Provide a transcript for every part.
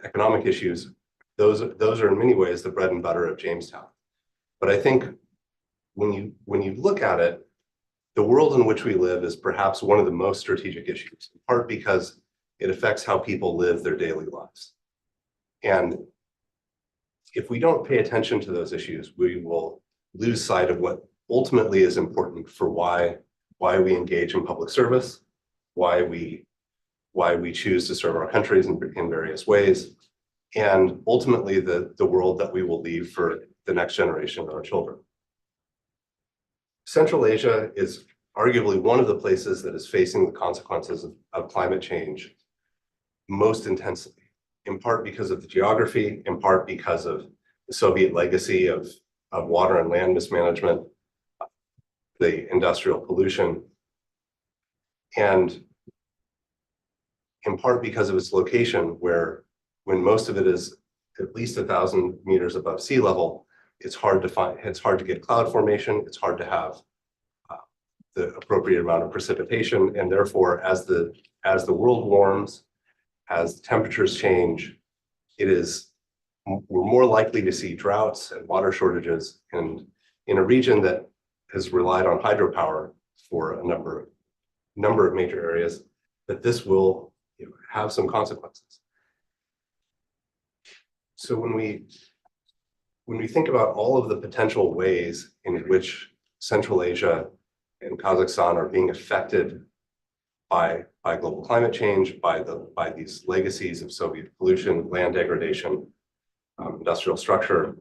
economic issues, those are in many ways the bread and butter of Jamestown. But I think when you look at it, the world in which we live is perhaps one of the most strategic issues, in part because it affects how people live their daily lives. And if we don't pay attention to those issues, we will lose sight of what ultimately is important for why we engage in public service, why we choose to serve our countries in various ways, and ultimately the world that we will leave for the next generation of our children. Central Asia is arguably one of the places that is facing the consequences of climate change most intensely, in part because of the geography, in part because of the Soviet legacy of water and land mismanagement, the industrial pollution, and in part because of its location, where when most of it is at least 1,000 meters above sea level, it's hard to get cloud formation, it's hard to have the appropriate amount of precipitation, and therefore, as the world warms, as temperatures change, we're more likely to see droughts and water shortages, and in a region that has relied on hydropower for a number of major areas, that this will have some consequences. So when we think about all of the potential ways in which Central Asia and Kazakhstan are being affected by global climate change, by these legacies of Soviet pollution, land degradation, industrial structure,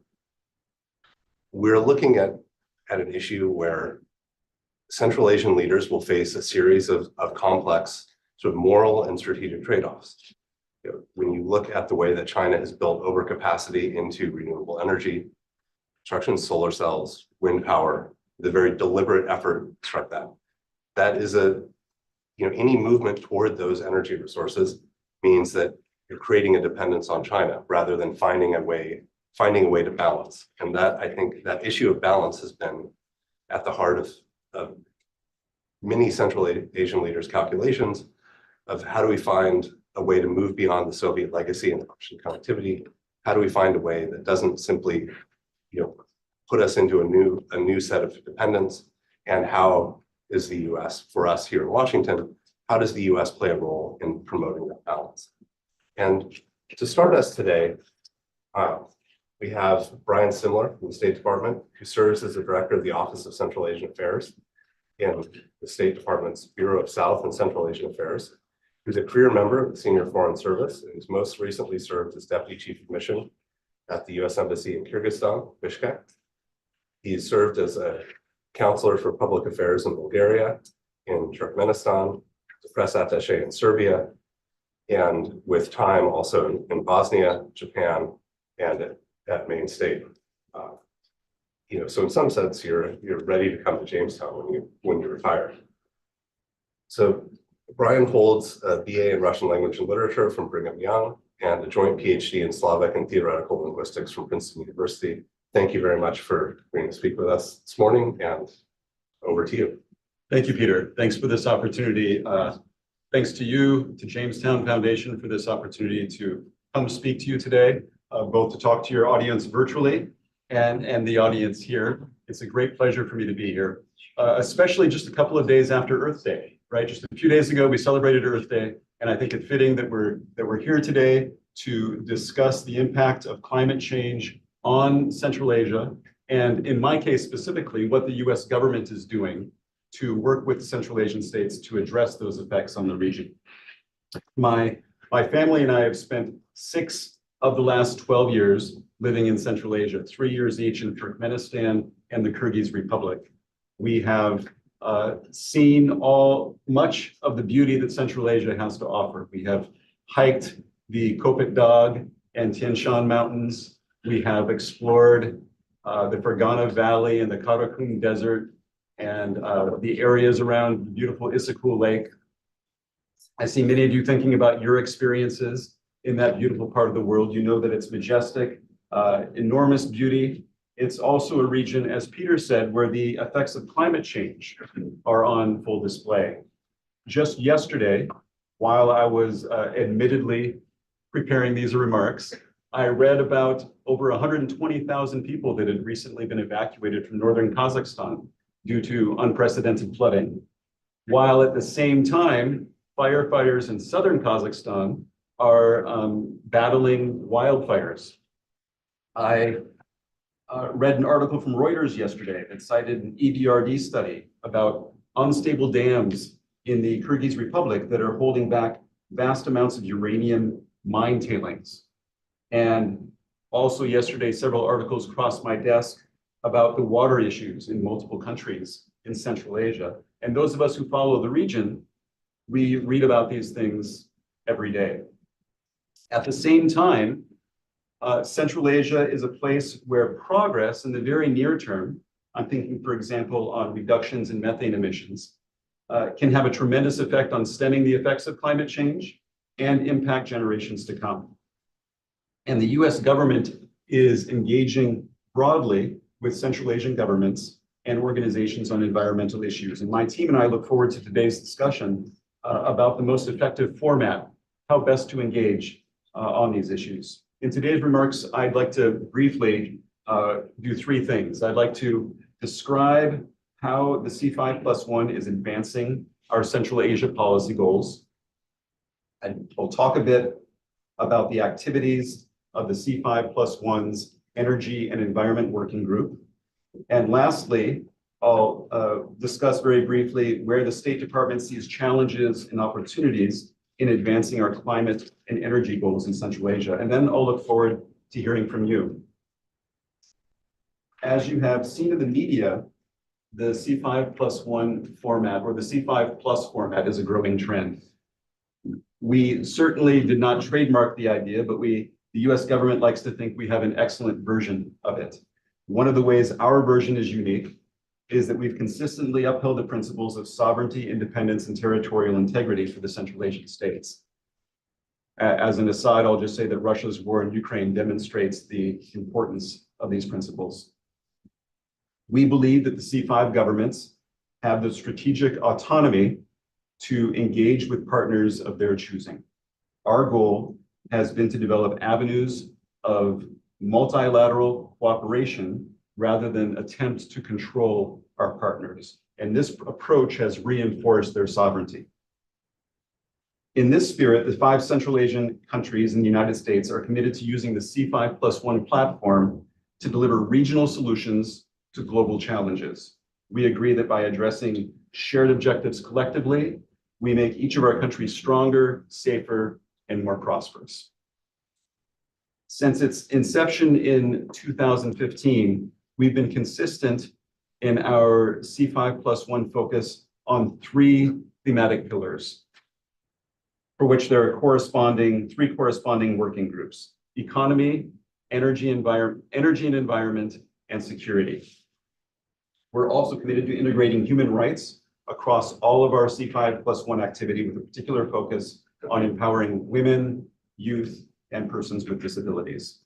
we're looking at an issue where Central Asian leaders will face a series of complex sort of moral and strategic trade-offs. When you look at the way that China has built overcapacity into renewable energy, construction of solar cells, wind power, the very deliberate effort to construct that is any movement toward those energy resources means that you're creating a dependence on China rather than finding a way to balance. And that, I think, that issue of balance has been at the heart of many Central Asian leaders' calculations of how do we find a way to move beyond the Soviet legacy and Russian connectivity? How do we find a way that doesn't simply, put us into a new set of dependence? And how is the U.S., for us here in Washington, how does the U.S. play a role in promoting that balance? And to start us today, we have Brian Simler from the State Department, who serves as the Director of the Office of Central Asian Affairs in the State Department's Bureau of South and Central Asian Affairs, who's a career member of the Senior Foreign Service, and who's most recently served as Deputy Chief of Mission at the U.S. Embassy in Kyrgyzstan, Bishkek. He's served as a counselor for public affairs in Bulgaria, in Turkmenistan, the press attaché in Serbia, and with time also in Bosnia, Japan, and at Maine State. So in some sense, you're ready to come to Jamestown when you retire. So Brian holds a BA in Russian language and literature from Brigham Young and a joint PhD in Slavic and theoretical linguistics from Princeton University. Thank you very much for agreeing to speak with us this morning, and over to you. Thank you, Peter. Thanks for this opportunity. Thanks to you, to Jamestown Foundation, for this opportunity to come speak to you today, both to talk to your audience virtually and the audience here. It's a great pleasure for me to be here, especially just a couple of days after Earth Day, right? Just a few days ago, we celebrated Earth Day, and I think it's fitting that we're here today to discuss the impact of climate change on Central Asia, and in my case specifically, what the U.S. government is doing to work with Central Asian states to address those effects on the region. My family and I have spent 6 of the last 12 years living in Central Asia, 3 years each in Turkmenistan and the Kyrgyz Republic. We have seen much of the beauty that Central Asia has to offer. We have hiked the Kopet Dag and Tian Shan Mountains. We have explored the Fergana Valley and the Karakum Desert and the areas around the beautiful Issyk-Kul Lake. I see many of you thinking about your experiences in that beautiful part of the world. You know that it's majestic, enormous beauty. It's also a region, as Peter said, where the effects of climate change are on full display. Just yesterday, while I was admittedly preparing these remarks, I read about over 120,000 people that had recently been evacuated from northern Kazakhstan due to unprecedented flooding, while at the same time, firefighters in southern Kazakhstan are battling wildfires. I read an article from Reuters yesterday that cited an EBRD study about unstable dams in the Kyrgyz Republic that are holding back vast amounts of uranium mine tailings. And also yesterday, several articles crossed my desk about the water issues in multiple countries in Central Asia. And those of us who follow the region, we read about these things every day. At the same time, Central Asia is a place where progress in the very near term, I'm thinking, for example, on reductions in methane emissions, can have a tremendous effect on stemming the effects of climate change and impact generations to come. And the US government is engaging broadly with Central Asian governments and organizations on environmental issues. And my team and I look forward to today's discussion about the most effective format, how best to engage on these issues. In today's remarks, I'd like to briefly do three things. I'd like to describe how the C5+1 is advancing our Central Asia policy goals. And we'll talk a bit about the activities of the C5+1's Energy and Environment Working Group. And lastly, I'll discuss very briefly where the State Department sees challenges and opportunities in advancing our climate and energy goals in Central Asia. And then I'll look forward to hearing from you. As you have seen in the media, the C5+1 format, or the C5+ format, is a growing trend. We certainly did not trademark the idea, but the US government likes to think we have an excellent version of it. One of the ways our version is unique is that we've consistently upheld the principles of sovereignty, independence, and territorial integrity for the Central Asian states. As an aside, I'll just say that Russia's war in Ukraine demonstrates the importance of these principles. We believe that the C5 governments have the strategic autonomy to engage with partners of their choosing. Our goal has been to develop avenues of multilateral cooperation rather than attempt to control our partners. And this approach has reinforced their sovereignty. In this spirit, the 5 Central Asian countries and the United States are committed to using the C5+1 platform to deliver regional solutions to global challenges. We agree that by addressing shared objectives collectively, we make each of our countries stronger, safer, and more prosperous. Since its inception in 2015, we've been consistent in our C5+1 focus on 3 thematic pillars, for which there are 3 corresponding working groups: economy, energy and environment, and security. We're also committed to integrating human rights across all of our C5+1 activity, with a particular focus on empowering women, youth, and persons with disabilities.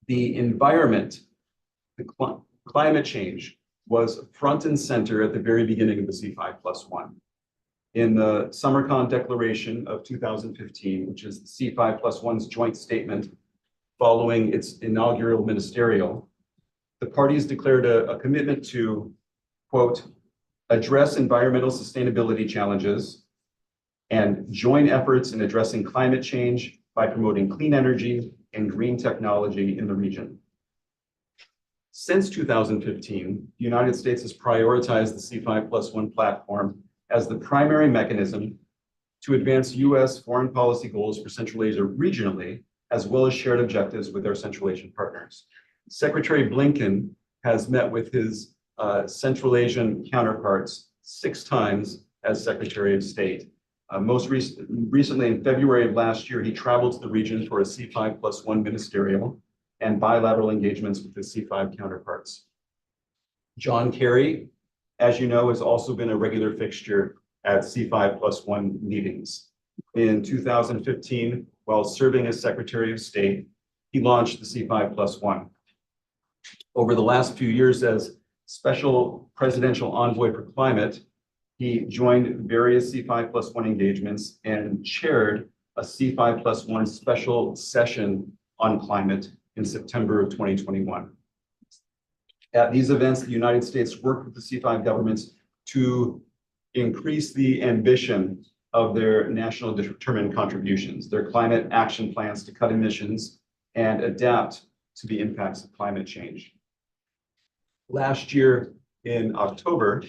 The environment, climate change, was front and center at the very beginning of the C5+1. In the Samarkand Declaration of 2015, which is the C5+1's joint statement following its inaugural ministerial, the parties declared a commitment to, quote, address environmental sustainability challenges and join efforts in addressing climate change by promoting clean energy and green technology in the region. Since 2015, the United States has prioritized the C5+1 platform as the primary mechanism to advance US foreign policy goals for Central Asia regionally, as well as shared objectives with our Central Asian partners. Secretary Blinken has met with his Central Asian counterparts 6 times as Secretary of State. Most recently, in February of last year, he traveled to the region for a C5+1 ministerial and bilateral engagements with his C5 counterparts. John Kerry, as you know, has also been a regular fixture at C5+1 meetings. In 2015, while serving as Secretary of State, he launched the C5+1. Over the last few years as Special Presidential Envoy for Climate, he joined various C5+1 engagements and chaired a C5+1 special session on climate in September of 2021. At these events, the United States worked with the C5 governments to increase the ambition of their national determined contributions, their climate action plans to cut emissions and adapt to the impacts of climate change. Last year in October,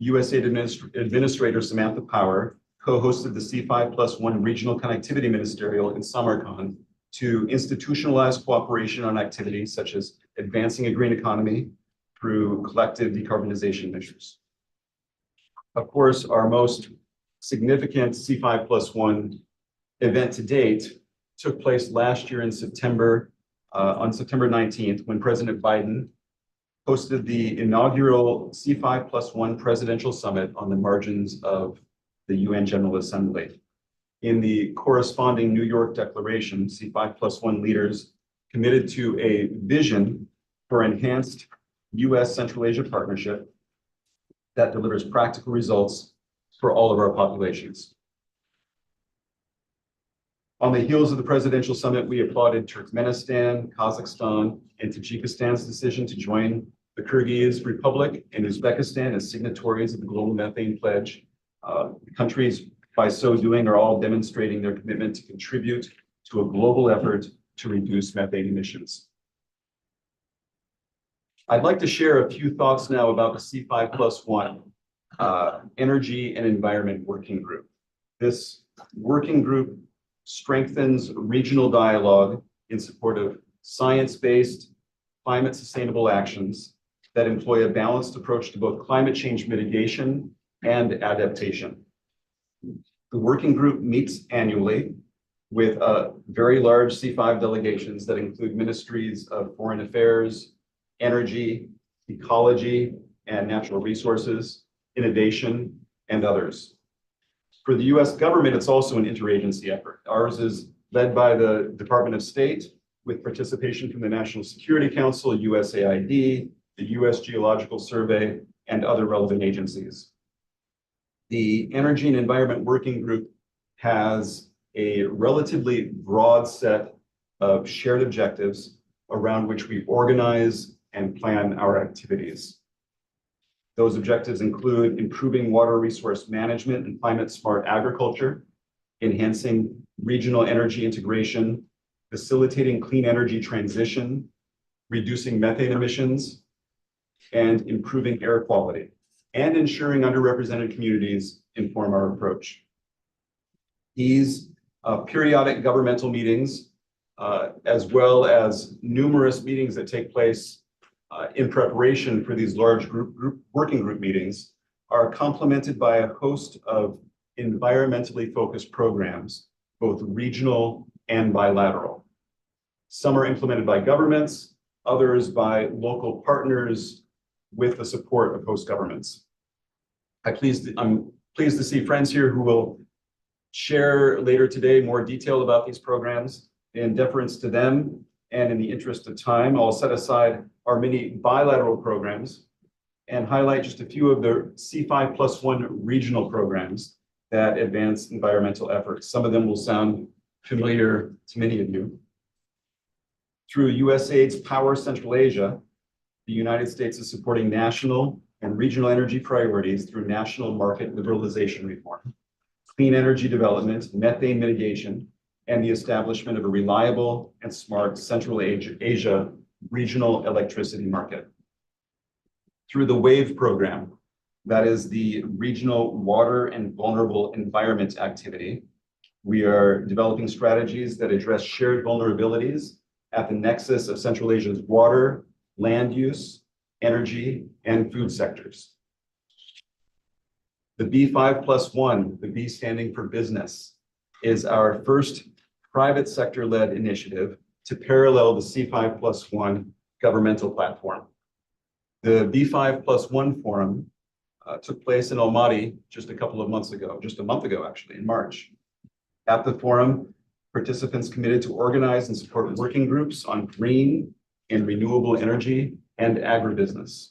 USAID Administrator Samantha Power co-hosted the C5+1 Regional Connectivity Ministerial in Samarkand to institutionalize cooperation on activities such as advancing a green economy through collective decarbonization measures. Of course, our most significant C5+1 event to date took place last year in September, on September 19th, when President Biden hosted the inaugural C5+1 Presidential Summit on the margins of the UN General Assembly. In the corresponding New York Declaration, C5+1 leaders committed to a vision for enhanced US Central Asia partnership that delivers practical results for all of our populations. On the heels of the presidential summit, we applauded Turkmenistan, Kazakhstan, and Tajikistan's decision to join the Kyrgyz Republic and Uzbekistan as signatories of the Global Methane Pledge. The countries, by so doing, are all demonstrating their commitment to contribute to a global effort to reduce methane emissions. I'd like to share a few thoughts now about the C5+1 Energy and Environment Working Group. This working group strengthens regional dialogue in support of science-based, climate sustainable actions that employ a balanced approach to both climate change mitigation and adaptation. The working group meets annually with very large C5 delegations that include ministries of foreign affairs, energy, ecology, and natural resources, innovation, and others. For the US government, it's also an interagency effort. Ours is led by the Department of State with participation from the National Security Council, USAID, the US Geological Survey, and other relevant agencies. The Energy and Environment Working Group has a relatively broad set of shared objectives around which we organize and plan our activities. Those objectives include improving water resource management and climate smart agriculture, enhancing regional energy integration, facilitating clean energy transition, reducing methane emissions, and improving air quality, and ensuring underrepresented communities inform our approach. These periodic governmental meetings, as well as numerous meetings that take place in preparation for these large working group meetings, are complemented by a host of environmentally focused programs, both regional and bilateral. Some are implemented by governments, others by local partners with the support of host governments. I'm pleased to see friends here who will share later today more detail about these programs. In deference to them and in the interest of time, I'll set aside our many bilateral programs and highlight just a few of the C5+1 regional programs that advance environmental efforts. Some of them will sound familiar to many of you. Through USAID's Power Central Asia, the United States is supporting national and regional energy priorities through national market liberalization reform, clean energy development, methane mitigation, and the establishment of a reliable and smart Central Asia regional electricity market. Through the WAVE program, that is the Regional Water and Vulnerable Environment Activity, we are developing strategies that address shared vulnerabilities at the nexus of Central Asia's water, land use, energy, and food sectors. The B5+1, the B standing for business, is our first private sector-led initiative to parallel the C5+1 governmental platform. The B5+1 forum took place in Almaty just a month ago actually, in March. At the forum, participants committed to organize and support working groups on green and renewable energy and agribusiness.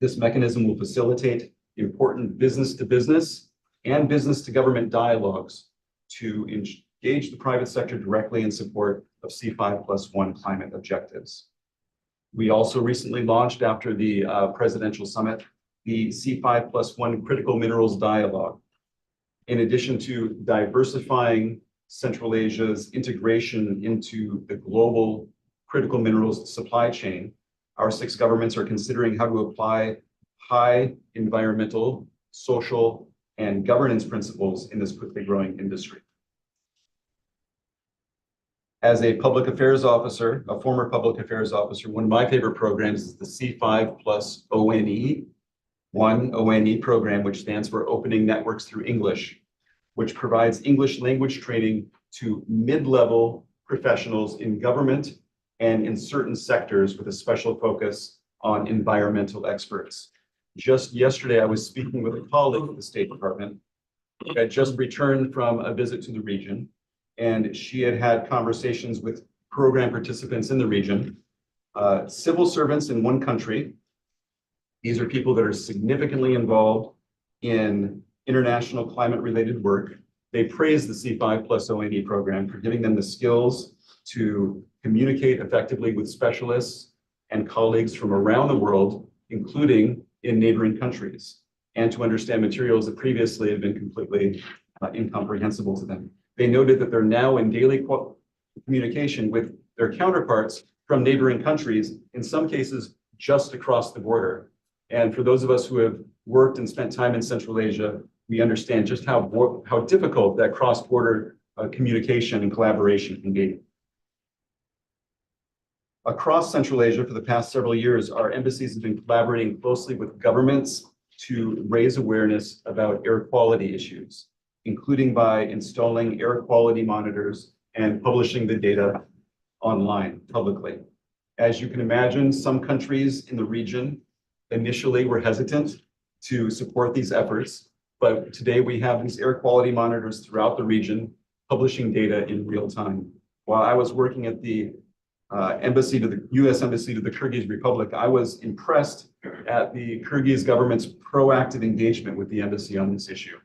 This mechanism will facilitate important business to business and business to government dialogues to engage the private sector directly in support of C5+1 climate objectives. We also recently launched, after the presidential summit, the C5+1 Critical Minerals Dialogue. In addition to diversifying Central Asia's integration into the global critical minerals supply chain, our 6 governments are considering how to apply high environmental, social, and governance principles in this quickly growing industry. As a public affairs officer, a former public affairs officer, one of my favorite programs is the C5+ONE, ONE program, which stands for Opening Networks Through English, which provides English language training to mid-level professionals in government and in certain sectors with a special focus on environmental experts. Just yesterday, I was speaking with a colleague at the State Department who had just returned from a visit to the region, and she had had conversations with program participants in the region, civil servants in one country. These are people that are significantly involved in international climate-related work. They praise the C5+ONE program for giving them the skills to communicate effectively with specialists and colleagues from around the world, including in neighboring countries, and to understand materials that previously had been completely incomprehensible to them. They noted that they're now in daily communication with their counterparts from neighboring countries, in some cases just across the border. And for those of us who have worked and spent time in Central Asia, we understand just how difficult that cross-border communication and collaboration can be. Across Central Asia for the past several years, our embassies have been collaborating closely with governments to raise awareness about air quality issues, including by installing air quality monitors and publishing the data online publicly. As you can imagine, some countries in the region initially were hesitant to support these efforts, but today we have these air quality monitors throughout the region publishing data in real time. While I was working at the U.S. Embassy to the Kyrgyz Republic, I was impressed at the Kyrgyz government's proactive engagement with the embassy on this issue.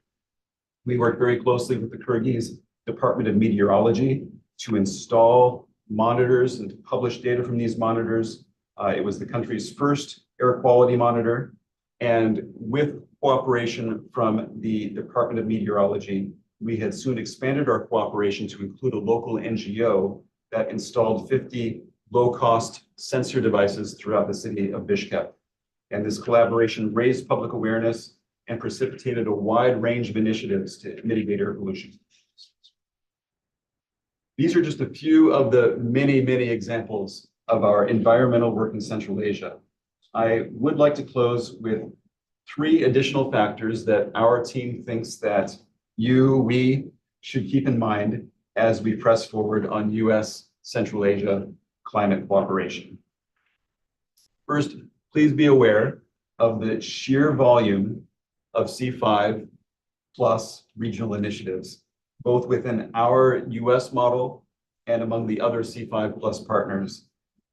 We worked very closely with the Kyrgyz Department of Meteorology to install monitors and to publish data from these monitors. It was the country's first air quality monitor, and with cooperation from the Department of Meteorology, we had soon expanded our cooperation to include a local NGO that installed 50 low-cost sensor devices throughout the city of Bishkek. And this collaboration raised public awareness and precipitated a wide range of initiatives to mitigate air pollution. These are just a few of the many, many examples of our environmental work in Central Asia. I would like to close with 3 additional factors that our team thinks that we should keep in mind as we press forward on U.S. Central Asia climate cooperation. First, please be aware of the sheer volume of C5 plus regional initiatives, both within our U.S. model and among the other C5 plus partners.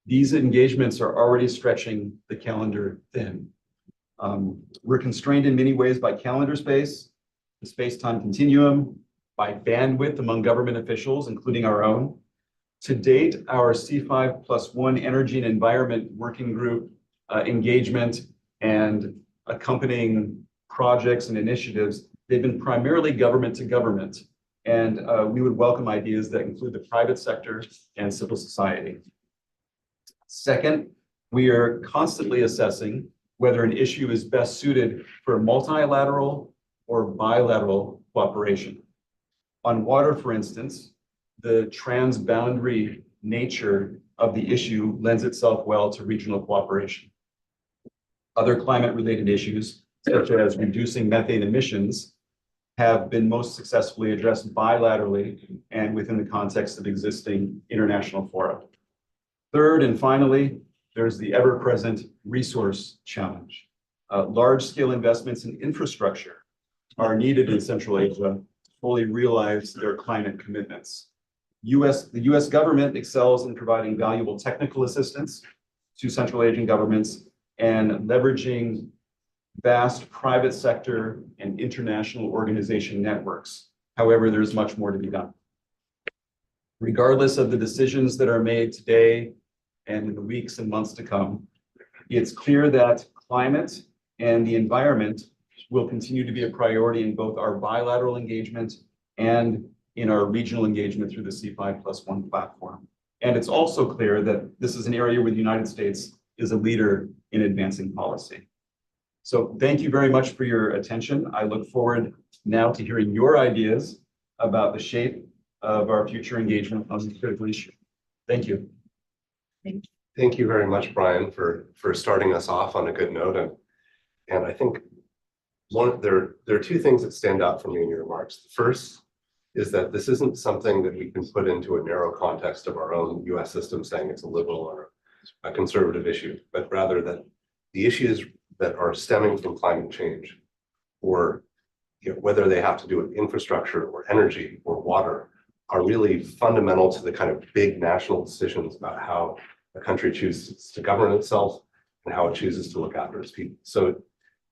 These engagements are already stretching the calendar thin. We're constrained in many ways by calendar space, the space-time continuum, by bandwidth among government officials, including our own. To date, our C5+1 Energy and Environment Working Group engagement and accompanying projects and initiatives, they've been primarily government to government. And we would welcome ideas that include the private sector and civil society. Second, we are constantly assessing whether an issue is best suited for multilateral or bilateral cooperation. On water, for instance, the transboundary nature of the issue lends itself well to regional cooperation. Other climate-related issues, such as reducing methane emissions, have been most successfully addressed bilaterally and within the context of existing international fora. Third, and finally, there's the ever-present resource challenge. Large-scale investments in infrastructure are needed in Central Asia to fully realize their climate commitments. The US government excels in providing valuable technical assistance to Central Asian governments and leveraging vast private sector and international organization networks. However, there's much more to be done. Regardless of the decisions that are made today and in the weeks and months to come, it's clear that climate and the environment will continue to be a priority in both our bilateral engagement and in our regional engagement through the C5+1 platform. And it's also clear that this is an area where the United States is a leader in advancing policy. So thank you very much for your attention. I look forward now to hearing your ideas about the shape of our future engagement on this critical issue. Thank you. Thank you very much, Brian, for starting us off on a good note. And I think there are two things that stand out for me in your remarks. The first is that this isn't something that we can put into a narrow context of our own US system saying it's a liberal or a conservative issue, but rather that the issues that are stemming from climate change, or whether they have to do with infrastructure or energy or water, are really fundamental to the kind of big national decisions about how a country chooses to govern itself and how it chooses to look after its people. So,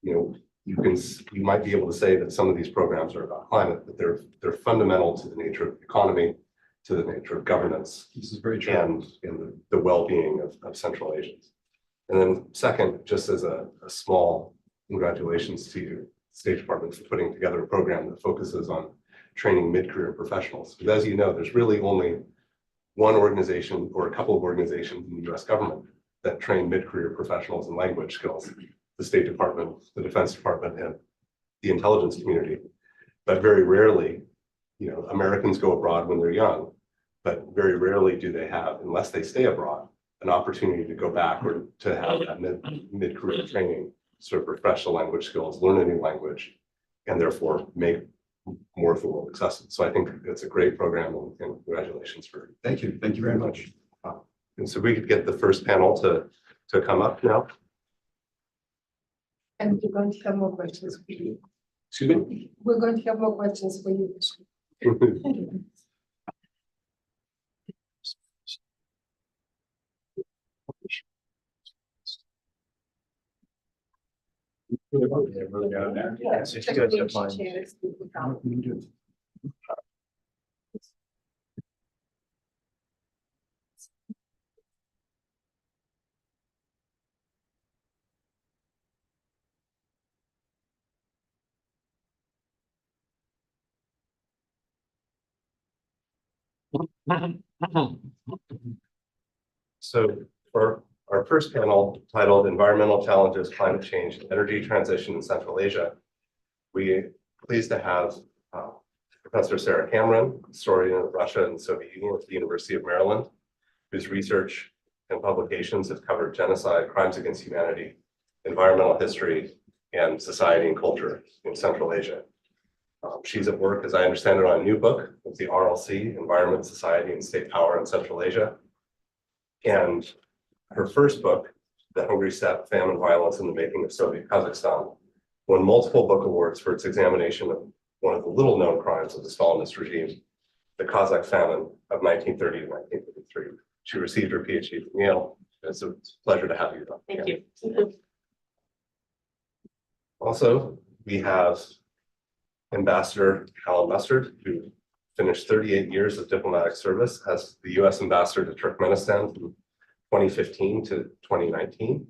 you might be able to say that some of these programs are about climate, but they're fundamental to the nature of the economy, to the nature of governance. This is very true. And the well-being of Central Asians. And then second, just as a small congratulations to you, State Department, for putting together a program that focuses on training mid-career professionals. Because as you know, there's really only one organization or a couple of organizations in the US government that train mid-career professionals in language skills: the State Department, the Defense Department, and the intelligence community. But very rarely, Americans go abroad when they're young, but very rarely do they have, unless they stay abroad, an opportunity to go back or to have that mid-career training, sort of refresh the language skills, learn a new language, and therefore make more of the world accessible. So I think it's a great program, and congratulations for. Thank you. Thank you very much. And so we could get the first panel to come up now. And we're going to have more questions for you. Excuse me? We're going to have more questions for you. Yes, if you guys don't mind. So for our first panel, titled Environmental Challenges, Climate Change, and Energy Transition in Central Asia, we're pleased to have Professor Sarah Cameron, historian of Russia and the Soviet Union at the University of Maryland, whose research and publications have covered genocide, crimes against humanity, environmental history, and society and culture in Central Asia. She's at work, as I understand it, on a new book with the RLC, Environment, Society, and State Power in Central Asia. And her first book, The Hungry Steppe, Famine, Violence, and the Making of Soviet Kazakhstan, won multiple book awards for its examination of one of the little-known crimes of the Stalinist regime, the Kazakh famine of 1930 to 1933. She received her PhD from Yale. It's a pleasure to have you. Thank you. Also, we have Ambassador Alan Mustard, who finished 38 years of diplomatic service as the US Ambassador to Turkmenistan from 2015 to 2019.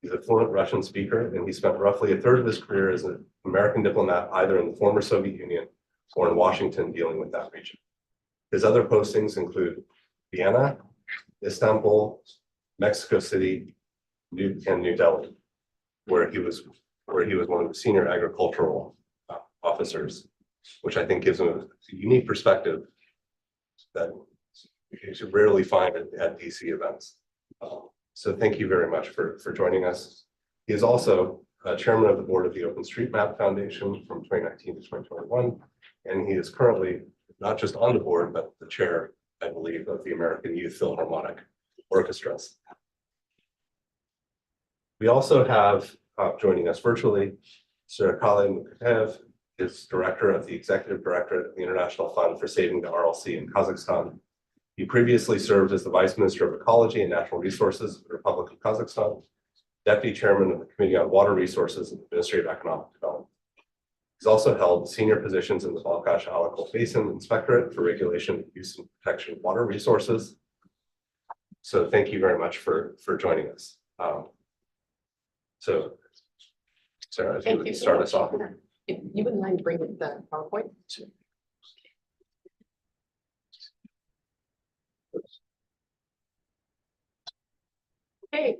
He's a fluent Russian speaker, and he spent roughly a third of his career as an American diplomat, either in the former Soviet Union or in Washington, dealing with that region. His other postings include Vienna, Istanbul, Mexico City, and New Delhi, where he was one of the senior agricultural officers, which I think gives him a unique perspective that you should rarely find at DC events. So thank you very much for joining us. He is also chairman of the board of the OpenStreetMap Foundation from 2019 to 2021, and he is currently not just on the board, but the chair, I believe, of the American Youth Philharmonic Orchestras. We also have joining us virtually, Sir Khaled Mukatev, is director of the executive directorate of the International Fund for Saving the RLC in Kazakhstan. He previously served as the Vice Minister of Ecology and Natural Resources of the Republic of Kazakhstan, Deputy Chairman of the Committee on Water Resources and the Ministry of Economic Development. He's also held senior positions in the Balkash-Alakul Basin Inspectorate for Regulation, Use, and Protection of Water Resources. So thank you very much for joining us. So, Sarah, if you Thank would you so start much. us off. If you wouldn't mind bringing the PowerPoint? Okay,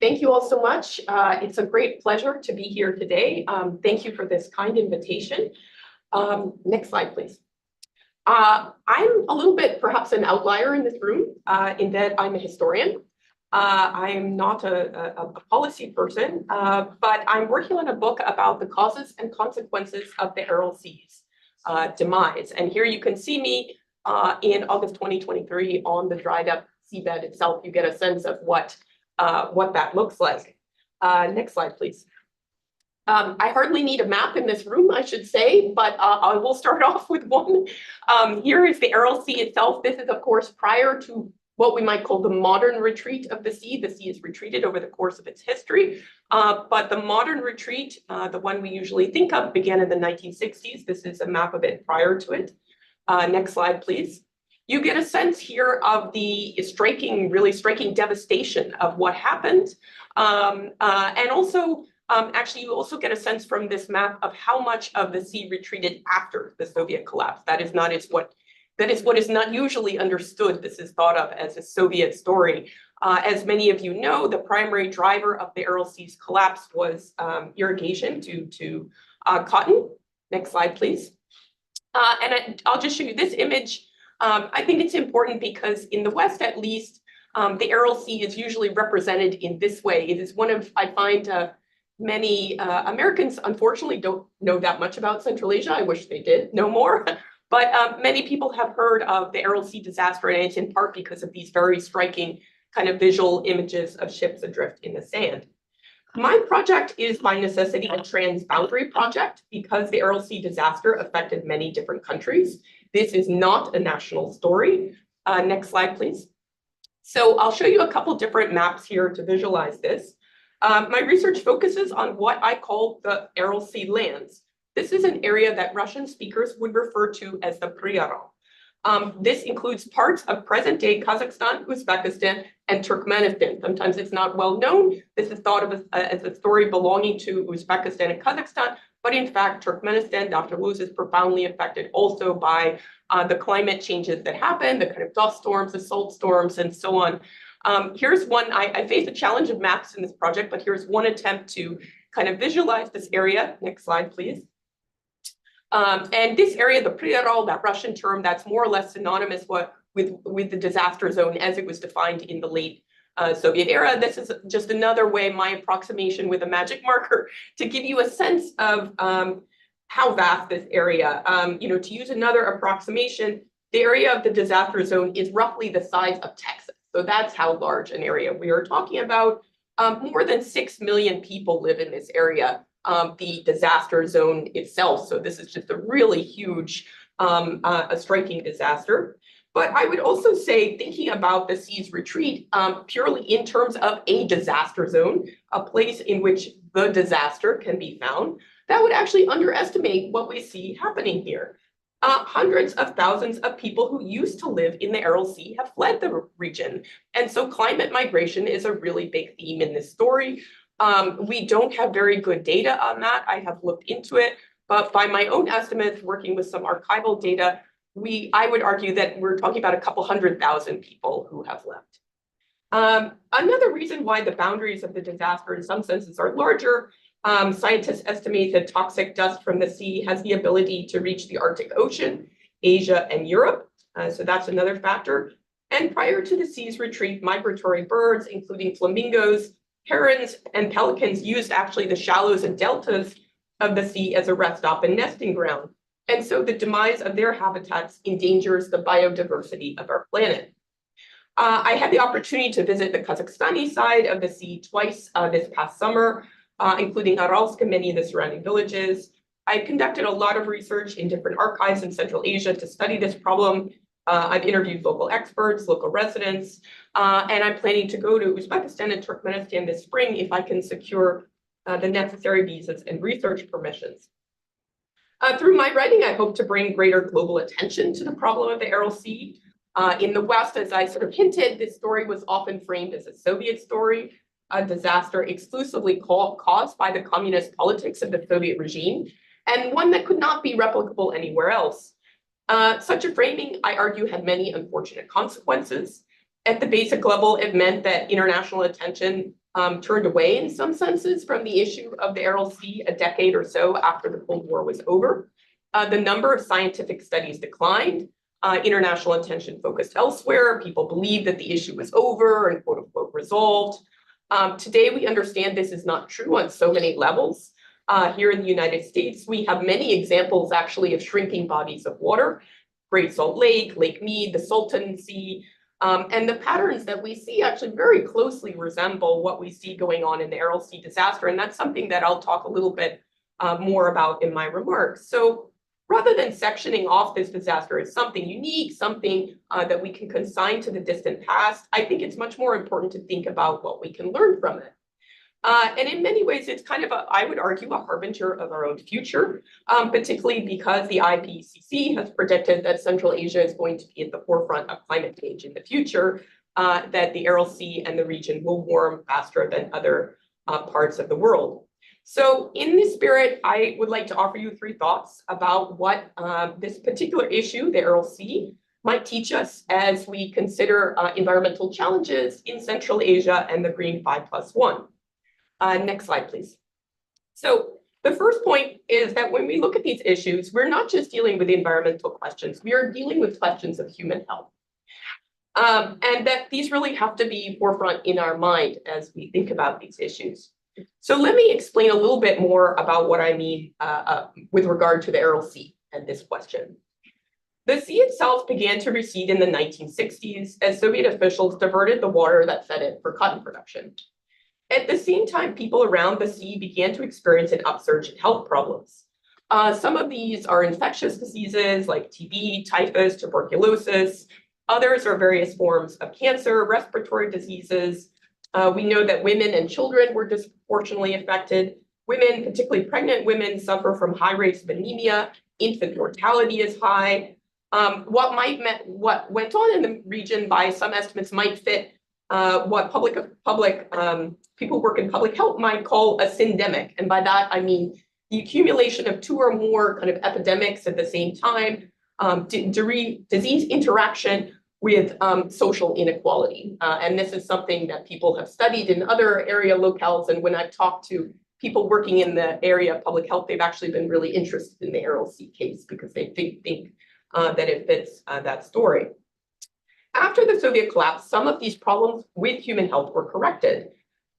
thank you all so much. It's a great pleasure to be here today. Thank you for this kind invitation. Next slide, please. I'm a little bit perhaps an outlier in this room in that I'm a historian. I am not a policy person, but I'm working on a book about the causes and consequences of the Aral Sea's demise. And here you can see me in August 2023 on the dried up seabed itself. You get a sense of what that looks like. Next slide, please. I hardly need a map in this room, I should say, but I will start off with one. Here is the Aral Sea itself. This is, of course, prior to what we might call the modern retreat of the sea. The sea has retreated over the course of its history, but the modern retreat, the one we usually think of, began in the 1960s. This is a map of it prior to it. Next slide, please. You get a sense here of the really striking devastation of what happened. And also, actually, you also get a sense from this map of how much of the sea retreated after the Soviet collapse. That is what is not usually understood. This is thought of as a Soviet story. As many of you know, the primary driver of the Aral Sea's collapse was irrigation due to cotton. Next slide, please. And I'll just show you this image. I think it's important because in the West, at least, the Aral Sea is usually represented in this way. It is one of, I find, many Americans, unfortunately, don't know that much about Central Asia. I wish they did know more. But many people have heard of the Aral Sea disaster, and it's in part because of these very striking kind of visual images of ships adrift in the sand. My project is by necessity a transboundary project because the Aral Sea disaster affected many different countries. This is not a national story. Next slide, please. So I'll show you a couple different maps here to visualize this. My research focuses on what I call the Aral Sea lands. This is an area that Russian speakers would refer to as the Pryaral. This includes parts of present-day Kazakhstan, Uzbekistan, and Turkmenistan. Sometimes it's not well known. This is thought of as a story belonging to Uzbekistan and Kazakhstan, but in fact, Turkmenistan, Dr. Luz, is profoundly affected also by the climate changes that happen, the kind of dust storms, the salt storms, and so on. Here's one, I face a challenge of maps in this project, but here's one attempt to kind of visualize this area. Next slide, please. And this area, the Pryaral, that Russian term, that's more or less synonymous with the disaster zone as it was defined in the late Soviet era. This is just another way, my approximation with a magic marker, to give you a sense of how vast this area. To use another approximation, the area of the disaster zone is roughly the size of Texas. So that's how large an area we are talking about. More than 6 million people live in this area. The disaster zone itself. So this is just a really huge, a striking disaster. But I would also say, thinking about the sea's retreat purely in terms of a disaster zone, a place in which the disaster can be found, that would actually underestimate what we see happening here. Hundreds of thousands of people who used to live in the Aral Sea have fled the region. And so climate migration is a really big theme in this story. We don't have very good data on that. I have looked into it, but by my own estimates, working with some archival data, I would argue that we're talking about a couple 100,000 people who have left. Another reason why the boundaries of the disaster in some senses are larger, scientists estimate that toxic dust from the sea has the ability to reach the Arctic Ocean, Asia, and Europe. So that's another factor. And prior to the sea's retreat, migratory birds, including flamingos, herons, and pelicans, used actually the shallows and deltas of the sea as a rest stop and nesting ground. And so the demise of their habitats endangers the biodiversity of our planet. I had the opportunity to visit the Kazakhstani side of the sea twice this past summer, including Aralsk and many of the surrounding villages. I conducted a lot of research in different archives in Central Asia to study this problem. I've interviewed local experts, local residents, and I'm planning to go to Uzbekistan and Turkmenistan this spring if I can secure the necessary visas and research permissions. Through my writing, I hope to bring greater global attention to the problem of the Aral Sea. In the West, as I sort of hinted, this story was often framed as a Soviet story, a disaster exclusively caused by the communist politics of the Soviet regime, and one that could not be replicable anywhere else. Such a framing, I argue, had many unfortunate consequences. At the basic level, it meant that international attention turned away in some senses from the issue of the Aral Sea a decade or so after the Cold War was over. The number of scientific studies declined. International attention focused elsewhere. People believed that the issue was over and quote unquote resolved. Today, we understand this is not true on so many levels. Here in the United States, we have many examples actually of shrinking bodies of water, Great Salt Lake, Lake Mead, the Salton Sea, and the patterns that we see actually very closely resemble what we see going on in the Aral Sea disaster. And that's something that I'll talk a little bit more about in my remarks. So rather than sectioning off this disaster as something unique, something that we can consign to the distant past, I think it's much more important to think about what we can learn from it. And in many ways, it's kind of I would argue, a harbinger of our own future, particularly because the IPCC has predicted that Central Asia is going to be at the forefront of climate change in the future, that the Aral Sea and the region will warm faster than other parts of the world. So in this spirit, I would like to offer you 3 thoughts about what this particular issue, the Aral Sea, might teach us as we consider environmental challenges in Central Asia and the Green 5+1. Next slide, please. So the first point is that when we look at these issues, we're not just dealing with environmental questions, we are dealing with questions of human health. And that these really have to be forefront in our mind as we think about these issues. So let me explain a little bit more about what I mean with regard to the Aral Sea and this question. The sea itself began to recede in the 1960s as Soviet officials diverted the water that fed it for cotton production. At the same time, people around the sea began to experience an upsurge in health problems. Some of these are infectious diseases like TB, typhus, tuberculosis. Others are various forms of cancer, respiratory diseases. We know that women and children were disproportionately affected. Women, particularly pregnant women, suffer from high rates of anemia. Infant mortality is high. What went on in the region by some estimates might fit what people who work in public health might call a syndemic. And by that, I mean the accumulation of 2 or more kind of epidemics at the same time, disease interaction with social inequality. And this is something that people have studied in other area locales. And when I've talked to people working in the area of public health, they've actually been really interested in the Aral Sea case because they think that it fits that story. After the Soviet collapse, some of these problems with human health were corrected.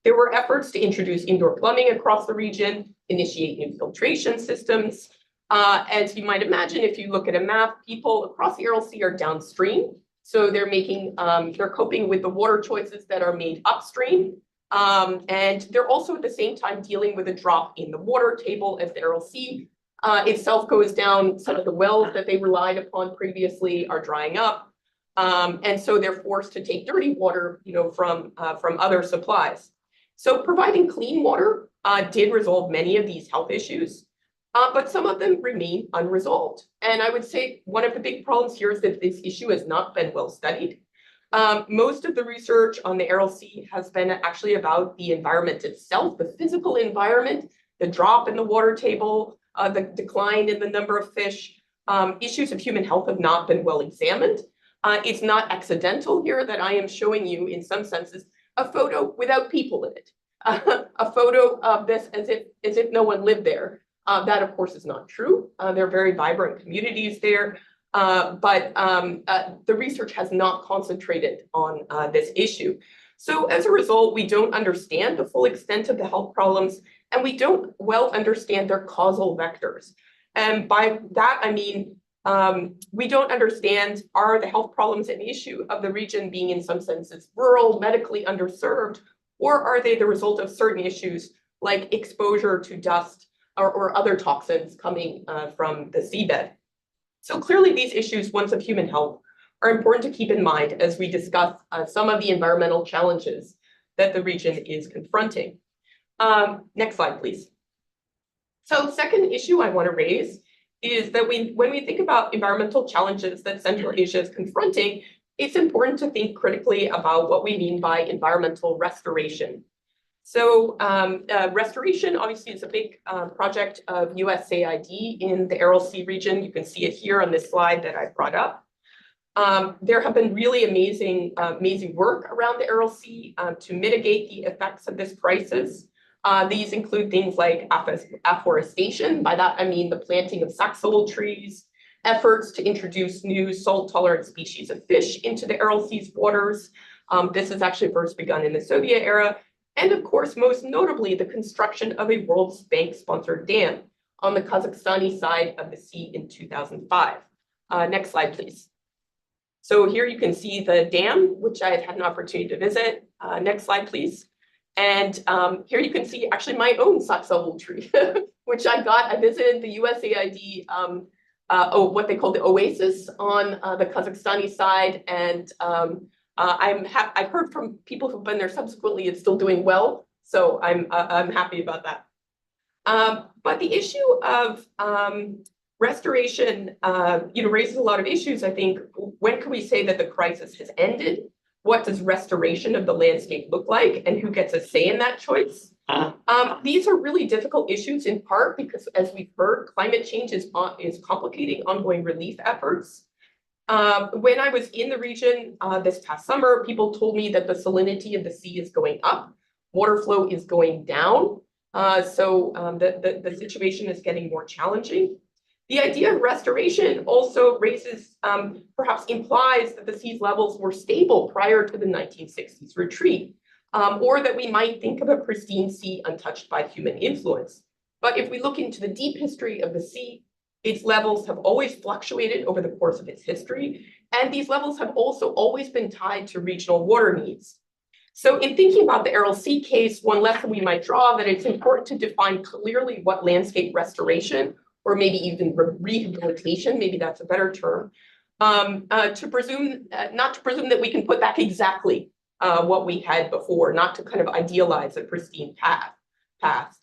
There were efforts to introduce indoor plumbing across the region, initiate new filtration systems. As you might imagine, if you look at a map, people across the Aral Sea are downstream. So they're coping with the water choices that are made upstream. And they're also at the same time dealing with a drop in the water table as the Aral Sea itself goes down. Some of the wells that they relied upon previously are drying up. And so they're forced to take dirty water, from other supplies. So providing clean water did resolve many of these health issues, but some of them remain unresolved. And I would say one of the big problems here is that this issue has not been well studied. Most of the research on the Aral Sea has been actually about the environment itself, the physical environment, the drop in the water table, the decline in the number of fish. Issues of human health have not been well examined. It's not accidental here that I am showing you, in some senses, a photo without people in it, a photo of this as if no one lived there. That, of course, is not true. There are very vibrant communities there, but the research has not concentrated on this issue. So as a result, we don't understand the full extent of the health problems, and we don't well understand their causal vectors. And by that, I mean, we don't understand, are the health problems an issue of the region being in some senses rural, medically underserved, or are they the result of certain issues like exposure to dust or other toxins coming from the seabed? So clearly these issues, once of human health, are important to keep in mind as we discuss some of the environmental challenges that the region is confronting. Next slide, please. So second issue I want to raise is that when we think about environmental challenges that Central Asia is confronting, it's important to think critically about what we mean by environmental restoration. So restoration obviously is a big project of USAID in the Aral Sea region. You can see it here on this slide that I brought up. There have been really amazing work around the Aral Sea to mitigate the effects of this crisis. These include things like afforestation. By that, I mean the planting of saxaul trees, efforts to introduce new salt-tolerant species of fish into the Aral Sea's waters. This has actually first begun in the Soviet era. And of course, most notably, the construction of a World Bank-sponsored dam on the Kazakhstani side of the sea in 2005. Next slide, please. So here you can see the dam, which I had an opportunity to visit. Next slide, please. And here you can see actually my own saxaul tree, which I visited the USAID, what they call the oasis on the Kazakhstani side. And I've heard from people who've been there subsequently, it's still doing well. So I'm happy about that. But the issue of restoration, raises a lot of issues. I think, when can we say that the crisis has ended? What does restoration of the landscape look like, and who gets a say in that choice? These are really difficult issues in part because, as we've heard, climate change is complicating ongoing relief efforts. When I was in the region this past summer, people told me that the salinity of the sea is going up, water flow is going down. So the situation is getting more challenging. The idea of restoration also perhaps implies that the sea's levels were stable prior to the 1960s retreat, or that we might think of a pristine sea untouched by human influence. But if we look into the deep history of the sea, its levels have always fluctuated over the course of its history, and these levels have also always been tied to regional water needs. So in thinking about the Aral Sea case, one lesson we might draw that it's important to define clearly what landscape restoration, or maybe even rehabilitation, maybe that's a better term, not to presume that we can put back exactly what we had before, not to kind of idealize a pristine past.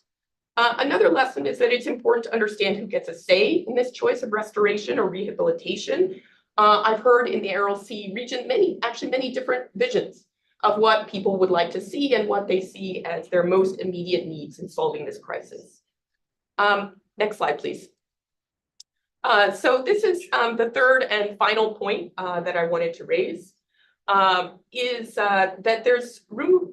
Another lesson is that it's important to understand who gets a say in this choice of restoration or rehabilitation. I've heard in the Aral Sea region many different visions of what people would like to see and what they see as their most immediate needs in solving this crisis. Next slide, please. So this is the third and final point that I wanted to raise, is that there's room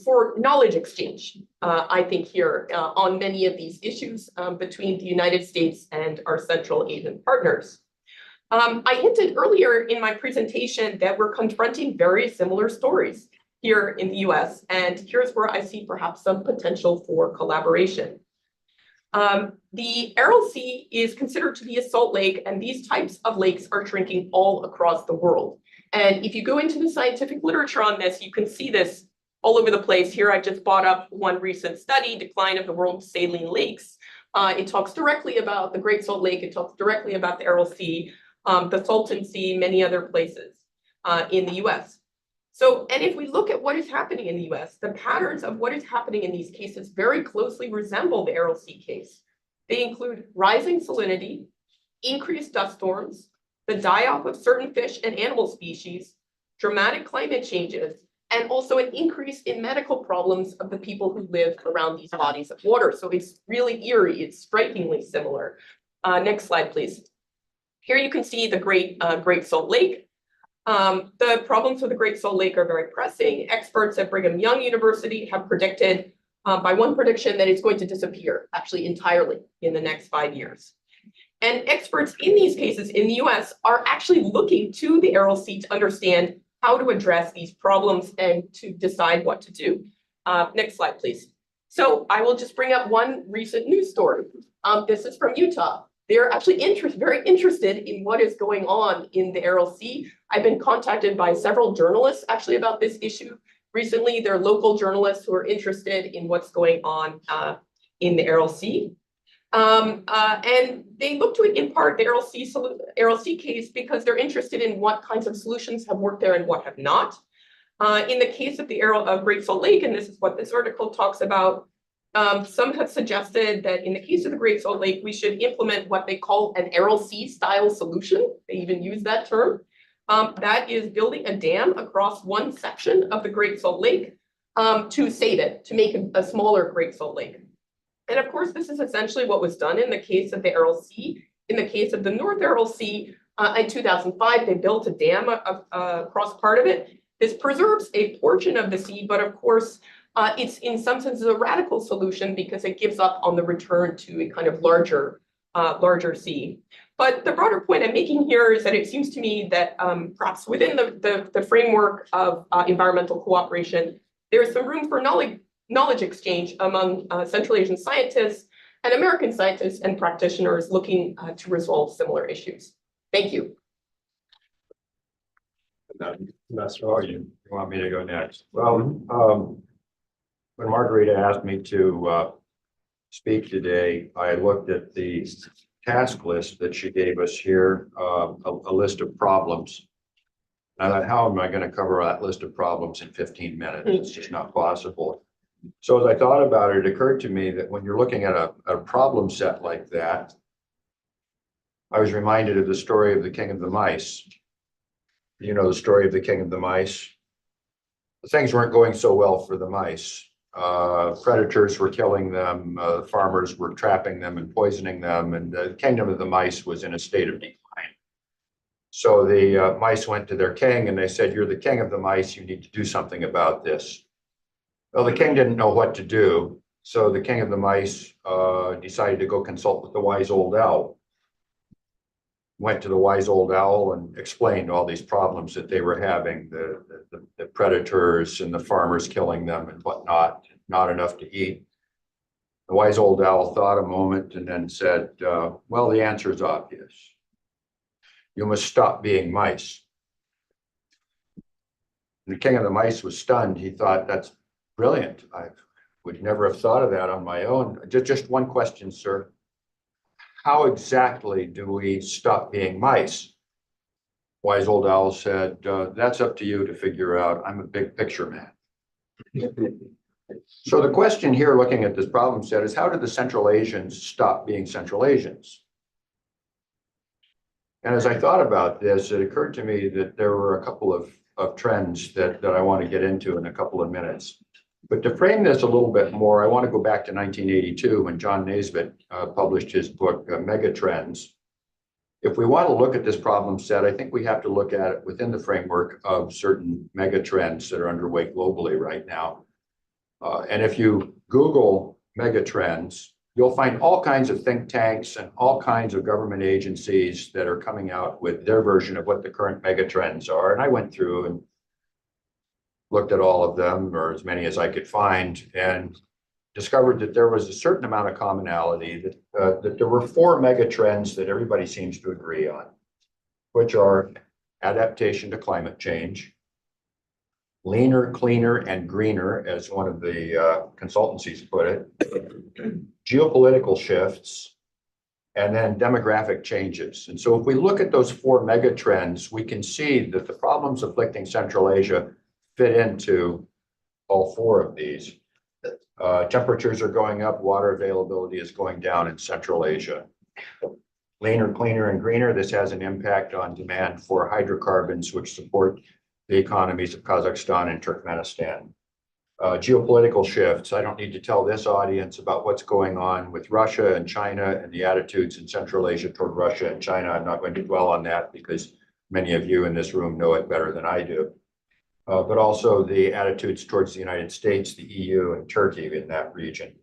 for knowledge exchange, I think, here on many of these issues between the United States and our Central Asian partners. I hinted earlier in my presentation that we're confronting very similar stories here in the US, and here's where I see perhaps some potential for collaboration. The Aral Sea is considered to be a salt lake, and these types of lakes are shrinking all across the world. And if you go into the scientific literature on this, you can see this all over the place. Here, I just brought up one recent study, Decline of the World's Saline Lakes. It talks directly about the Great Salt Lake. It talks directly about the Aral Sea, the Salton Sea, many other places in the US. So, and if we look at what is happening in the US, the patterns of what is happening in these cases very closely resemble the Aral Sea case. They include rising salinity, increased dust storms, the die-off of certain fish and animal species, dramatic climate changes, and also an increase in medical problems of the people who live around these bodies of water. So it's really eerie, it's strikingly similar. Next slide, please. Here you can see the Great Salt Lake. The problems with the Great Salt Lake are very pressing. Experts at Brigham Young University have predicted, by one prediction, that it's going to disappear, actually entirely, in the next 5 years. And experts in these cases in the US are actually looking to the Aral Sea to understand how to address these problems and to decide what to do. Next slide, please. So I will just bring up one recent news story. This is from Utah. They're actually very interested in what is going on in the Aral Sea. I've been contacted by several journalists actually about this issue. Recently, they're local journalists who are interested in what's going on in the Aral Sea. And they look to it in part, the Aral Sea case, because they're interested in what kinds of solutions have worked there and what have not. In the case of the Great Salt Lake, and this is what this article talks about, Some have suggested that in the case of the Great Salt Lake, we should implement what they call an Aral Sea style solution. They even use that term. That is building a dam across one section of the Great Salt Lake to save it, to make a smaller Great Salt Lake. And of course, this is essentially what was done in the case of the Aral Sea. In the case of the North Aral Sea, in 2005, they built a dam across part of it. This preserves a portion of the sea, but of course, it's in some senses a radical solution because it gives up on the return to a kind of larger sea. But the broader point I'm making here is that it seems to me that perhaps within the framework of environmental cooperation, there is some room for knowledge exchange among Central Asian scientists and American scientists and practitioners looking to resolve similar issues. Thank you. You want me to go next? Well, when Margarita asked me to speak today, I looked at the task list that she gave us here, a list of problems. And I thought, how am I going to cover that list of problems in 15 minutes? It's just not possible. So as I thought about it, it occurred to me that when you're looking at a problem set like that, I was reminded of the story of the King of the Mice. You know the story of the King of the Mice. Things weren't going so well for the mice. Predators were killing them, farmers were trapping them and poisoning them, and the kingdom of the mice was in a state of decline. So the mice went to their king and they said, "You're the king of the mice, you need to do something about this." Well, the king didn't know what to do, so the king of the mice decided to go consult with the wise old owl. Went to the wise old owl and explained all these problems that they were having, the predators and the farmers killing them and whatnot, not enough to eat. The wise old owl thought a moment and then said, well, the answer is obvious. You must stop being mice. And the king of the mice was stunned. He thought, that's brilliant. I would never have thought of that on my own. Just one question, sir. How exactly do we stop being mice? Wise old owl said, that's up to you to figure out. I'm a big picture man. So the question here, looking at this problem set, is how did the Central Asians stop being Central Asians? And as I thought about this, it occurred to me that there were a couple of trends that I want to get into in a couple of minutes. But to frame this a little bit more, I want to go back to 1982 when John Naisbitt published his book, Megatrends. If we want to look at this problem set, I think we have to look at it within the framework of certain megatrends that are underway globally right now. And if you Google megatrends, you'll find all kinds of think tanks and all kinds of government agencies that are coming out with their version of what the current megatrends are. And I went through and looked at all of them, or as many as I could find, and discovered that there was a certain amount of commonality, that there were 4 megatrends that everybody seems to agree on, which are adaptation to climate change, leaner, cleaner, and greener, as one of the consultancies put it, geopolitical shifts, and then demographic changes. And so if we look at those 4 megatrends, we can see that the problems afflicting Central Asia fit into all 4 of these. Temperatures are going up, water availability is going down in Central Asia. Leaner, cleaner, and greener, this has an impact on demand for hydrocarbons, which support the economies of Kazakhstan and Turkmenistan. Geopolitical shifts, I don't need to tell this audience about what's going on with Russia and China and the attitudes in Central Asia toward Russia and China. I'm not going to dwell on that because many of you in this room know it better than I do. But also the attitudes towards the United States, the EU, and Turkey in that region.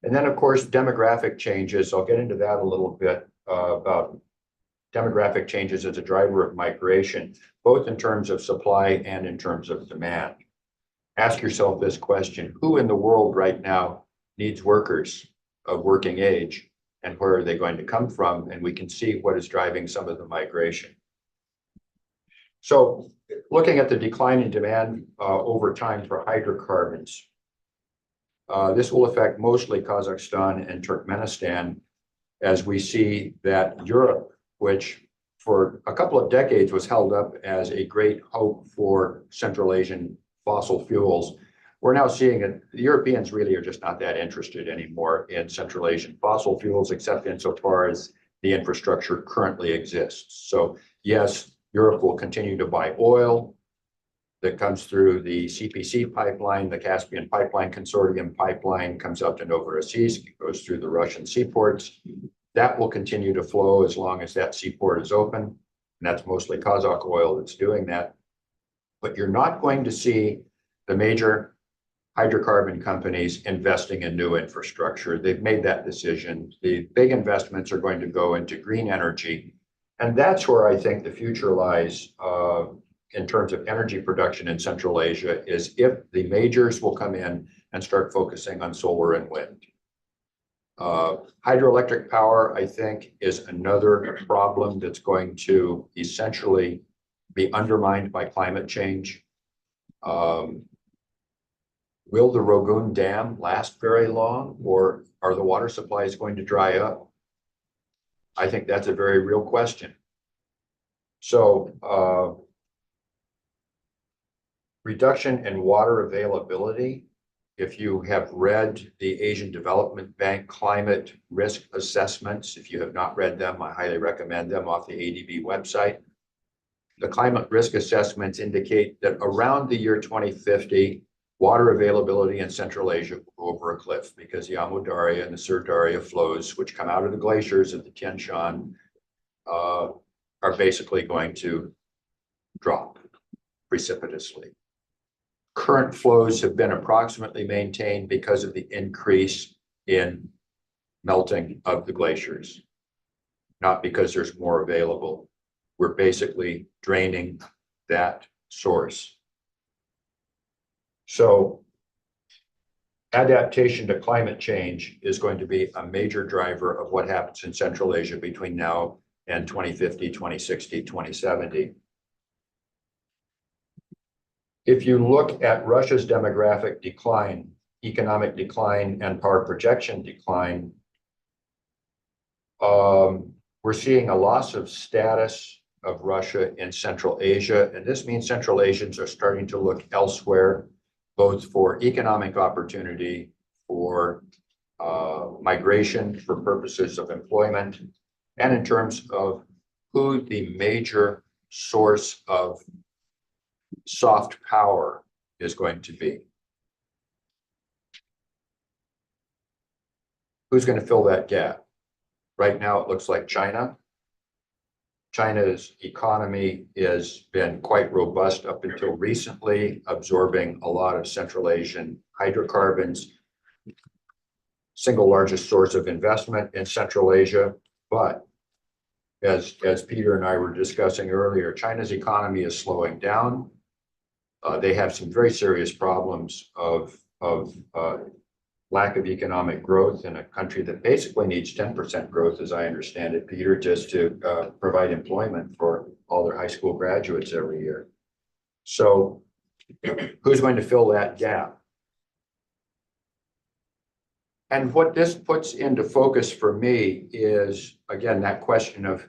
And then, of course, demographic changes. I'll get into that a little bit about demographic changes as a driver of migration, both in terms of supply and in terms of demand. Ask yourself this question: who in the world right now needs workers of working age, and where are they going to come from? And we can see what is driving some of the migration. So looking at the decline in demand over time for hydrocarbons, this will affect mostly Kazakhstan and Turkmenistan, as we see that Europe, which for a couple of decades was held up as a great hope for Central Asian fossil fuels, we're now seeing it. The Europeans really are just not that interested anymore in Central Asian fossil fuels, except insofar as the infrastructure currently exists. So yes, Europe will continue to buy oil that comes through the CPC pipeline, the Caspian Pipeline Consortium pipeline, comes out to Novorossiysk, goes through the Russian seaports. That will continue to flow as long as that seaport is open. And that's mostly Kazakh oil that's doing that. But you're not going to see the major hydrocarbon companies investing in new infrastructure. They've made that decision. The big investments are going to go into green energy. And that's where I think the future lies in terms of energy production in Central Asia, is if the majors will come in and start focusing on solar and wind. Hydroelectric power, I think, is another problem that's going to essentially be undermined by climate change. Will the Rogun Dam last very long, or are the water supplies going to dry up? I think that's a very real question. So reduction in water availability. If you have read the Asian Development Bank climate risk assessments, if you have not read them, I highly recommend them off the ADB website. The climate risk assessments indicate that around the year 2050, water availability in Central Asia will go over a cliff because the Amu Darya and the Sur Darya flows, which come out of the glaciers of the Tian Shan, are basically going to drop precipitously. Current flows have been approximately maintained because of the increase in melting of the glaciers, not because there's more available. We're basically draining that source. So adaptation to climate change is going to be a major driver of what happens in Central Asia between now and 2050, 2060, 2070. If you look at Russia's demographic decline, economic decline, and power projection decline, we're seeing a loss of status of Russia in Central Asia. And this means Central Asians are starting to look elsewhere, both for economic opportunity, for migration, for purposes of employment, and in terms of who the major source of soft power is going to be. Who's going to fill that gap? Right now, it looks like China. China's economy has been quite robust up until recently, absorbing a lot of Central Asian hydrocarbons, single largest source of investment in Central Asia. But as Peter and I were discussing earlier, China's economy is slowing down. They have some very serious problems of lack of economic growth in a country that basically needs 10% growth, as I understand it, Peter, just to provide employment for all their high school graduates every year. So who's going to fill that gap? And what this puts into focus for me is, again, that question of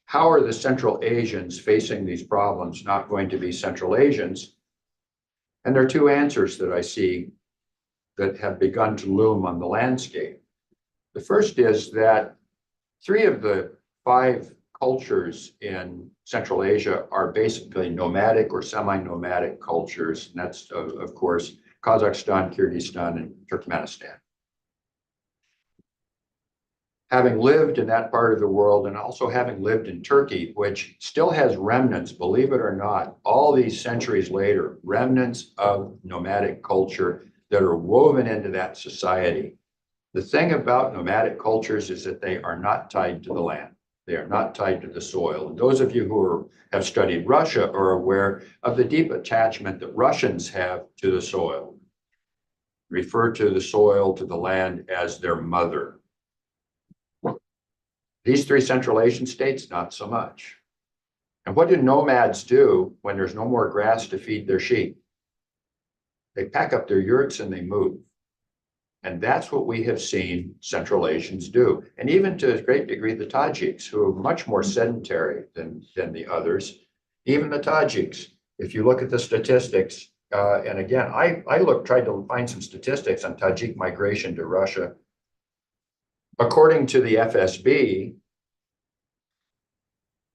how are the Central Asians facing these problems not going to be Central Asians? And there are two answers that I see that have begun to loom on the landscape. The first is that 3 of the 5 cultures in Central Asia are basically nomadic or semi-nomadic cultures. And that's, of course, Kazakhstan, Kyrgyzstan, and Turkmenistan. Having lived in that part of the world, and also having lived in Turkey, which still has remnants, believe it or not, all these centuries later, remnants of nomadic culture that are woven into that society. The thing about nomadic cultures is that they are not tied to the land. They are not tied to the soil. And those of you who have studied Russia are aware of the deep attachment that Russians have to the soil. Refer to the soil, to the land, as their mother. These 3 Central Asian states, not so much. And what do nomads do when there's no more grass to feed their sheep? They pack up their yurts and they move. And that's what we have seen Central Asians do. And even to a great degree, the Tajiks, who are much more sedentary than the others, even the Tajiks, if you look at the statistics, And again, tried to find some statistics on Tajik migration to Russia. According to the FSB,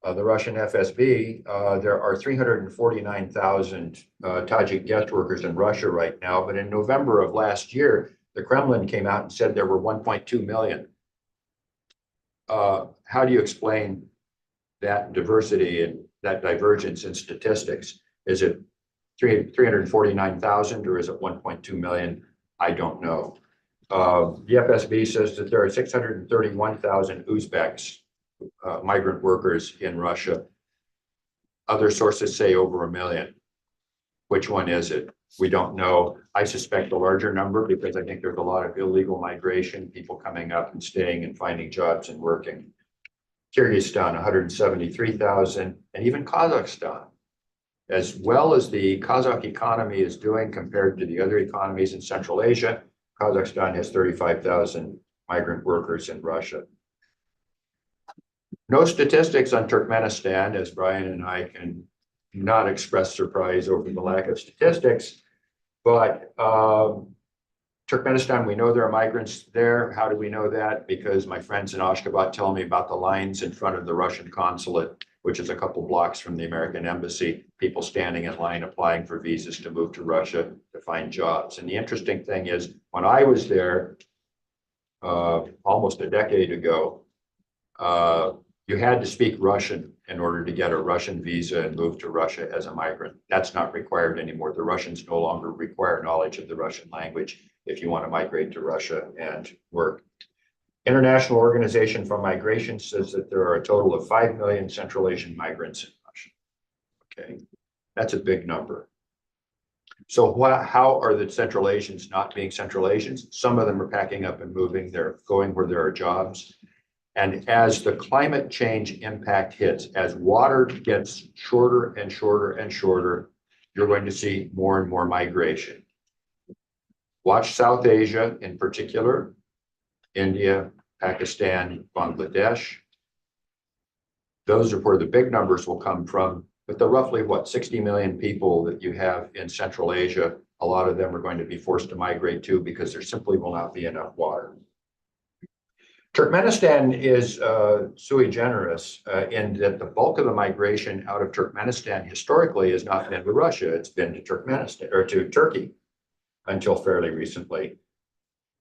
the Russian FSB, there are 349,000 Tajik guest workers in Russia right now. But in November of last year, the Kremlin came out and said there were 1.2 million. How do you explain that diversity and that divergence in statistics? Is it 349,000 or is it 1.2 million? I don't know. The FSB says that there are 631,000 Uzbeks, migrant workers in Russia. Other sources say over 1 million. Which one is it? We don't know. I suspect a larger number because I think there's a lot of illegal migration, people coming up and staying and finding jobs and working. Kyrgyzstan, 173,000, and even Kazakhstan. As well as the Kazakh economy is doing compared to the other economies in Central Asia, Kazakhstan has 35,000 migrant workers in Russia. No statistics on Turkmenistan, as Brian and I can not express surprise over the lack of statistics, but Turkmenistan, we know there are migrants there. How do we know that? Because my friends in Ashgabat tell me about the lines in front of the Russian consulate, which is a couple blocks from the American embassy, people standing in line applying for visas to move to Russia to find jobs. And the interesting thing is, when I was there almost a decade ago, you had to speak Russian in order to get a Russian visa and move to Russia as a migrant. That's not required anymore. The Russians no longer require knowledge of the Russian language if you want to migrate to Russia and work. International Organization for Migration says that there are a total of 5 million Central Asian migrants in Russia. Okay, that's a big number. So how are the Central Asians not being Central Asians? Some of them are packing up and moving. They're going where there are jobs. And as the climate change impact hits, as water gets shorter and shorter and shorter, you're going to see more and more migration. Watch South Asia in particular, India, Pakistan, Bangladesh. Those are where the big numbers will come from. But the roughly, 60 million people that you have in Central Asia, a lot of them are going to be forced to migrate too because there simply will not be enough water. Turkmenistan is sui generis in that the bulk of the migration out of Turkmenistan historically has not been to Russia. It's been to Turkmenistan or to Turkey until fairly recently.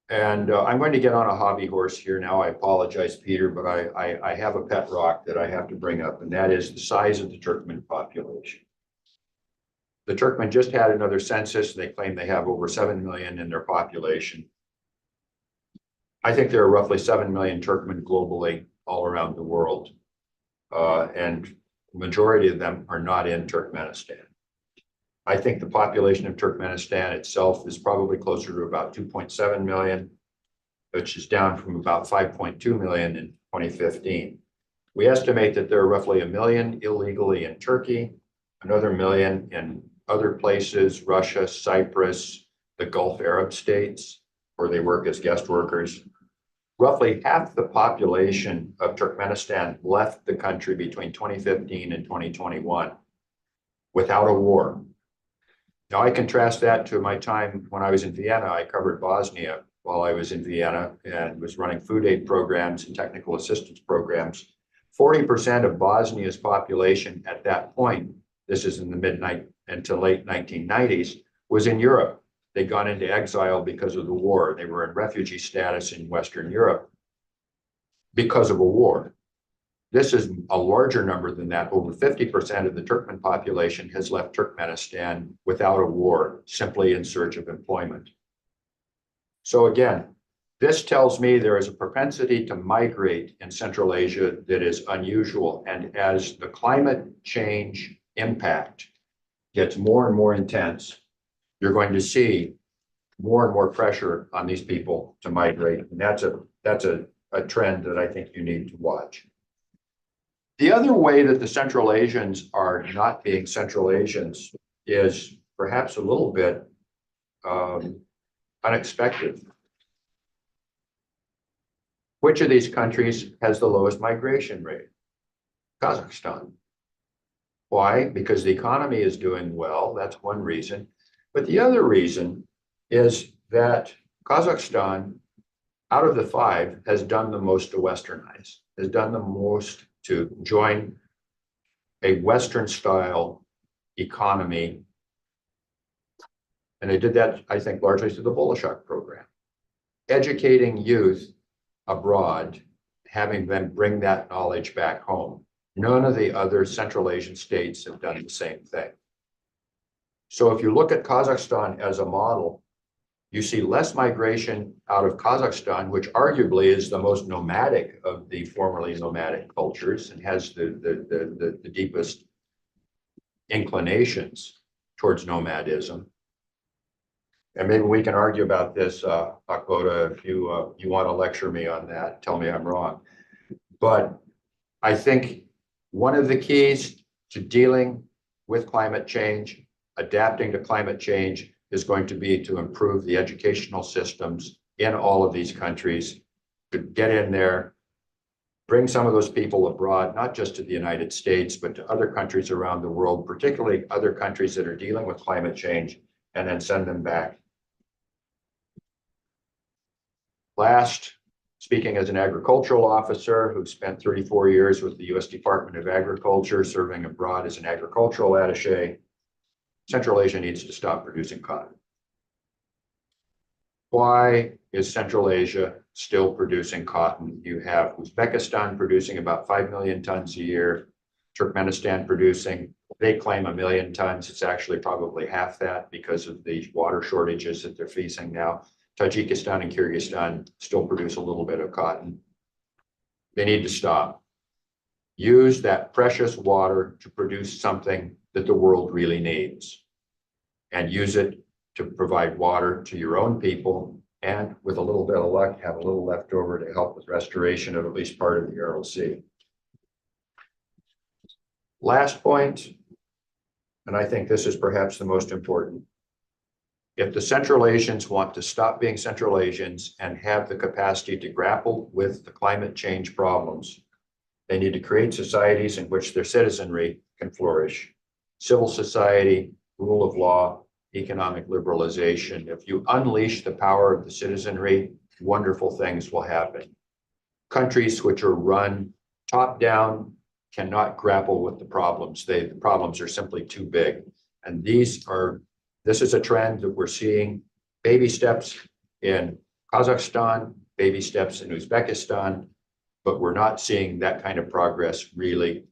And I'm going to get on a hobby horse here now. I apologize, Peter, but I have a pet rock that I have to bring up, and that is the size of the Turkmen population. The Turkmen just had another census. They claim they have over 7 million in their population. I think there are roughly 7 million Turkmen globally all around the world. And the majority of them are not in Turkmenistan. I think the population of Turkmenistan itself is probably closer to about 2.7 million, which is down from about 5.2 million in 2015. We estimate that there are roughly 1 million illegally in Turkey, another 1 million in other places, Russia, Cyprus, the Gulf Arab states, where they work as guest workers. Roughly half the population of Turkmenistan left the country between 2015 and 2021 without a war. Now, I contrast that to my time when I was in Vienna. I covered Bosnia while I was in Vienna and was running food aid programs and technical assistance programs. 40% of Bosnia's population at that point, this is in the mid to late 1990s, was in Europe. They'd gone into exile because of the war. They were in refugee status in Western Europe because of a war. This is a larger number than that. Over 50% of the Turkmen population has left Turkmenistan without a war, simply in search of employment. So again, this tells me there is a propensity to migrate in Central Asia that is unusual. And as the climate change impact gets more and more intense, you're going to see more and more pressure on these people to migrate. And that's a trend that I think you need to watch. The other way that the Central Asians are not being Central Asians is perhaps a little bit unexpected. Which of these countries has the lowest migration rate? Kazakhstan. Why? Because the economy is doing well. That's one reason. But the other reason is that Kazakhstan, out of the five, has done the most to westernize, has done the most to join a Western style economy. And they did that, I think, largely through the Bolshoi program. Educating youth abroad, having them bring that knowledge back home. None of the other Central Asian states have done the same thing. So if you look at Kazakhstan as a model, you see less migration out of Kazakhstan, which arguably is the most nomadic of the formerly nomadic cultures and has the deepest inclinations towards nomadism. And maybe we can argue about this, Akboda, if you want to lecture me on that, tell me I'm wrong. But I think one of the keys to dealing with climate change, adapting to climate change, is going to be to improve the educational systems in all of these countries, to get in there, bring some of those people abroad, not just to the United States, but to other countries around the world, particularly other countries that are dealing with climate change, and then send them back. Last, speaking as an agricultural officer who spent 34 years with the US Department of Agriculture, serving abroad as an agricultural attaché, Central Asia needs to stop producing cotton. Why is Central Asia still producing cotton? You have Uzbekistan producing about 5 million tons a year, Turkmenistan producing, they claim 1 million tons. It's actually probably half that because of the water shortages that they're facing now. Tajikistan and Kyrgyzstan still produce a little bit of cotton. They need to stop. Use that precious water to produce something that the world really needs, and use it to provide water to your own people, and with a little bit of luck, have a little left over to help with restoration of at least part of the Aral Sea. Last point, and I think this is perhaps the most important. If the Central Asians want to stop being Central Asians and have the capacity to grapple with the climate change problems, they need to create societies in which their citizenry can flourish. Civil society, rule of law, economic liberalization. If you unleash the power of the citizenry, wonderful things will happen. Countries which are run top down cannot grapple with the problems. The problems are simply too big. And this is a trend that we're seeing. Baby steps in Kazakhstan, baby steps in Uzbekistan, but we're not seeing that kind of progress really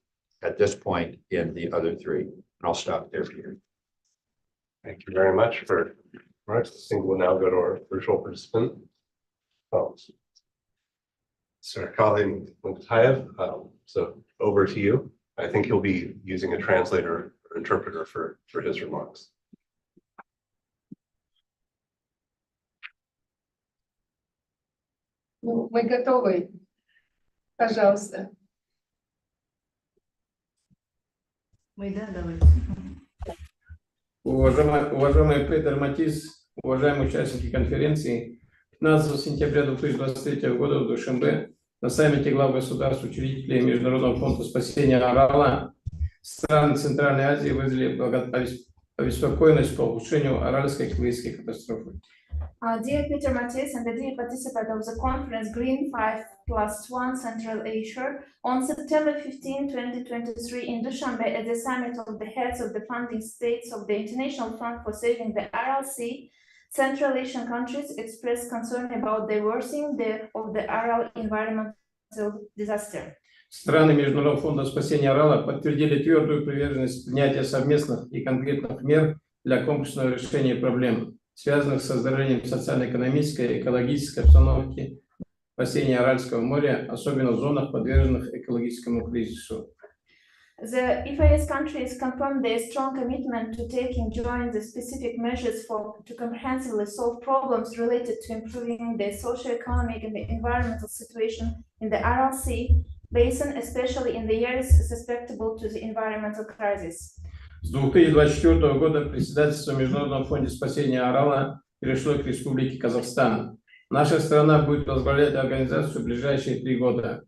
at this point in the other three. And I'll stop there, Peter. Thank you very much for, all right, I think we'll now go to our virtual participant. Sir Colin Mukhtayev, so over to you. I think he'll be using a translator or interpreter for his remarks. Ну, мы готовы. Пожалуйста. Уважаемый Петер Матис, уважаемые участники конференции, 15 сентября 2023 года в Душанбе на саммите глав государств-учредителей Международного фонда спасения Арала страны Центральной Азии выразили обеспокоенность по ухудшению аральской экологической катастрофы. Dear Peter Mattis and the dear participant of the conference Green 5+1 Central Asia, on September 15, 2023 in Dushanbe at the summit of the heads of the funding states of the International Fund for Saving the Aral Sea, Central Asian countries expressed concern about the worsening of the Aral environmental disaster. Страны Международного фонда спасения Арала подтвердили твердую приверженность принятия совместных и конкретных мер для комплексного решения проблем, связанных с оздоровлением социально-экономической и экологической обстановки бассейна Аральского моря, особенно в зонах, подверженных экологическому кризису. The EFAS countries confirmed their strong commitment to taking joint the specific measures to comprehensively solve problems related to improving the socio-economic and the environmental situation in the Aral Sea basin, especially in the areas susceptible to the environmental crisis. С 2024 года председательство в Международном фонде спасения Арала перешло к Республике Казахстан. Наша страна будет возглавлять организацию в ближайшие 3 года.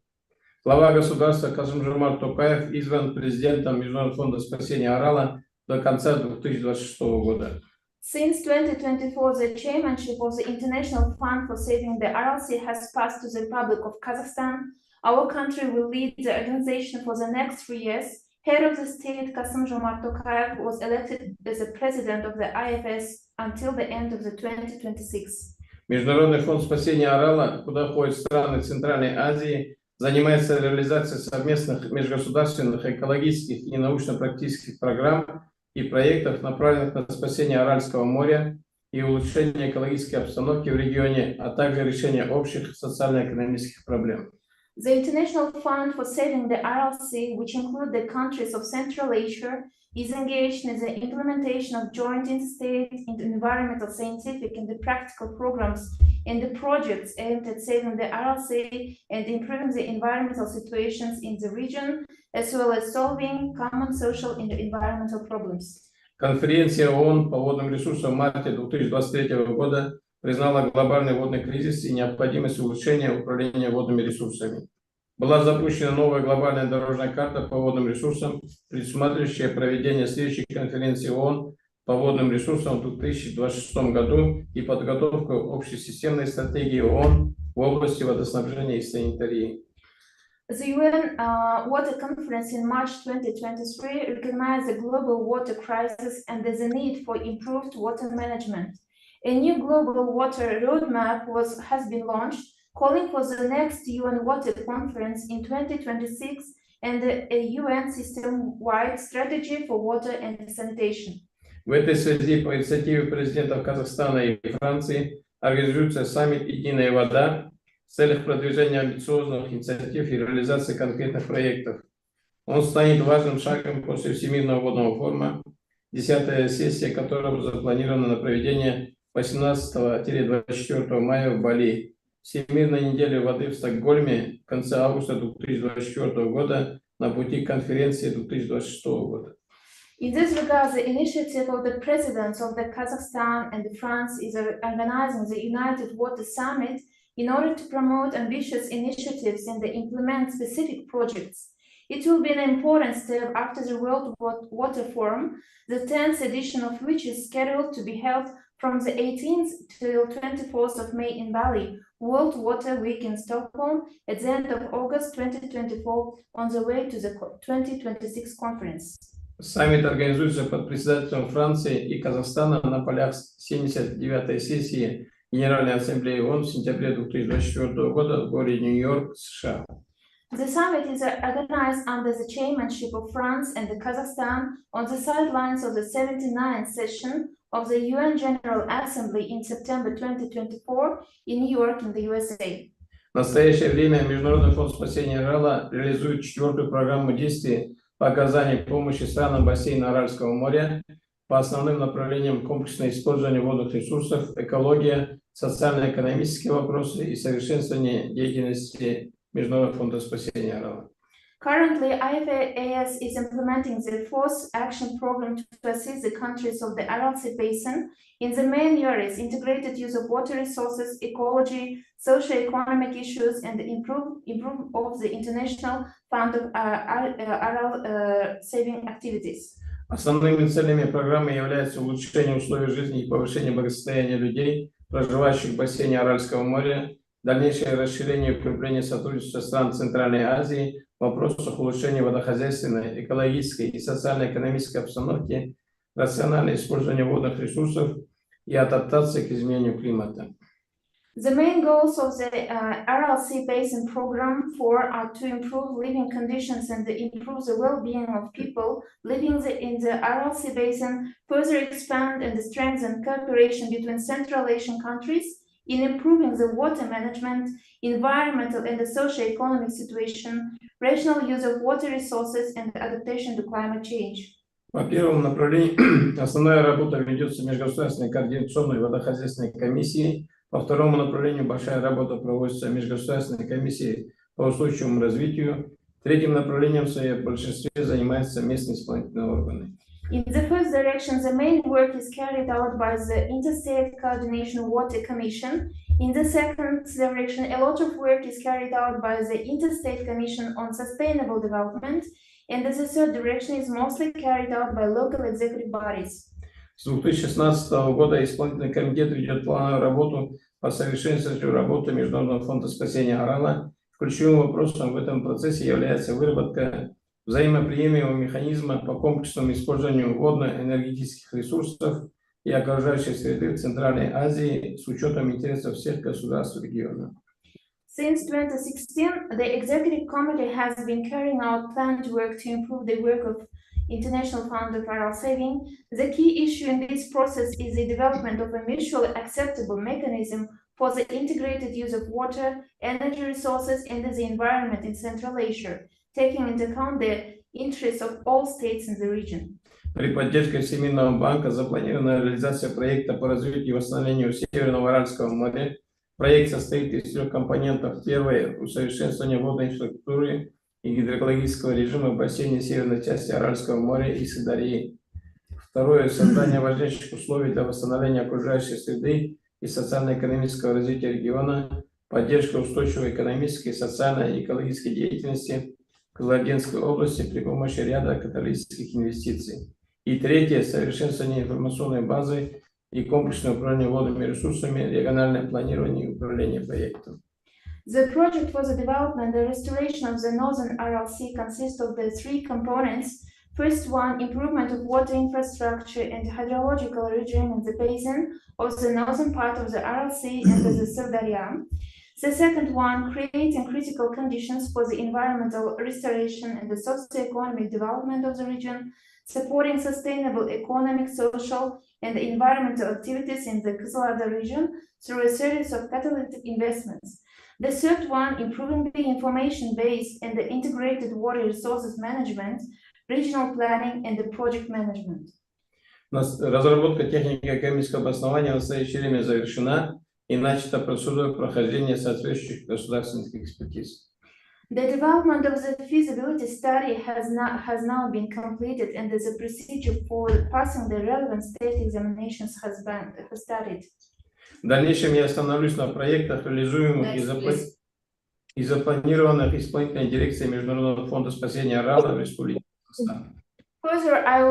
Глава государства Касым-Жомарт Токаев избран президентом Международного фонда спасения Арала до конца 2026 года. Since 2024, the chairmanship of the International Fund for Saving the RLC has passed to the Republic of Kazakhstan. Our country will lead the organization for the next 3 years. Head of the state, Kassym-Jomart Tokayev, was elected as the president of the IFS until the end of the 2026. Международный фонд спасения Арала, куда входят страны Центральной Азии, занимается реализацией совместных межгосударственных экологических и научно-практических программ и проектов, направленных на спасение Аральского моря и улучшение экологической обстановки в регионе, а также решение общих социально-экономических проблем. The International Fund for Saving the RLC, which include the countries of Central Asia, is engaged in the implementation of joint interstate environmental, scientific, and the practical programs and the projects aimed at saving the RLC and improving the environmental situations in the region, as well as solving common social and environmental problems. Конференция ООН по водным ресурсам в марте 2023 года признала глобальный водный кризис и необходимость улучшения управления водными ресурсами. Была запущена новая глобальная дорожная карта по водным ресурсам, предусматривающая проведение следующей конференции ООН по водным ресурсам в 2026 году и подготовку общей системной стратегии ООН в области водоснабжения и санитарии. The UN Water Conference in March 2023 recognized the global water crisis and there's a need for improved water management. A new global water roadmap has been launched, calling for the next UN Water Conference in 2026 and a UN system-wide strategy for water and sanitation. В этой связи по инициативе президентов Казахстана и Франции организуется саммит «Единая вода» в целях продвижения амбициозных инициатив и реализации конкретных проектов. Он станет важным шагом после Всемирного водного форума, 10-я сессия которого запланирована на проведение 18-24 мая в Бали. Всемирной недели воды в Стокгольме в конце августа 2024 года на пути к конференции 2026 года. In this regard, the initiative of the presidents of the Kazakhstan and France is organizing the United Water Summit in order to promote ambitious initiatives and implement specific projects. It will be an important step after the World Water Forum, the 10th edition of which is scheduled to be held from the 18th till 24th of May in Bali, World Water Week in Stockholm at the end of August 2024 on the way to the 2026 conference. Саммит организуется под председательством Франции и Казахстана на полях 79-й сессии Генеральной Ассамблеи ООН в сентябре 2024 года в городе Нью-Йорк, США. The summit is organized under the chairmanship of France and Kazakhstan on the sidelines of the 79th session of the UN General Assembly in September 2024 in New York in the USA. В настоящее время Международный фонд спасения Арала реализует 4-ю программу действий по оказанию помощи странам бассейна Аральского моря по основным направлениям комплексное использование водных ресурсов, экология, социально-экономические вопросы и совершенствование деятельности Международного фонда спасения Арала. Currently, IFAS is implementing the 4th action program to assist the countries of the Aralsi Basin in the main areas: integrated use of water resources, ecology, socio-economic issues, and improve of the International Fund of Aral saving activities. Основными целями программы являются улучшение условий жизни и повышение благосостояния людей, проживающих в бассейне Аральского моря, дальнейшее расширение и укрепление сотрудничества стран Центральной Азии в вопросах улучшения водохозяйственной, экологической и социально-экономической обстановки, рациональное использование водных ресурсов и адаптация к изменению климата. The main goals of the RLC Basin Program 4 are to improve living conditions and improve the well-being of people living in the RLC Basin, further expand and strengthen cooperation between Central Asian countries in improving the water management, environmental and socio-economic situation, rational use of water resources, and adaptation to climate change. По первому направлению основная работа ведется межгосударственной координационной водохозяйственной комиссией. По второму направлению большая работа проводится межгосударственной комиссией по устойчивому развитию. Третьим направлением в своем большинстве занимаются местные исполнительные органы. In the first direction, the main work is carried out by the Interstate Coordination Water Commission. In the second direction, a lot of work is carried out by the Interstate Commission on Sustainable Development. And the third direction is mostly carried out by local executive bodies. С 2016 года исполнительный комитет ведет плановую работу по совершенствованию работы Международного фонда спасения Арала. Ключевым вопросом в этом процессе является выработка взаимоприемлемого механизма по комплексному использованию водно-энергетических ресурсов и окружающей среды в Центральной Азии с учетом интересов всех государств региона. Since 2016, the Executive Committee has been carrying out planned work to improve the work of International Fund of Aral Saving. The key issue in this process is the development of a mutually acceptable mechanism for the integrated use of water, energy resources, and the environment in Central Asia, taking into account the interests of all states in the region. При поддержке Всемирного банка запланирована реализация проекта по развитию и восстановлению Северного Аральского моря. Проект состоит из 3 компонентов. Первое – усовершенствование водной инфраструктуры и гидрологического режима в бассейне северной части Аральского моря и Сырдарьи. Второе – создание важнейших условий для восстановления окружающей среды и социально-экономического развития региона, поддержка устойчивой экономической, социальной и экологической деятельности в Кызылординской области при помощи ряда каталитических инвестиций. И третье – совершенствование информационной базы и комплексное управление водными ресурсами, региональное планирование и управление проектом. The project for the development and restoration of the Northern Aral Sea consists of the 3 components. First one, improvement of water infrastructure and hydrological regime in the basin of the northern part of the Aral Sea and the Sirdarya. The second one, creating critical conditions for the environmental restoration and the socio-economic development of the region, supporting sustainable economic, social, and environmental activities in the Kızılorda region through a series of catalytic investments. The third one, improving the information base and the integrated water resources management, regional planning, and the project management. Разработка техники экономического обоснования в настоящее время завершена и начата процедура прохождения соответствующих государственных экспертиз. The development of the feasibility study has now been completed, and the procedure for passing the relevant state examinations has started. В дальнейшем я остановлюсь на проектах, реализуемых и запланированных исполнительной дирекцией Международного фонда спасения Арала в Республике Казахстан. Further, I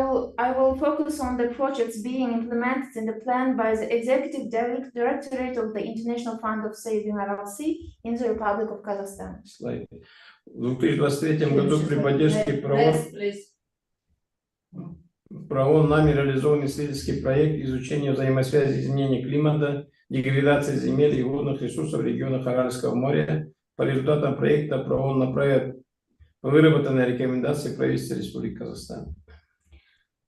will focus on the projects being implemented in the plan by the Executive Directorate of the International Fund of Saving Aral Sea in the Republic of Kazakhstan. Слайд. В 2023 году при поддержке ПРООН нами реализован исследовательский проект изучения взаимосвязи изменений климата, деградации земель и водных ресурсов в регионах Аральского моря. По результатам проекта ПРООН направит выработанные рекомендации правительства Республики Казахстан.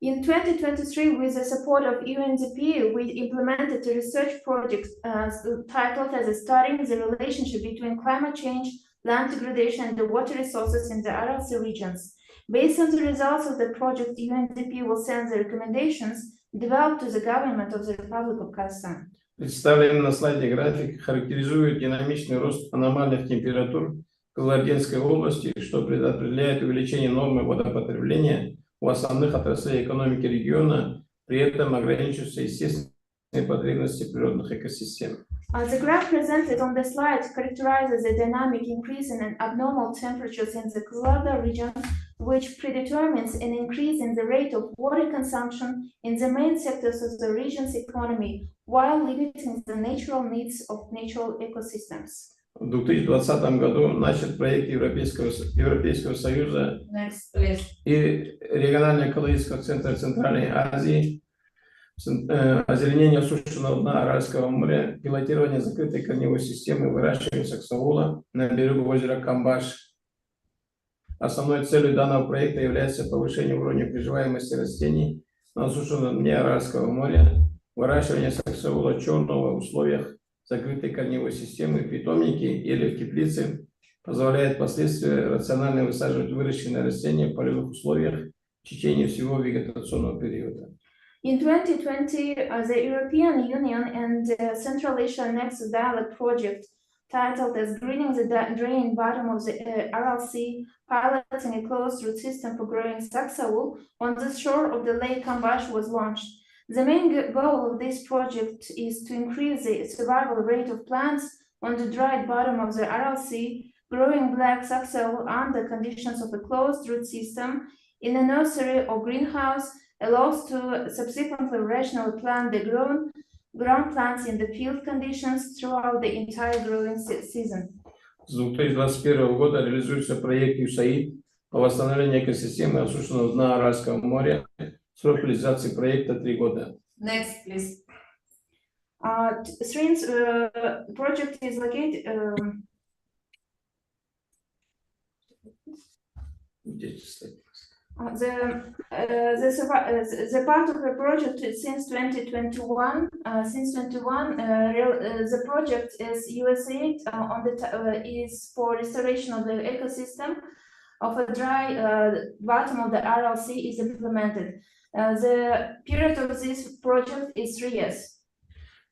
In 2023, with the support of UNDP, we implemented a research project titled as Studying the Relationship Between Climate Change, Land Degradation, and the Water Resources in the Aral Sea regions. Based on the results of the project, UNDP will send the recommendations developed to the government of the Republic of Kazakhstan. Представленный на слайде график характеризует динамичный рост аномальных температур в Кызылординской области, что предопределяет увеличение нормы водопотребления у основных отраслей экономики региона, при этом ограничиваются естественные потребности природных экосистем. The graph presented on the slide characterizes the dynamic increase in abnormal temperatures in the Kızılorda region, which predetermines an increase in the rate of water consumption in the main sectors of the region's economy, while limiting the natural needs of natural ecosystems. В 2020 году начат проект Европейского Союза и регионального экологического центра Центральной Азии озеленение осушенного дна Аральского моря, пилотирование закрытой корневой системы выращивания саксаула на берегу озера Камбаш. Основной целью данного проекта является повышение уровня приживаемости растений на осушенном дне Аральского моря, выращивание саксаула черного в условиях закрытой корневой системы в питомнике или в теплице позволяет впоследствии рационально высаживать выращенные растения в полевых условиях в течение всего вегетационного периода. In 2020, the European Union and the Central Asia Nexus Dialogue project, titled as Greening the Drain Bottom of the Aral Sea, piloting a closed-root system for growing saxaul on the shore of the Lake Kambash, was launched. The main goal of this project is to increase the survival rate of plants on the dried bottom of the Aral Sea, growing black saxaul under conditions of a closed-root system in a nursery or greenhouse allows to subsequently rationally plant the ground plants in the field conditions throughout the entire growing season. С 2021 года реализуется проект USAID по восстановлению экосистемы осушенного дна Аральского моря. Срок реализации проекта 3 года. Next, please. Since project is located. The part of the project since 2021, the project is USAID is for restoration of the ecosystem of a dry bottom of the Aral Sea is implemented. The period of this project is 3 years.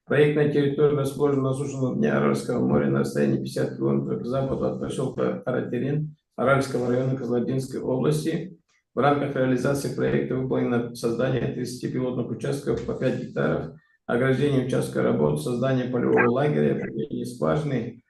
Проектная территория расположена на осушенном дне Аральского моря на расстоянии 50 километров к западу от поселка Каратерин Аральского района Козлодинской области. В рамках реализации проекта выполнено создание 30 пилотных участков по 5 гектаров, ограждение участка работ, создание полевого лагеря, проведение скважины.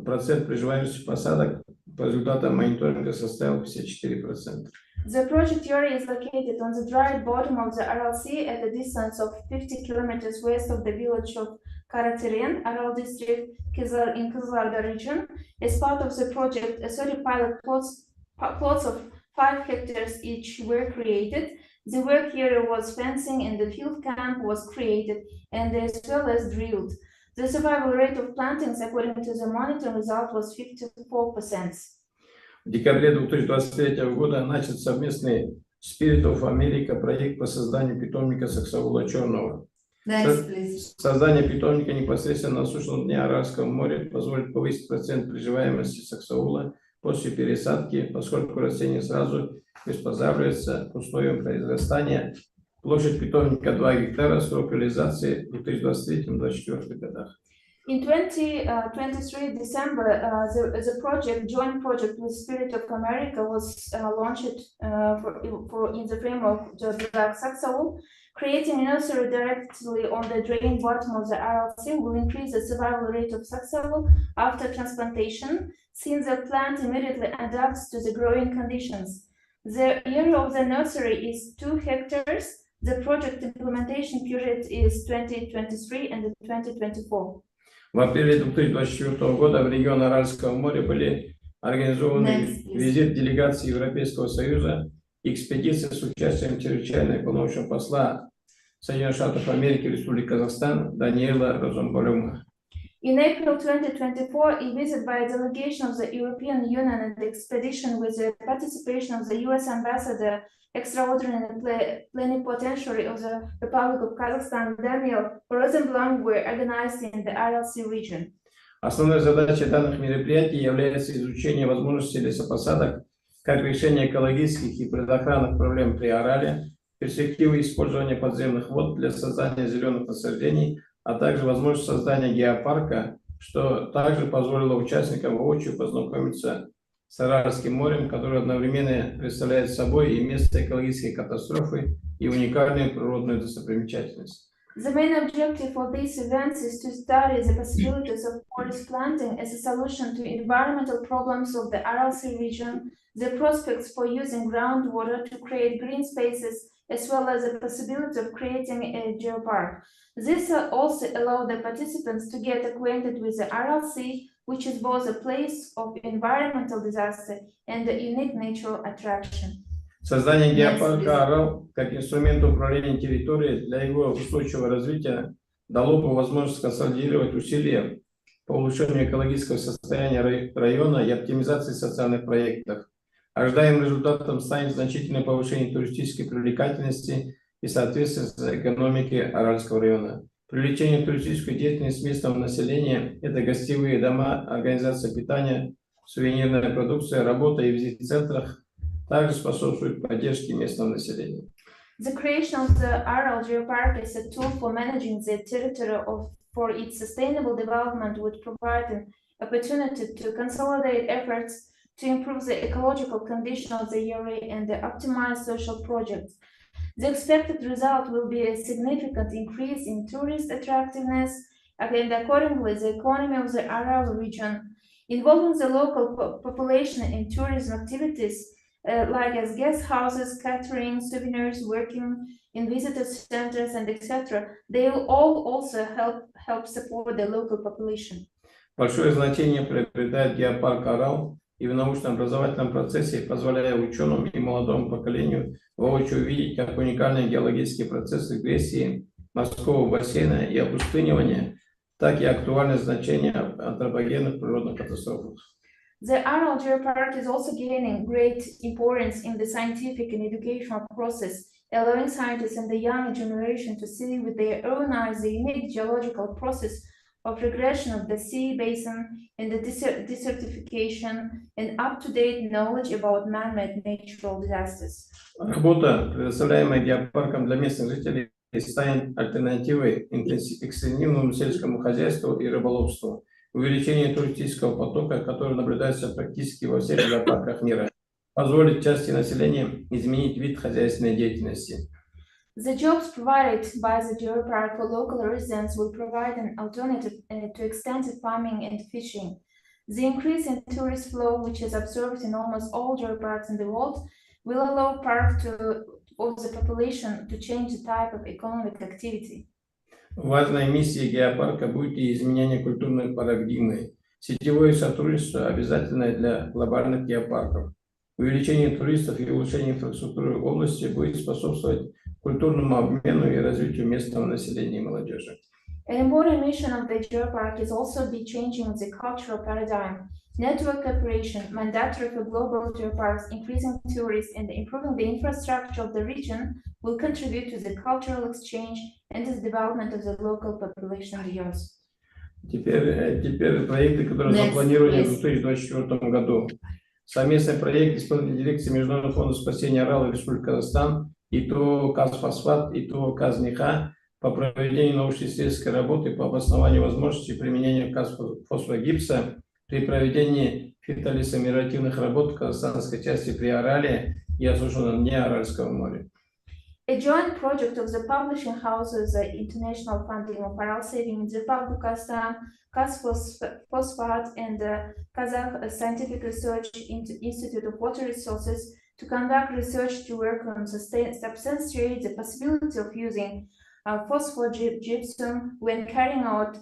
Процент приживаемости посадок по результатам мониторинга составил 54%. The project area is located on the dry bottom of the Aral Sea at a distance of 50 kilometers west of the village of Karaterin, Aral district, in Kızılar'da region. As part of the project, 30 pilot plots of 5 hectares each were created. The work area was fencing and the field camp was created and as well as drilled. The survival rate of plantings according to the monitoring result was 54%. В декабре 2023 года начат совместный Spirit of America проект по созданию питомника саксаула черного. Next, please. Создание питомника непосредственно на осушенном дне Аральского моря позволит повысить процент приживаемости саксаула после пересадки, поскольку растение сразу приспосабливается к условиям произрастания. Площадь питомника 2 гектара, срок реализации в 2023-2024 годах. In 2023 December, the project, joint project with Spirit of America was launched in the framework of the Black Saxaul. Creating a nursery directly on the drain bottom of the Aral Sea will increase the survival rate of saxaul after transplantation, since the plant immediately adapts to the growing conditions. The area of the nursery is 2 hectares. The project implementation period is 2023 and 2024. В апреле 2024 года в регион Аральского моря были организованы визит делегации Европейского Союза и экспедиция с участием чрезвычайного полномочного посла Соединенных Штатов Америки в Республике Казахстан Даниэла Розенблюма. In April 2024, a visit by a delegation of the European Union and the expedition with the participation of the US Ambassador, Extraordinary Plenipotentiary of the Republic of Kazakhstan, Daniel Rosenblum, were organized in the Aral Sea region. Основной задачей данных мероприятий является изучение возможностей лесопосадок как решение экологических и природоохранных проблем при Арале, перспективы использования подземных вод для создания зеленых насаждений, а также возможность создания геопарка, что также позволило участникам воочию познакомиться с Аральским морем, которое одновременно представляет собой и место экологической катастрофы, и уникальную природную достопримечательность. The main objective of these events is to study the possibilities of forest planting as a solution to environmental problems of the Aral Sea region, the prospects for using groundwater to create green spaces, as well as the possibility of creating a geopark. This also allowed the participants to get acquainted with the Aral Sea, which is both a place of environmental disaster and a unique natural attraction. Создание геопарка Арал как инструмент управления территорией для его устойчивого развития дало бы возможность консолидировать усилия по улучшению экологического состояния района и оптимизации социальных проектов. Ожидаемым результатом станет значительное повышение туристической привлекательности и соответствия экономики Аральского района. Привлечение туристической деятельности местного населения – это гостевые дома, организация питания, сувенирная продукция, работа и визит в центрах также способствует поддержке местного населения. The creation of the Aral Geopark is a tool for managing the territory for its sustainable development, would provide an opportunity to consolidate efforts to improve the ecological condition of the area and optimize social projects. The expected result will be a significant increase in tourist attractiveness and accordingly the economy of the Aral region. Involving the local population in tourism activities like as guest houses, catering, souvenirs, working in visitor centers, and etc. They will all also help support the local population. Большое значение приобретает геопарк «Орал» и в научно-образовательном процессе, позволяя ученым и молодому поколению воочию увидеть, как уникальные геологические процессы в Греции, морского бассейна и опустынивания, так и актуальное значение антропогенных природных катастроф. The Aral Geopark is also gaining great importance in the scientific and educational process, allowing scientists and the younger generation to see with their own eyes the unique geological process of regression of the sea basin and the desertification and up-to-date knowledge about man-made natural disasters. Работа, предоставляемая геопарком для местных жителей, станет альтернативой экстенсивному сельскому хозяйству и рыболовству, увеличение туристического потока, который наблюдается практически во всех геопарках мира, позволит части населения изменить вид хозяйственной деятельности. The jobs provided by the geopark for local residents will provide an alternative to extensive farming and fishing. The increase in tourist flow, which is observed in almost all geoparks in the world, will allow of the population to change the type of economic activity. Важной миссией геопарка будет и изменение культурной парадигмы. Сетевое сотрудничество обязательное для глобальных геопарков. Увеличение туристов и улучшение инфраструктуры в области будет способствовать культурному обмену и развитию местного населения и молодежи. An important mission of the geopark is also be changing the cultural paradigm. Network cooperation, mandatory for global geoparks, increasing tourists and improving the infrastructure of the region will contribute to the cultural exchange and the development of the local population regions. Теперь проекты, которые запланированы в 2024 году. Совместный проект исполнительной дирекции Международного фонда спасения Орала и Республики Казахстан и ТО «Казфосфат» и ТО «Казмеха по проведению научно-исследовательской работы по обоснованию возможности применения казфосфогипса при проведении фитолесомеративных работ в казахстанской части при Орале и осушенном дне Аральского моря. A joint project of the publishing houses, the International Funding of Aral Saving in the Republic of Kazakhstan, Kazphosphate, and the Kazakh Scientific Research Institute of Water Resources to conduct research to work on substantiate the possibility of using phosphogypsum when carrying out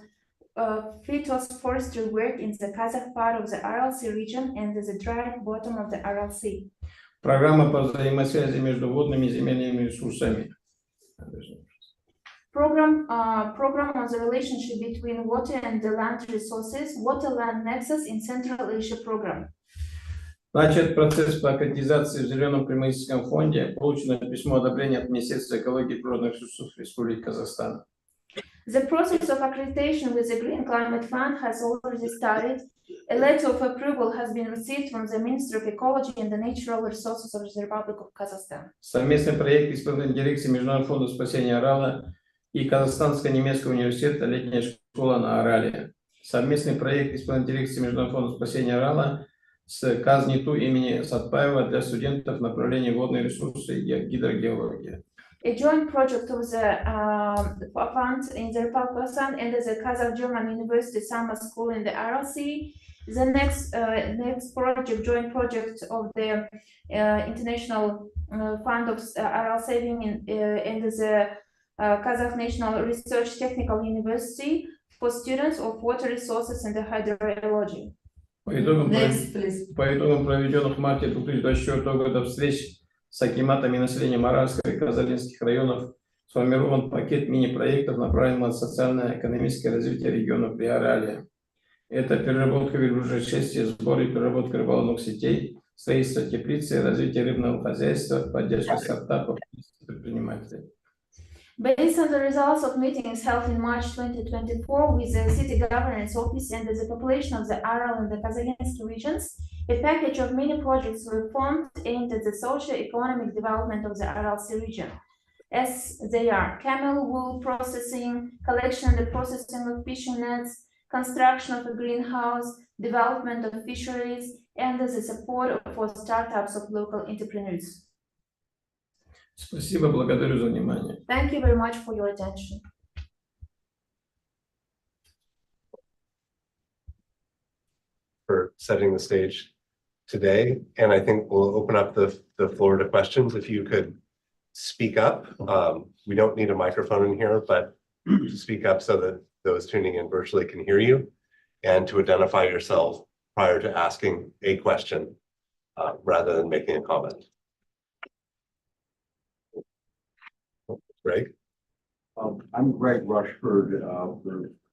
phytoforestry work in the Kazakh part of the Aral Sea region and the dry bottom of the Aral Sea. Программа по взаимосвязи между водными и земельными ресурсами. Program on the relationship between water and the land resources, Water-Land Nexus in Central Asia program. Начат процесс по аккредитации в Зеленом климатическом фонде, получено письмо одобрения от Министерства экологии и природных ресурсов Республики Казахстан. The process of accreditation with the Green Climate Fund has already started. A letter of approval has been received from the Ministry of Ecology and the Natural Resources of the Republic of Kazakhstan. Совместный проект исполнительной дирекции Международного фонда спасения Орала и Казахстанско-немецкого университета «Летняя школа на Орале». Совместный проект исполнительной дирекции Международного фонда спасения Орала с КазНИТУ имени Сатпаева для студентов направления водные ресурсы и гидрогеология. A joint project of the fund in the Republic of Kazakhstan and the Kazakh-German University Summer School in the Aral Sea. The next project, joint project of the International Fund of Aral Saving and the Kazakh National Research Technical University for students of water resources and the hydrology. По итогам проведенных в марте 2024 года встреч с акиматами и населением Аральского и Казалинских районов сформирован пакет мини-проектов, направленных на социально-экономическое развитие региона Приоралия. Это переработка верблюжьей шерсти, сбор и переработка рыболовных сетей, строительство теплицы, развитие рыбного хозяйства, поддержка стартапов и предпринимателей. Based on the results of meetings held in March 2024 with the City Governance Office and the population of the Aral and the Kazakhstan regions, a package of many projects were formed aimed at the socio-economic development of the Aral Sea region. As they are camel wool processing, collection and processing of fishing nets, construction of a greenhouse, development of fisheries, and the support for startups of local entrepreneurs. Спасибо, благодарю за внимание. Thank you very much for your attention. For setting the stage today. And I think we'll open up the floor to questions. If you could speak up. We don't need a microphone in here, but to speak up so that those tuning in virtually can hear you, and to identify yourself prior to asking a question rather than making a comment. Greg? I'm Greg Rushford.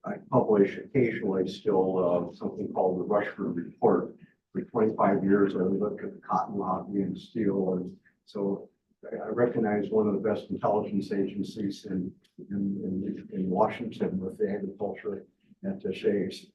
I publish occasionally still something called the Rushford Report. For 25 years, I looked at the cotton lobby and steel, and so I recognize one of the best intelligence agencies in Washington with the agriculture attaches.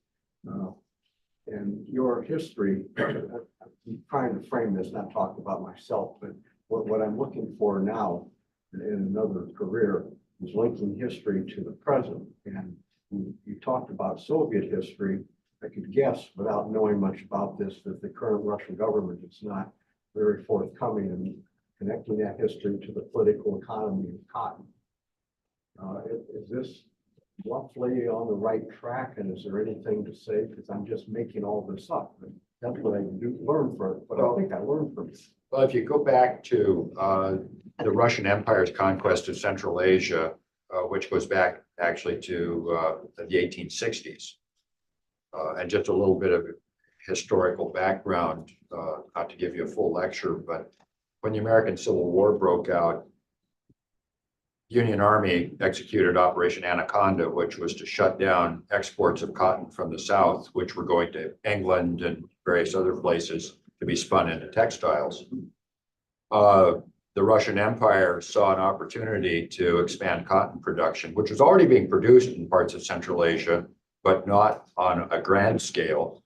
And your history, I'm trying to frame this, not talk about myself, but what I'm looking for now in another career is linking history to the present. And you talked about Soviet history. I could guess without knowing much about this that the current Russian government is not very forthcoming in connecting that history to the political economy of cotton. Is this roughly on the right track? And is there anything to say? Because I'm just making all this up. But that's what I do learn from it. But I think I learned from it. Well, if you go back to the Russian Empire's conquest of Central Asia, which goes back actually to the 1860s, and just a little bit of historical background, not to give you a full lecture, but when the American Civil War broke out, Union Army executed Operation Anaconda, which was to shut down exports of cotton from the South, which were going to England and various other places to be spun into textiles. The Russian Empire saw an opportunity to expand cotton production, which was already being produced in parts of Central Asia, but not on a grand scale.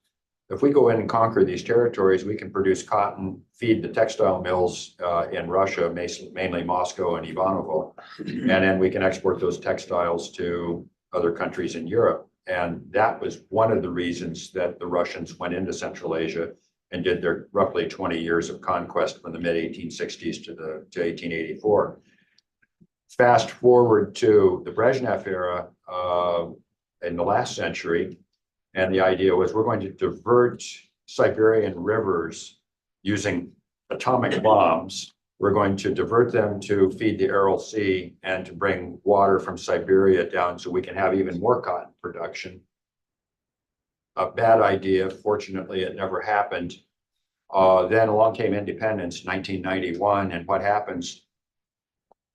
If we go in and conquer these territories, we can produce cotton, feed the textile mills in Russia, mainly Moscow and Ivanovo, and then we can export those textiles to other countries in Europe. And that was one of the reasons that the Russians went into Central Asia and did their roughly 20 years of conquest from the mid-1860s to 1884. Fast forward to the Brezhnev era in the last century, and the idea was we're going to divert Siberian rivers using atomic bombs. We're going to divert them to feed the Aral Sea and to bring water from Siberia down so we can have even more cotton production. A bad idea. Fortunately, it never happened. Then along came independence, 1991, and what happens?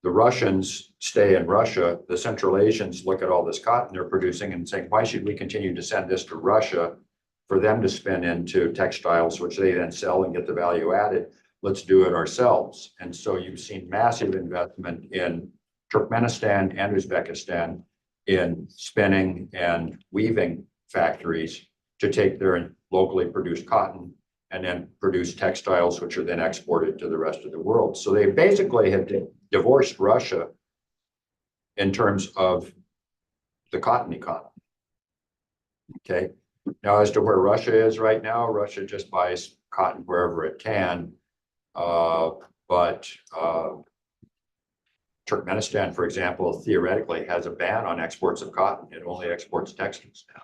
The Russians stay in Russia. The Central Asians look at all this cotton they're producing and say, why should we continue to send this to Russia for them to spin into textiles, which they then sell and get the value added? Let's do it ourselves. And so you've seen massive investment in Turkmenistan and Uzbekistan in spinning and weaving factories to take their locally produced cotton and then produce textiles, which are then exported to the rest of the world. So they basically have divorced Russia in terms of the cotton economy. Okay. Now, as to where Russia is right now, Russia just buys cotton wherever it can. But Turkmenistan, for example, theoretically has a ban on exports of cotton. It only exports textiles now.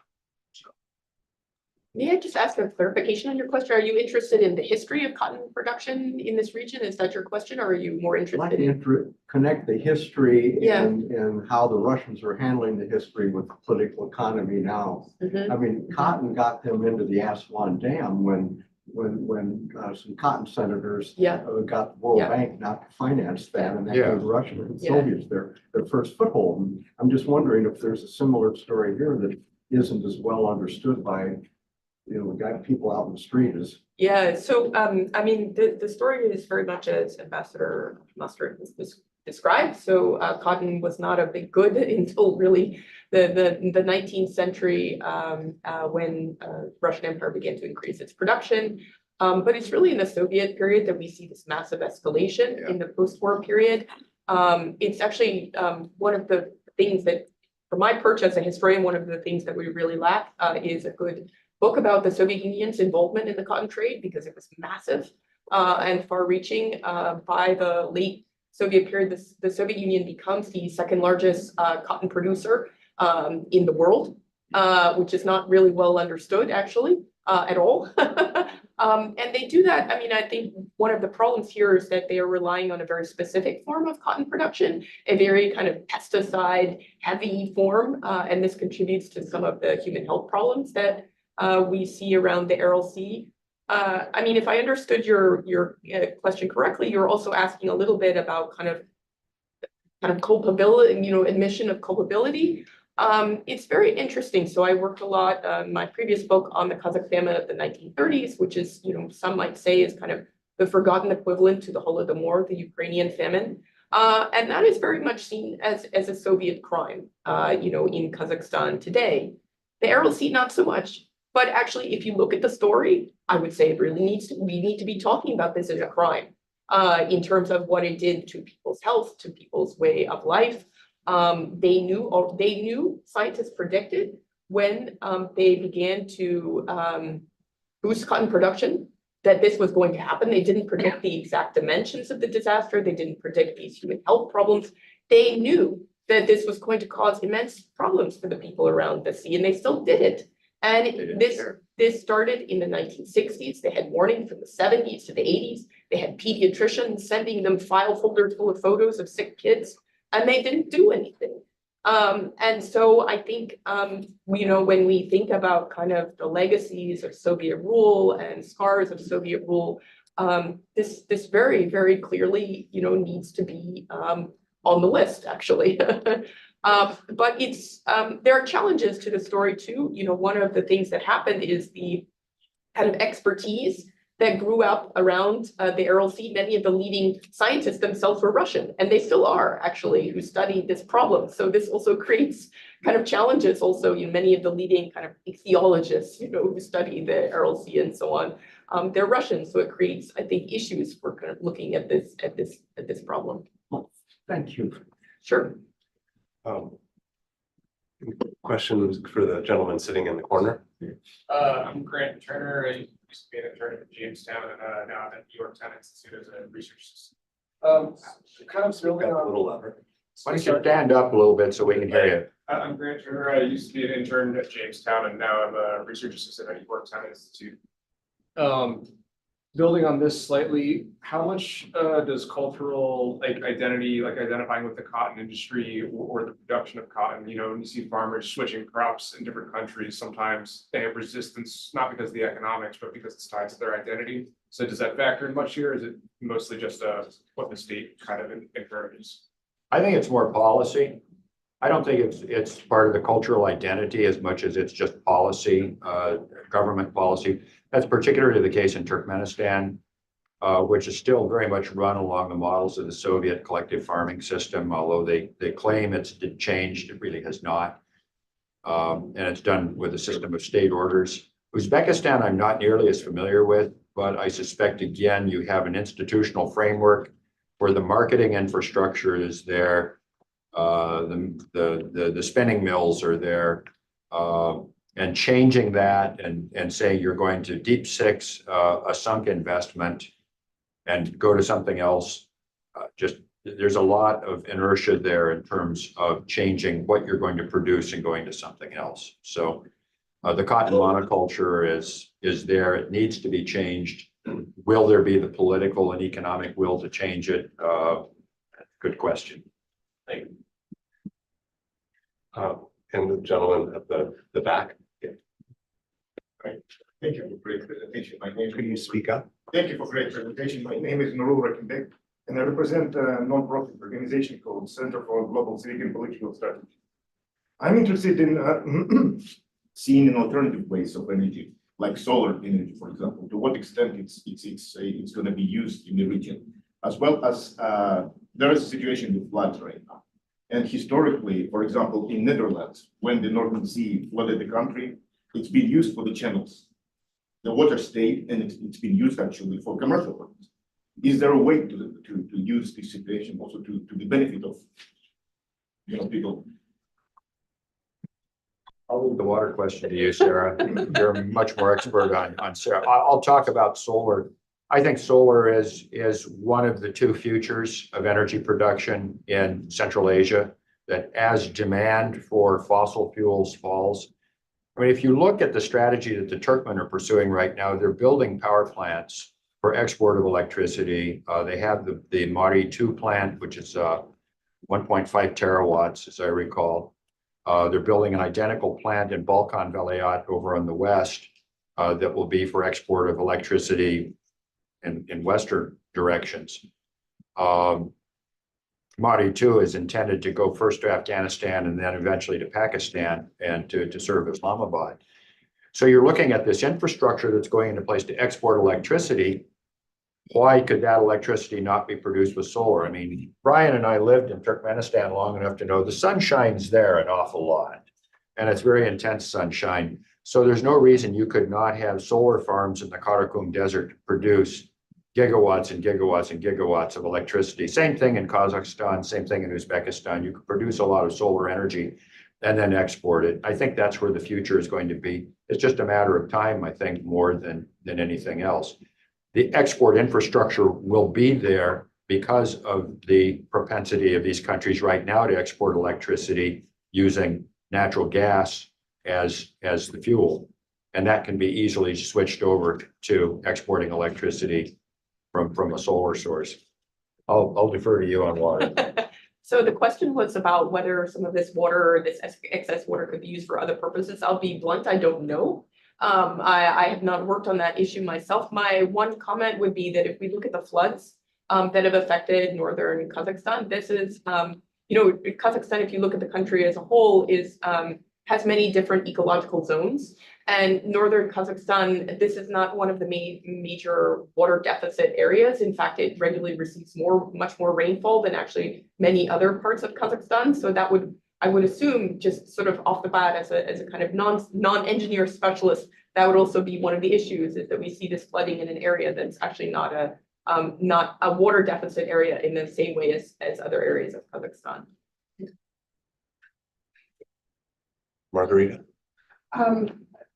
May I just ask a clarification on your question? Are you interested in the history of cotton production in this region? Is that your question, or are you more I'd like interested in? to connect the history Yeah. and how the Russians are handling the history with the political economy now. Mhm. I mean, cotton got them into the Aswan Dam when some cotton senators Yeah. got the World Yeah. Bank not to finance that, and that Yeah. gave the Russians and Yeah. Soviets their first foothold. And I'm just wondering if there's a similar story here that isn't as well understood by, we got people out in the street as. Yeah, so I mean, the story is very much as Ambassador Mustard described. So cotton was not a big good until really the 19th century when Russian Empire began to increase its production. But it's really in the Soviet period that we see this massive escalation in the post-war period. It's actually one of the things that, for my perch as a historian, one of the things that we really lack is a good book about the Soviet Union's involvement in the cotton trade, because it was massive and far-reaching. By the late Soviet period, the Soviet Union becomes the second largest cotton producer in the world, which is not really well understood, actually, at all. And they do that, I mean, I think one of the problems here is that they are relying on a very specific form of cotton production, a very kind of pesticide heavy form, and this contributes to some of the human health problems that we see around the Aral Sea. I mean, if I understood your question correctly, you're also asking a little bit about kind of culpability, admission of culpability. It's very interesting. So I worked a lot, my previous book on the Kazakh famine of the 1930s, which is, some might say is kind of the forgotten equivalent to the Holodomor, the Ukrainian famine. And that is very much seen as a Soviet crime, in Kazakhstan today. The Aral Sea, not so much. But actually, if you look at the story, I would say it really we need to be talking about this as a crime, in terms of what it did to people's health, to people's way of life. They knew, scientists predicted when they began to boost cotton production that this was going to happen. They didn't predict the exact dimensions of the disaster. They didn't predict these human health problems. They knew that this was going to cause immense problems for the people around the sea, and they still did it. And this started in the 1960s. They had warning from the 70s to the 80s. They had pediatricians sending them file folders full of photos of sick kids, and they didn't do anything. And so I think, when we think about kind of the legacies of Soviet rule and scars of Soviet rule, this very, very clearly, needs to be on the list, actually. But it's there are challenges to the story too. One of the things that happened is the kind of expertise that grew up around the Aral Sea. Many of the leading scientists themselves were Russian, and they still are actually, who studied this problem. So this also creates kind of challenges also in many of the leading kind of ichthyologists, who study the Aral Sea and so on. They're Russian, so it creates, I think, issues for kind of looking at this problem. Thank you. Sure. Questions for the gentleman sitting in the corner? I'm Grant Turner. I used to be an intern at Jamestown, and now I'm at New York Town Institute as a research assistant. Kind of building Got a on. little lever. Why don't you stand up a little bit so we can hear you? I'm Grant Turner. I used to be an intern at Jamestown, and now I'm a research assistant at New York Town Institute. Building on this slightly, how much does cultural identity, identifying with the cotton industry or the production of cotton, when you see farmers switching crops in different countries, sometimes they have resistance, not because of the economics, but because it's tied to their identity. So does that factor in much here? Or is it mostly just what the state kind of encourages? I think it's more policy. I don't think it's part of the cultural identity as much as it's just policy, government policy. That's particularly the case in Turkmenistan, which is still very much run along the models of the Soviet collective farming system, although they claim it's changed, it really has not. And it's done with a system of state orders. Uzbekistan, I'm not nearly as familiar with, but I suspect, again, you have an institutional framework where the marketing infrastructure is there, the spinning mills are there, and changing that and saying you're going to deep six a sunk investment and go to something else. There's a lot of inertia there in terms of changing what you're going to produce and going to something else. So the cotton monoculture is there. It needs to be changed. Will there be the political and economic will to change it? Good question. Thank you. And the gentleman at the back. Thank you for great presentation. My name Could you speak up? Thank you for great presentation. My name is Nurul Rakindek, and I represent a non-profit organization called Center for Global Civic and Political Strategy. I'm interested in seeing an alternative ways of energy, like solar energy, for example. To what extent it's going to be used in the region, as well as there is a situation with floods right now. And historically, for example, in Netherlands, when the Northern Sea flooded the country, it's been used for the channels. The water stayed, and it's been used actually for commercial purposes. Is there a way to use this situation also to the benefit of people? I'll leave the water question to you, Sarah. You're much more expert on Sarah. I'll talk about solar. I think solar is one of the two futures of energy production in Central Asia, that as demand for fossil fuels falls, I mean, if you look at the strategy that the Turkmen are pursuing right now, they're building power plants for export of electricity. They have the Mari 2 plant, which is 1.5 terawatts, as I recall. They're building an identical plant in Balkan Velayat over on the west that will be for export of electricity in western directions. Mari 2 is intended to go first to Afghanistan and then eventually to Pakistan and to serve Islamabad. So you're looking at this infrastructure that's going into place to export electricity. Why could that electricity not be produced with solar? I mean, Brian and I lived in Turkmenistan long enough to know the sun shines there an awful lot. And it's very intense sunshine. So there's no reason you could not have solar farms in the Karakum Desert produce gigawatts and gigawatts and gigawatts of electricity. Same thing in Kazakhstan, same thing in Uzbekistan. You could produce a lot of solar energy and then export it. I think that's where the future is going to be. It's just a matter of time, I think, more than anything else. The export infrastructure will be there because of the propensity of these countries right now to export electricity using natural gas as the fuel. And that can be easily switched over to exporting electricity from a solar source. I'll defer to you on water. So the question was about whether some of this water, this excess water could be used for other purposes. I'll be blunt, I don't know. I have not worked on that issue myself. My one comment would be that if we look at the floods that have affected northern Kazakhstan, this is, Kazakhstan, if you look at the country as a whole, has many different ecological zones. And northern Kazakhstan, this is not one of the major water deficit areas. In fact, it regularly receives much more rainfall than actually many other parts of Kazakhstan. So that would, I would assume, just sort of off the bat as a kind of non-engineer specialist, that would also be one of the issues, is that we see this flooding in an area that's actually not a water deficit area in the same way as other areas of Kazakhstan. Margarita.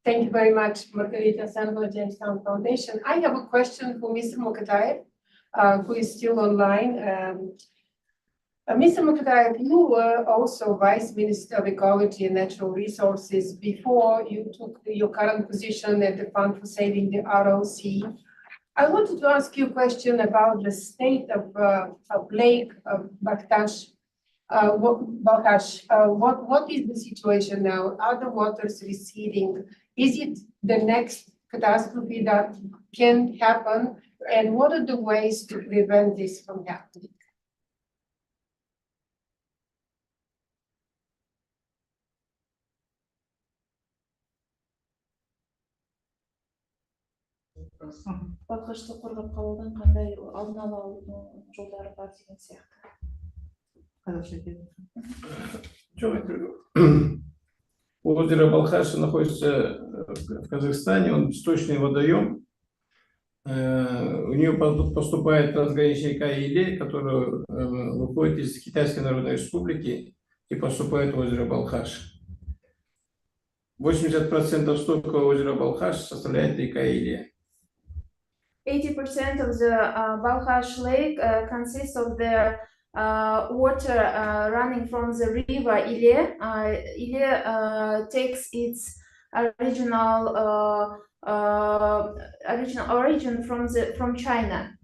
Thank you very much, Margarita Sandler, Jamestown Foundation. I have a question for Mr. Mukatayev, who is still online. Mr. Mukatayev, you were also Vice Minister of Ecology and Natural Resources before you took your current position at the Fund for Saving the ROC. I wanted to ask you a question about the state of Lake Balkhash. What is the situation now? Are the waters receding? Is it the next catastrophe that can happen? And what are the ways to prevent this from happening? Балқашты қорғап қалудың қандай алдын ала алудың жолдары бар деген сияқты. Озеро Балхаш находится в Казахстане, он сточный водоем. У нее поступает трансграничная река Иле, которая выходит из Китайской Народной Республики и поступает в озеро Балхаш. 80% стока озера Балхаш составляет река Иле. 80% of the Balkhash Lake consists of the water running from the river Ile. Ile takes its original origin from China,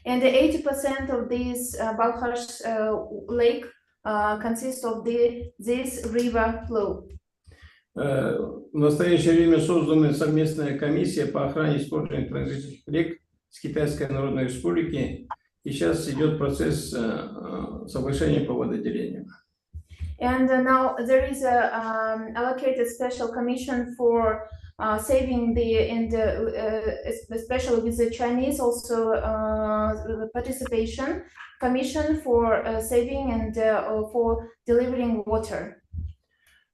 and 80% of this Balkhash lake consists of this river flow. В настоящее время создана совместная комиссия по охране использования транзитных рек с Китайской Народной Республики, и сейчас идет процесс соглашения по вододелению. And now there is a allocated special commission for saving especially with the Chinese also participation commission for saving and for delivering water.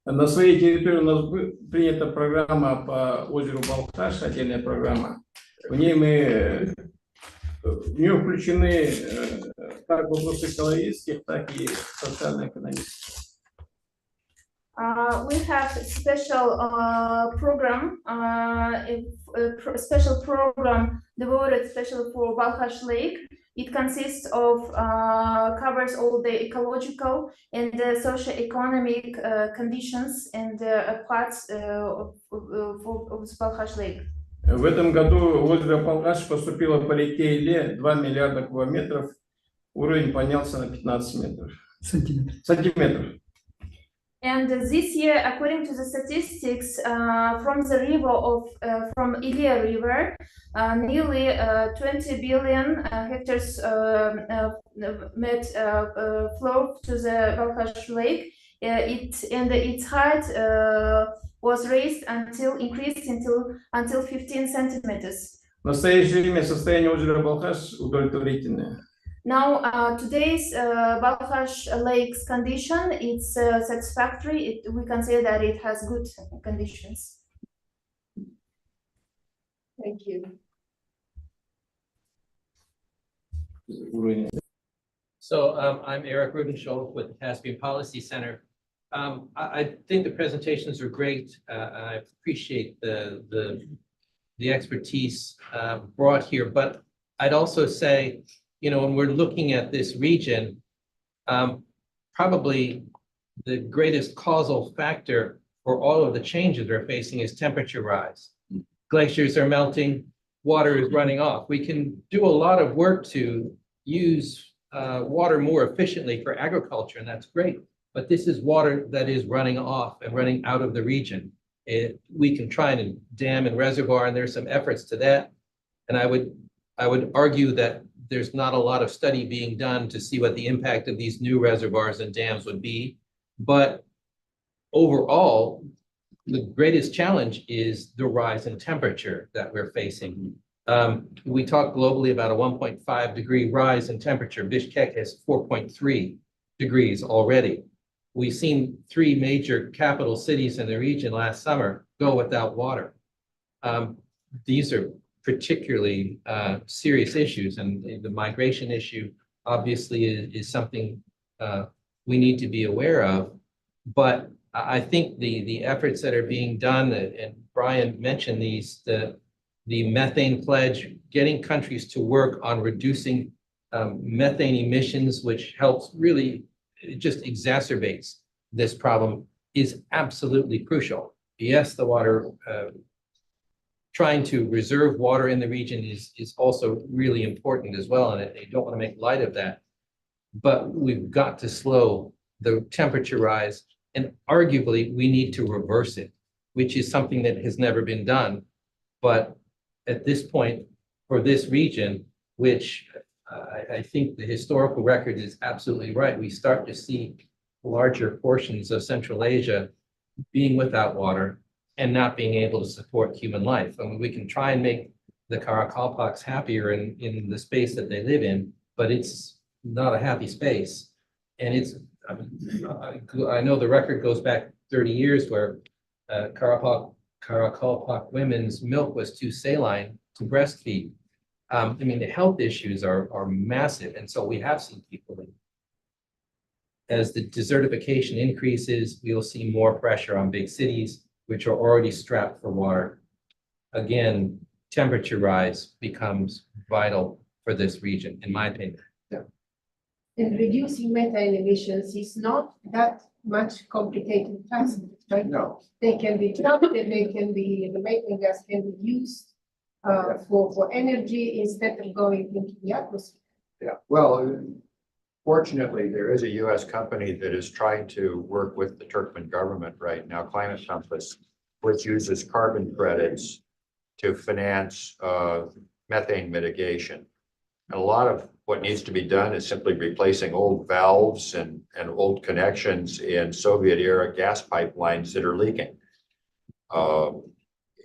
На своей территории у нас принята программа по озеру Балхаш, отдельная программа. В нее включены как вопросы экологических, так и социально-экономических. We have a special program devoted especially for Balkhash Lake, It consists of covers all the ecological and socio-economic conditions and parts of the Balkhash Lake. В этом году в озеро Балхаш поступило по реке Иле 2 миллиарда кубометров, уровень поднялся на 15 метров. Сантиметров. And this year, according to the statistics from the river from Ilia River, nearly 20 billion hectares flow to the Balkhash Lake. Its height was raised increased until 15 centimeters. В настоящее время состояние озера Балхаш удовлетворительное. Now, today's Balkhash Lake's condition, it's satisfactory. We can say that it has good conditions. Thank you. So I'm Eric Rubenschultz with the Caspian Policy Center. I think the presentations are great. I appreciate the expertise brought here, but I'd also say, you know, when we're looking at this region, probably the greatest causal factor for all of the changes we're facing is temperature rise. Glaciers are melting, water is running off. We can do a lot of work to use water more efficiently for agriculture, and that's great. But this is water that is running off and running out of the region. We can try and dam and reservoir, and there's some efforts to that. And I would argue that there's not a lot of study being done to see what the impact of these new reservoirs and dams would be. But overall, the greatest challenge is the rise in temperature that we're facing. We talk globally about a 1.5 degree rise in temperature. Bishkek has 4.3 degrees already. We've seen 3 major capital cities in the region last summer go without water. These are particularly serious issues, and the migration issue obviously is something we need to be aware of. But I think the efforts that are being done, and Brian mentioned these, the methane pledge, getting countries to work on reducing methane emissions, which helps really, it just exacerbates this problem, is absolutely crucial. Yes, the water, trying to reserve water in the region is also really important as well, and I don't want to make light of that. But we've got to slow the temperature rise, and arguably we need to reverse it, which is something that has never been done. But at this point, for this region, which I think the historical record is absolutely right, we start to see larger portions of Central Asia being without water and not being able to support human life. I mean, we can try and make the Karakalpaks happier in the space that they live in, but it's not a happy space. And it's, I know the record goes back 30 years where Karakalpak women's milk was too saline to breastfeed. I mean, the health issues are massive. And so we have seen people, as the desertification increases, we'll see more pressure on big cities, which are already strapped for water. Again, temperature rise becomes vital for this region, in my opinion. And reducing methane emissions is not that much complicated task, right? No. They can be trapped, and the methane gas can be used for energy instead of going into the atmosphere. Yeah, well, fortunately, there is a US company that is trying to work with the Turkmen government right now, Climate Compass, which uses carbon credits to finance methane mitigation. And a lot of what needs to be done is simply replacing old valves and old connections in Soviet era gas pipelines that are leaking.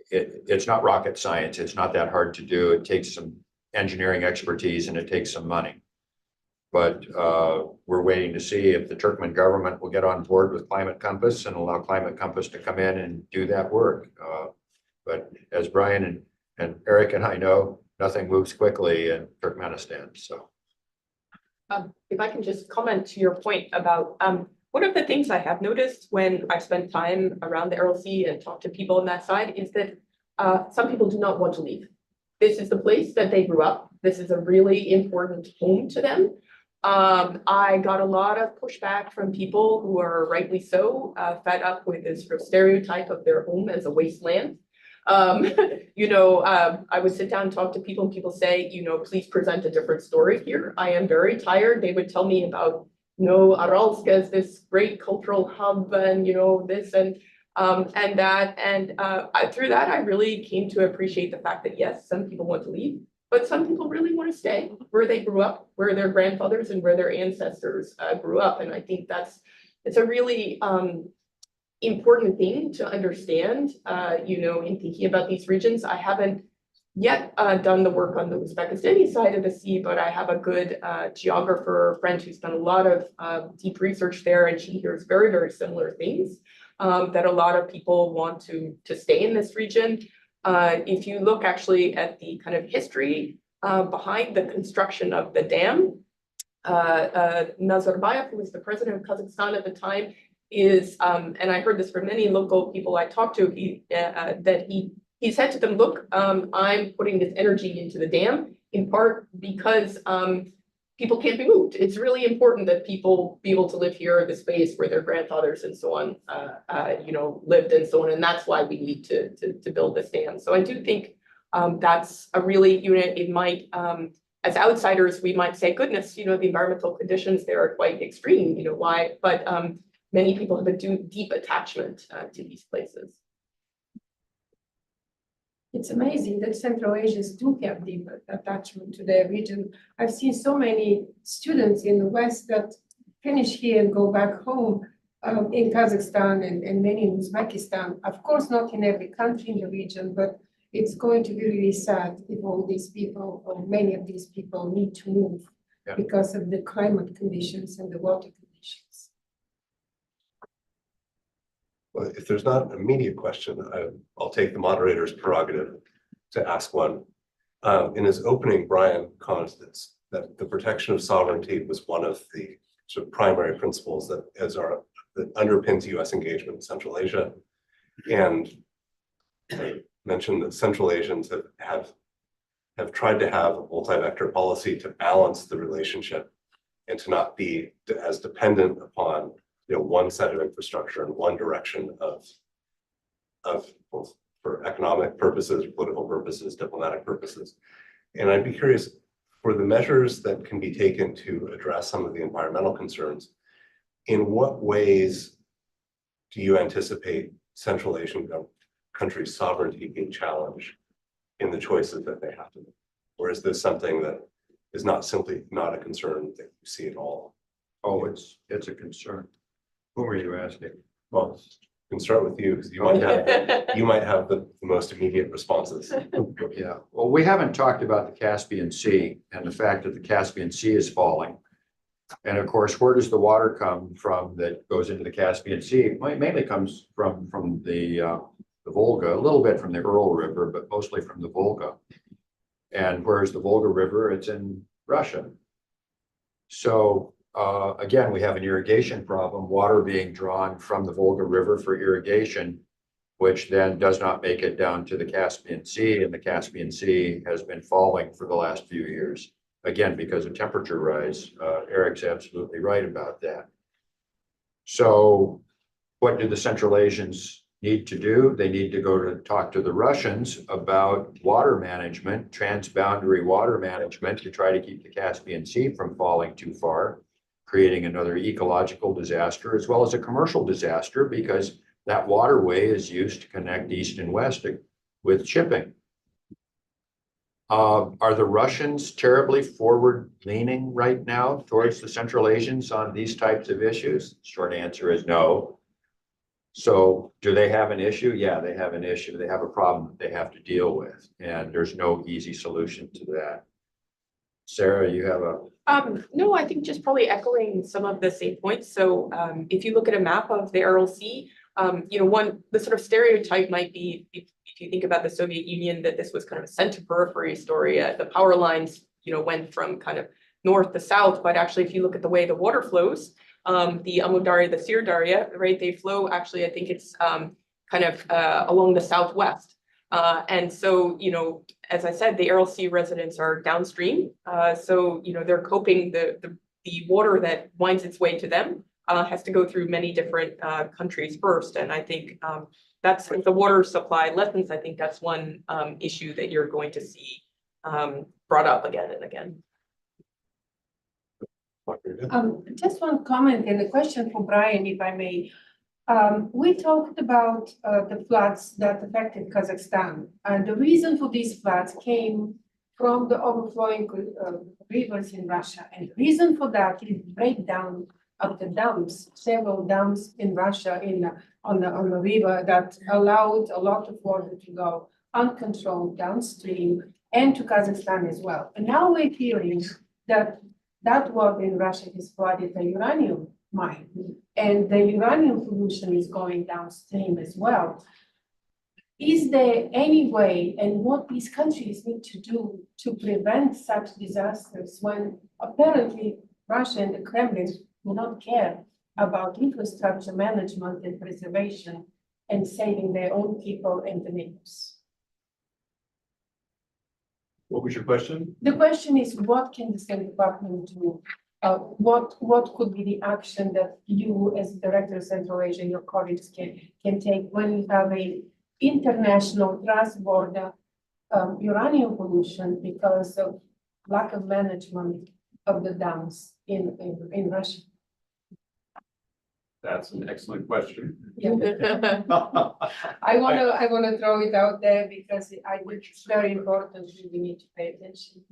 It's not rocket science. It's not that hard to do. It takes some engineering expertise and it takes some money. But we're waiting to see if the Turkmen government will get on board with Climate Compass and allow Climate Compass to come in and do that work. But as Brian and Eric and I know, nothing moves quickly in Turkmenistan, so. If I can just comment to your point about one of the things I have noticed when I've spent time around the Aral Sea and talked to people on that side is that some people do not want to leave. This is the place that they grew up. This is a really important home to them. I got a lot of pushback from people who are rightly so fed up with this sort of stereotype of their home as a wasteland. I would sit down and talk to people and people say, please present a different story here. I am very tired. They would tell me about, Aralsk as this great cultural hub and, this and that. And through that, I really came to appreciate the fact that, yes, some people want to leave, but some people really want to stay where they grew up, where their grandfathers and where their ancestors grew up. And I think it's a really important thing to understand, in thinking about these regions. I haven't yet done the work on the Uzbekistani side of the sea, but I have a good geographer friend who's done a lot of deep research there, and she hears very, very similar things, that a lot of people want to stay in this region. If you look actually at the kind of history behind the construction of the dam, Nazarbayev, who was the president of Kazakhstan at the time, and I heard this from many local people I talked to, he said to them, look, I'm putting this energy into the dam in part because people can't be moved. It's really important that people be able to live here in the space where their grandfathers and so on, lived and so on. And that's why we need to build this dam. So I do think that's a really, it might, as outsiders, we might say, goodness, the environmental conditions there are quite extreme, why? But many people have a deep attachment to these places. It's amazing that Central Asians do have deep attachment to their region. I've seen so many students in the West that finish here and go back home in Kazakhstan and many in Uzbekistan. Of course, not in every country in the region, but it's going to be really sad if all these people, or many of these people, need to move because of the climate conditions and the water conditions. Well, if there's not an immediate question, I'll take the moderator's prerogative to ask one. In his opening, Brian commented that the protection of sovereignty was one of the sort of primary principles that underpins U.S. engagement in Central Asia, and mentioned that Central Asians have tried to have a multi-vector policy to balance the relationship and to not be as dependent upon one set of infrastructure and one direction of both for economic purposes, political purposes, diplomatic purposes. And I'd be curious, for the measures that can be taken to address some of the environmental concerns, in what ways do you anticipate Central Asian countries' sovereignty being challenged in the choices that they have to make? Or is this something that is simply not a concern that you see at all? Oh, it's a concern. Who are you asking? Well, we can start with you because you might have the most immediate responses. Yeah, well, we haven't talked about the Caspian Sea and the fact that the Caspian Sea is falling. And of course, where does the water come from that goes into the Caspian Sea? It mainly comes from the Volga, a little bit from the Ural River, but mostly from the Volga. And where's the Volga River? It's in Russia. So again, we have an irrigation problem, water being drawn from the Volga River for irrigation, which then does not make it down to the Caspian Sea, and the Caspian Sea has been falling for the last few years. Again, because of temperature rise. Eric's absolutely right about that. So what do the Central Asians need to do? They need to go to talk to the Russians about water management, transboundary water management, to try to keep the Caspian Sea from falling too far, creating another ecological disaster as well as a commercial disaster, because that waterway is used to connect east and west with shipping. Are the Russians terribly forward-leaning right now towards the Central Asians on these types of issues? Short answer is no. So do they have an issue? Yeah, they have an issue. They have a problem that they have to deal with, and there's no easy solution to that. Sarah, you have a... No, I think just probably echoing some of the same points. So if you look at a map of the Aral Sea, the sort of stereotype might be, if you think about the Soviet Union, that this was kind of a center periphery story. The power lines, went from kind of north to south, but actually, if you look at the way the water flows, the Amu Darya, the Sir Darya, right, they flow actually, I think it's kind of along the southwest. And so, as I said, the Aral Sea residents are downstream. So, they're coping, the water that winds its way to them has to go through many different countries first. And I think that's if the water supply lessens, I think that's one issue that you're going to see brought up again and again. Just one comment and a question for Brian, if I may. We talked about the floods that affected Kazakhstan, and the reason for these floods came from the overflowing rivers in Russia. And the reason for that is breakdown of the dams, several dams in Russia on the river that allowed a lot of water to go uncontrolled downstream and to Kazakhstan as well. And now we're hearing that water in Russia has flooded the uranium mine, and the uranium pollution is going downstream as well. Is there any way, and what these countries need to do to prevent such disasters when apparently Russia and the Kremlin do not care about infrastructure management and preservation and saving their own people and the neighbors? What was your question? The question is, what can the State Department do? What could be the action that you, as Director of Central Asia, and your colleagues can take when you have a international cross-border uranium pollution because of lack of management of the dams in Russia? That's an excellent question. Yeah. I wanna throw it out there because I think it's very important. We need to pay attention.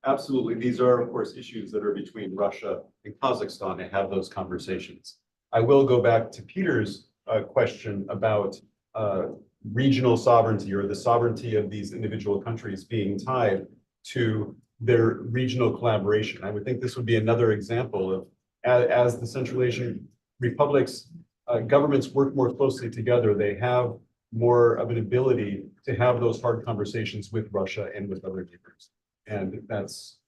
Absolutely. These are, of course, issues that are between Russia and Kazakhstan to have those conversations. I will go back to Peter's question about regional sovereignty or the sovereignty of these individual countries being tied to their regional collaboration. I would think this would be another example of as the Central Asian republics, governments work more closely together, they have more of an ability to have those hard conversations with Russia and with other neighbors. And that's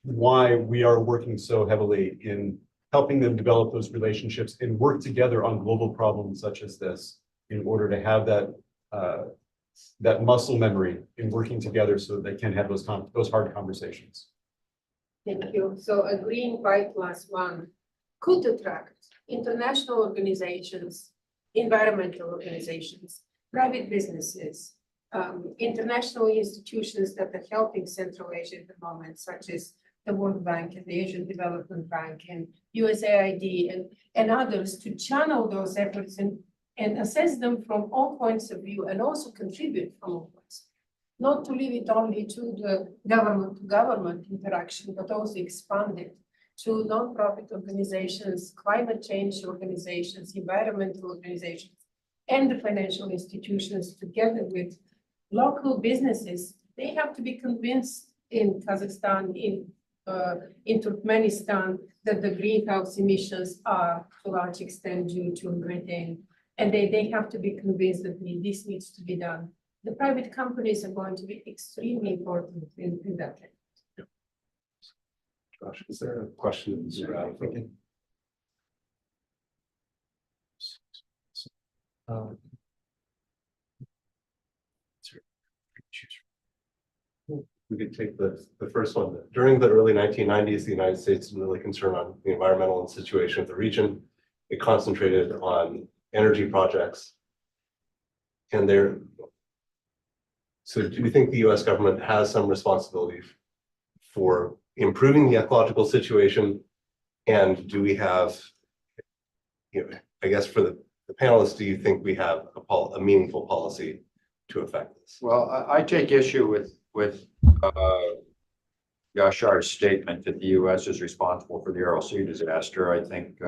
why we are working so heavily in helping them develop those relationships and work together on global problems such as this in order to have that muscle memory in working together so that they can have those hard conversations. Thank you. So a Green 5+1 could attract international organizations, environmental organizations, private businesses, international institutions that are helping Central Asia at the moment, such as the World Bank and the Asian Development Bank and USAID and others, to channel those efforts and assess them from all points of view and also contribute from all points. Not to leave it only to the government-to-government interaction, but also expand it to nonprofit organizations, climate change organizations, environmental organizations, and the financial institutions together with local businesses. They have to be convinced in Kazakhstan, in Turkmenistan, that the greenhouse emissions are to a large extent due to methane, and they have to be convinced that this needs to be done. The private companies are going to be extremely important in that. Josh, is there a question? We could take the first one. During the early 1990s, the United States was really concerned on the environmental situation of the region. It concentrated on energy projects. And so do you think the US government has some responsibility for improving the ecological situation? And do we have, I guess for the panelists, do you think we have a meaningful policy to affect this? Well, I take issue with Yashar's statement that the US is responsible for the Aral Sea disaster. I think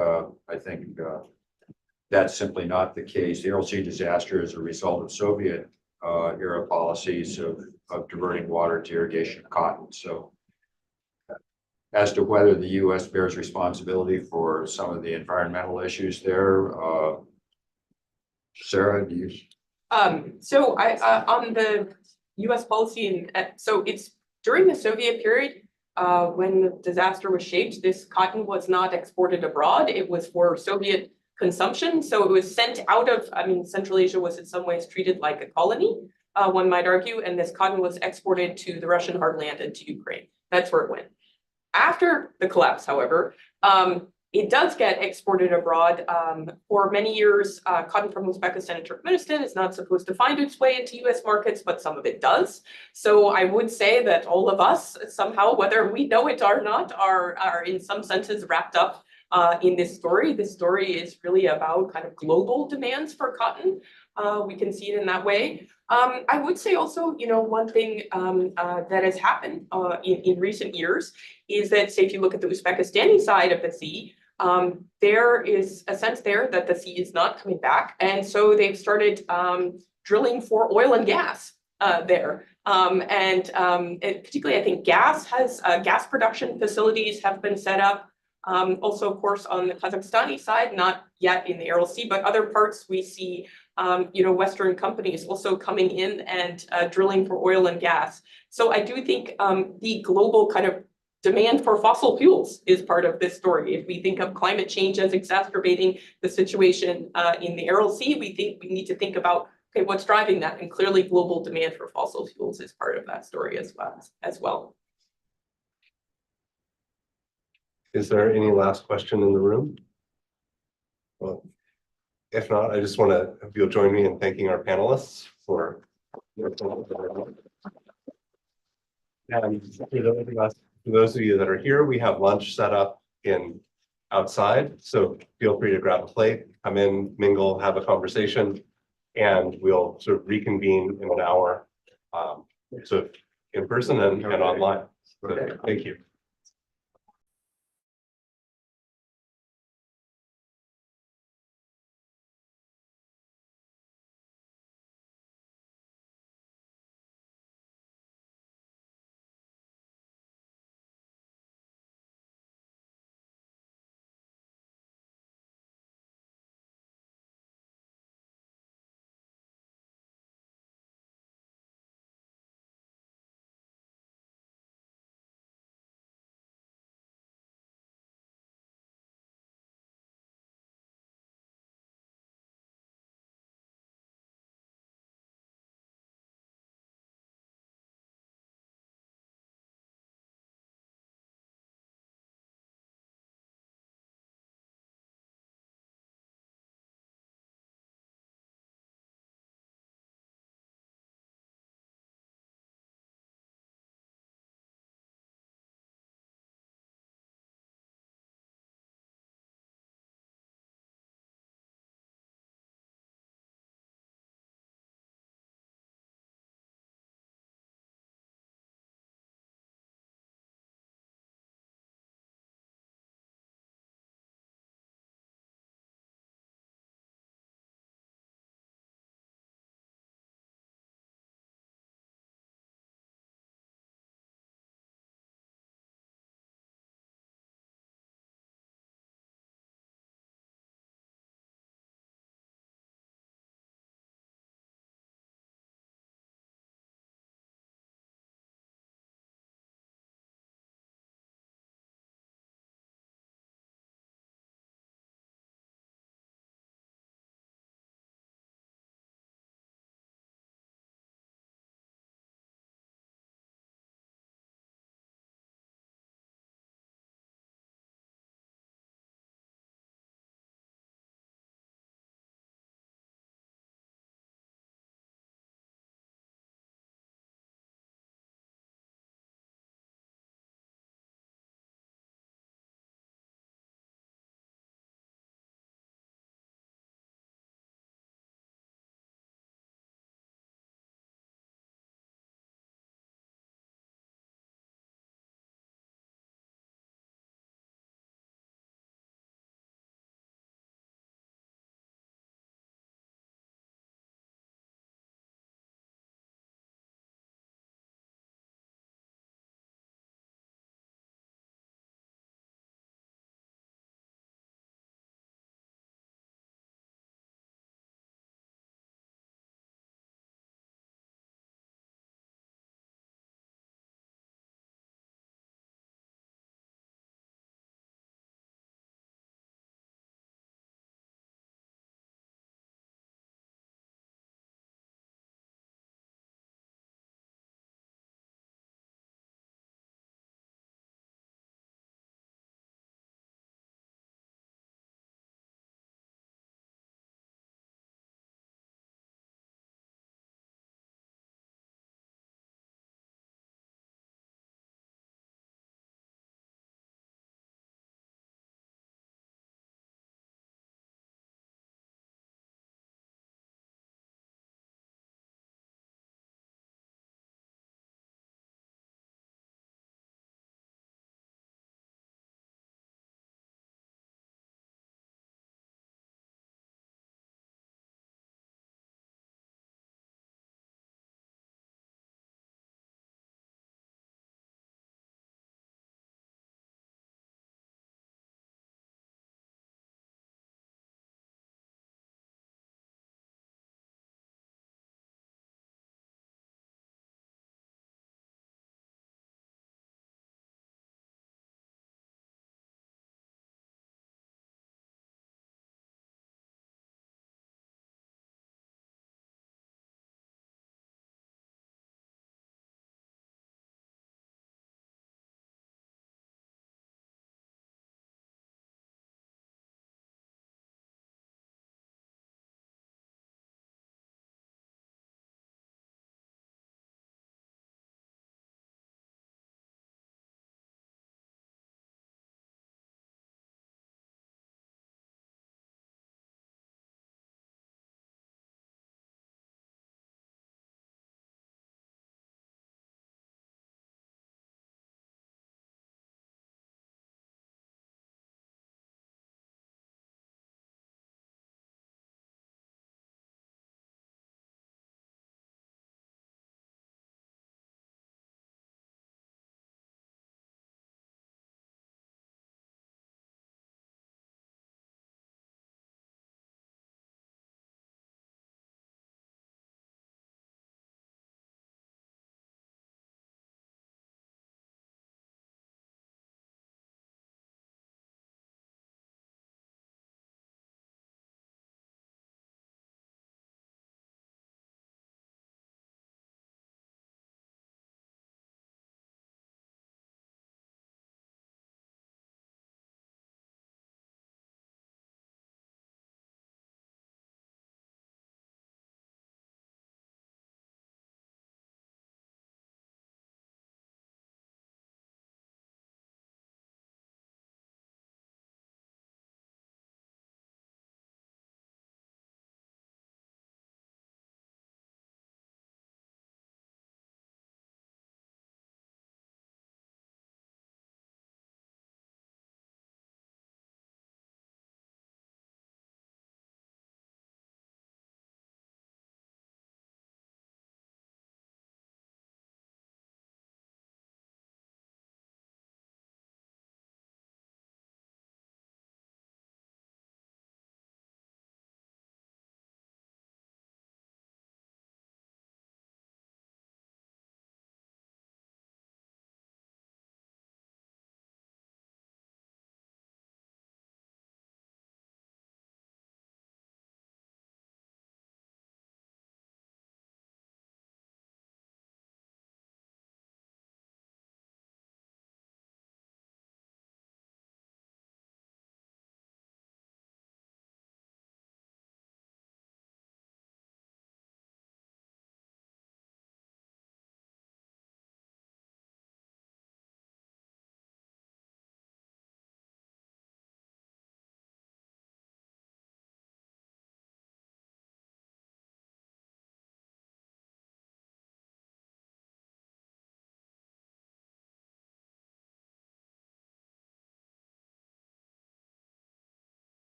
that's simply not the case. The Aral Sea disaster is a result of Soviet era policies of diverting water to irrigation of cotton. So as to whether the US bears responsibility for some of the environmental issues there, Sarah, do you? So on the US policy, so it's during the Soviet period, when the disaster was shaped, this cotton was not exported abroad. It was for Soviet consumption. So it was sent out of, I mean, Central Asia was in some ways treated like a colony, one might argue, and this cotton was exported to the Russian heartland and to Ukraine. That's where it went. After the collapse, however, it does get exported abroad. For many years, cotton from Uzbekistan and Turkmenistan is not supposed to find its way into US markets, but some of it does. So I would say that all of us somehow, whether we know it or not, are in some senses wrapped up in this story. This story is really about kind of global demands for cotton. We can see it in that way. I would say also, you know, one thing that has happened in recent years is that, say, if you look at the Uzbekistani side of the sea, there is a sense there that the sea is not coming back. And so they've started drilling for oil and gas there. Particularly, I think gas production facilities have been set up. Also, of course, on the Kazakhstani side, not yet in the Aral Sea, but other parts we see, you know, Western companies also coming in and drilling for oil and gas. So I do think the global kind of demand for fossil fuels is part of this story. If we think of climate change as exacerbating the situation in the Aral Sea, we think we need to think about, okay, what's driving that? And clearly global demand for fossil fuels is part of that story as well. Is there any last question in the room? Well, if not, I just want to, if you'll join me in thanking our panelists for. And for those of you that are here, we have lunch set up outside. So feel free to grab a plate, come in, mingle, have a conversation, and we'll sort of reconvene in an hour. So in person and online. So, thank you.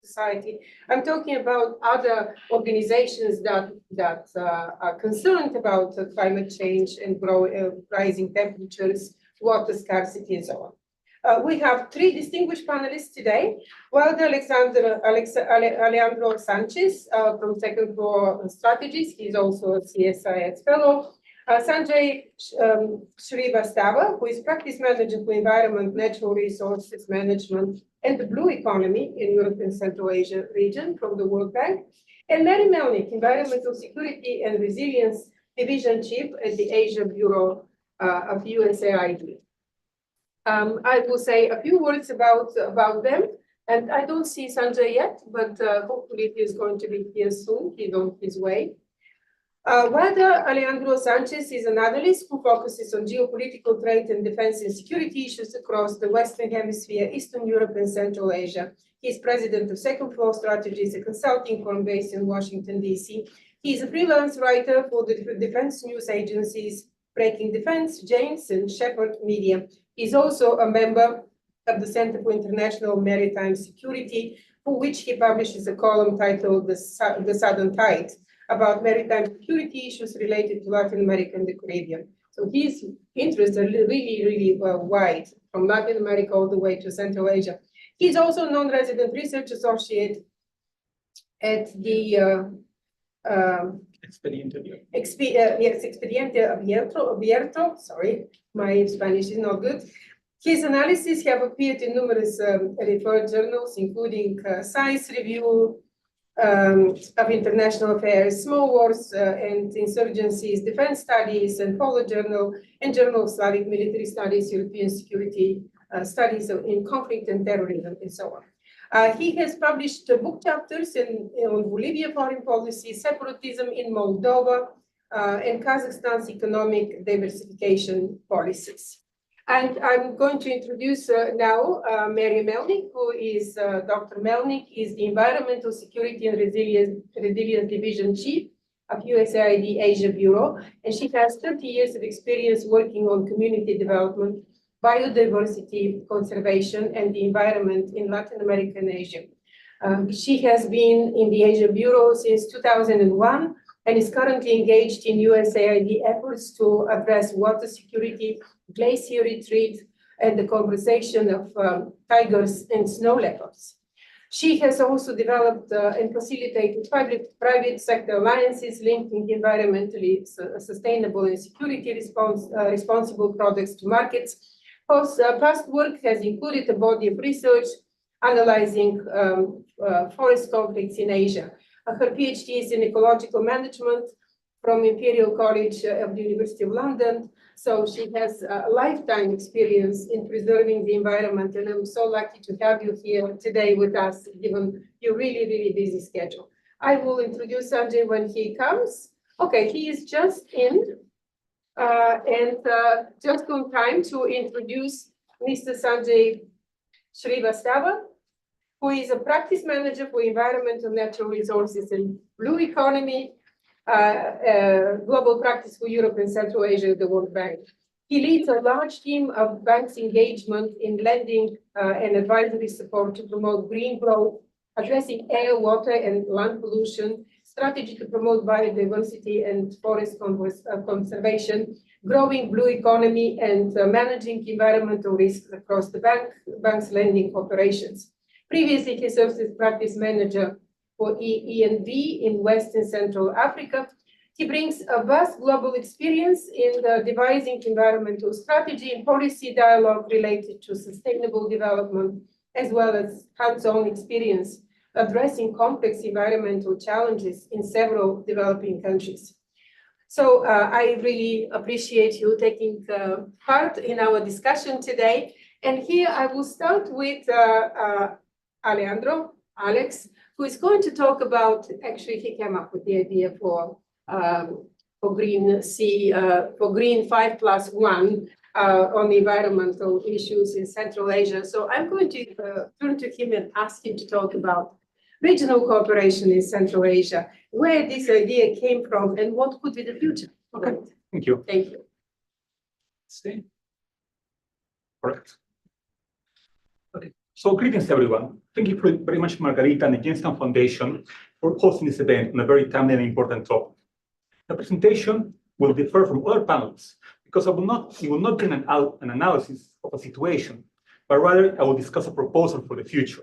society. I'm talking about other organizations that are concerned about climate change and rising temperatures, water scarcity, and so on. We have three distinguished panelists today. Walter Alejandro Sanchez from Second Floor Strategies. He's also a CSIS fellow. Sanjay Shrivastava, who is practice manager for environment, natural resources management, and the blue economy in Europe and Central Asia region from the World Bank. And Mary Melnick, environmental security and resilience division chief at the Asia Bureau of USAID. I will say a few words about them. And I don't see Sanjay yet, but hopefully he is going to be here soon. He's on his way. Walter Alejandro Sanchez is an analyst who focuses on geopolitical trade and defense and security issues across the Western Hemisphere, Eastern Europe, and Central Asia. He's president of Second Floor Strategies, a consulting firm based in Washington, D.C. He's a freelance writer for the defense news agencies Breaking Defense, James, and Shepherd Media. He's also a member of the Center for International Maritime Security, for which he publishes a column titled The Southern Tide, about maritime security issues related to Latin America and the Caribbean. So his interests are really wide, from Latin America all the way to Central Asia. He's also a non-resident research associate at the Expediente Abierto. Sorry, my Spanish is not good. His analyses have appeared in numerous referred journals, including Science Review of International Affairs, Small Wars and Insurgencies, Defense Studies, and Polo Journal, and Journal of Slavic Military Studies, European Security Studies in Conflict and Terrorism, and so on. He has published book chapters on Bolivia foreign policy, separatism in Moldova, and Kazakhstan's economic diversification policies. And I'm going to introduce now Mary Melnick, who is Dr. Melnick is the Environmental Security and Resilience Division Chief of USAID Asia Bureau, and she has 30 years of experience working on community development, biodiversity conservation, and the environment in Latin America and Asia. She has been in the Asia Bureau since 2001 and is currently engaged in USAID efforts to address water security, glacier retreat, and the conservation of tigers and snow leopards. She has also developed and facilitated private sector alliances linking environmentally sustainable and security responsible products to markets. Past work has included a body of research analyzing forest conflicts in Asia. Her PhD is in ecological management from Imperial College of the University of London. So she has a lifetime experience in preserving the environment, and I'm so lucky to have you here today with us, given your really busy schedule. I will introduce Sanjay when he comes. Okay, he is just in, and just on time to introduce Mr. Sanjay Shrivastava, who is a practice manager for environmental natural resources and blue economy, global practice for Europe and Central Asia at the World Bank. He leads a large team of banks' engagement in lending and advisory support to promote green growth, addressing air, water, and land pollution, strategy to promote biodiversity and forest conservation, growing blue economy, and managing environmental risks across the bank's lending operations. Previously, he served as practice manager for ENV in West and Central Africa. He brings a vast global experience in devising environmental strategy and policy dialogue related to sustainable development, as well as hands-on experience addressing complex environmental challenges in several developing countries. So I really appreciate you taking part in our discussion today. And here I will start with Alex, who is going to talk about, actually he came up with the idea for Green 5+1 on environmental issues in Central Asia. So I'm going to turn to him and ask him to talk about regional cooperation in Central Asia, where this idea came from and what could be the future. Okay, thank you. Thank you. Stay. Correct. Okay, So greetings, everyone. Thank you very much, Margarita and the Jamestown Foundation for hosting this event on a very timely and important topic. The presentation will differ from other panels because it will not be an analysis of a situation, but rather I will discuss a proposal for the future.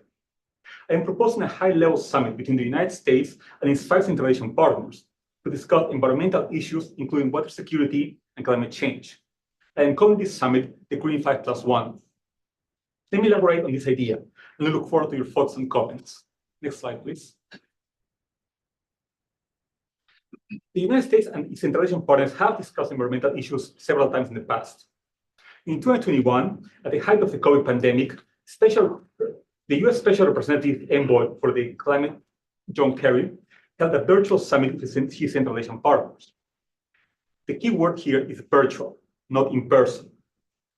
I am proposing a high-level summit between the United States and its 5 Central Asian partners to discuss environmental issues, including water security and climate change. I am calling this summit the Green 5+1. Let me elaborate on this idea, and I look forward to your thoughts and comments. Next slide, please. The United States and its Central Asian partners have discussed environmental issues several times in the past. In 2021, at the height of the COVID pandemic, the US Special Representative Envoy for the Climate, John Kerry, held a virtual summit with his Central Asian partners. The key word here is virtual, not in person.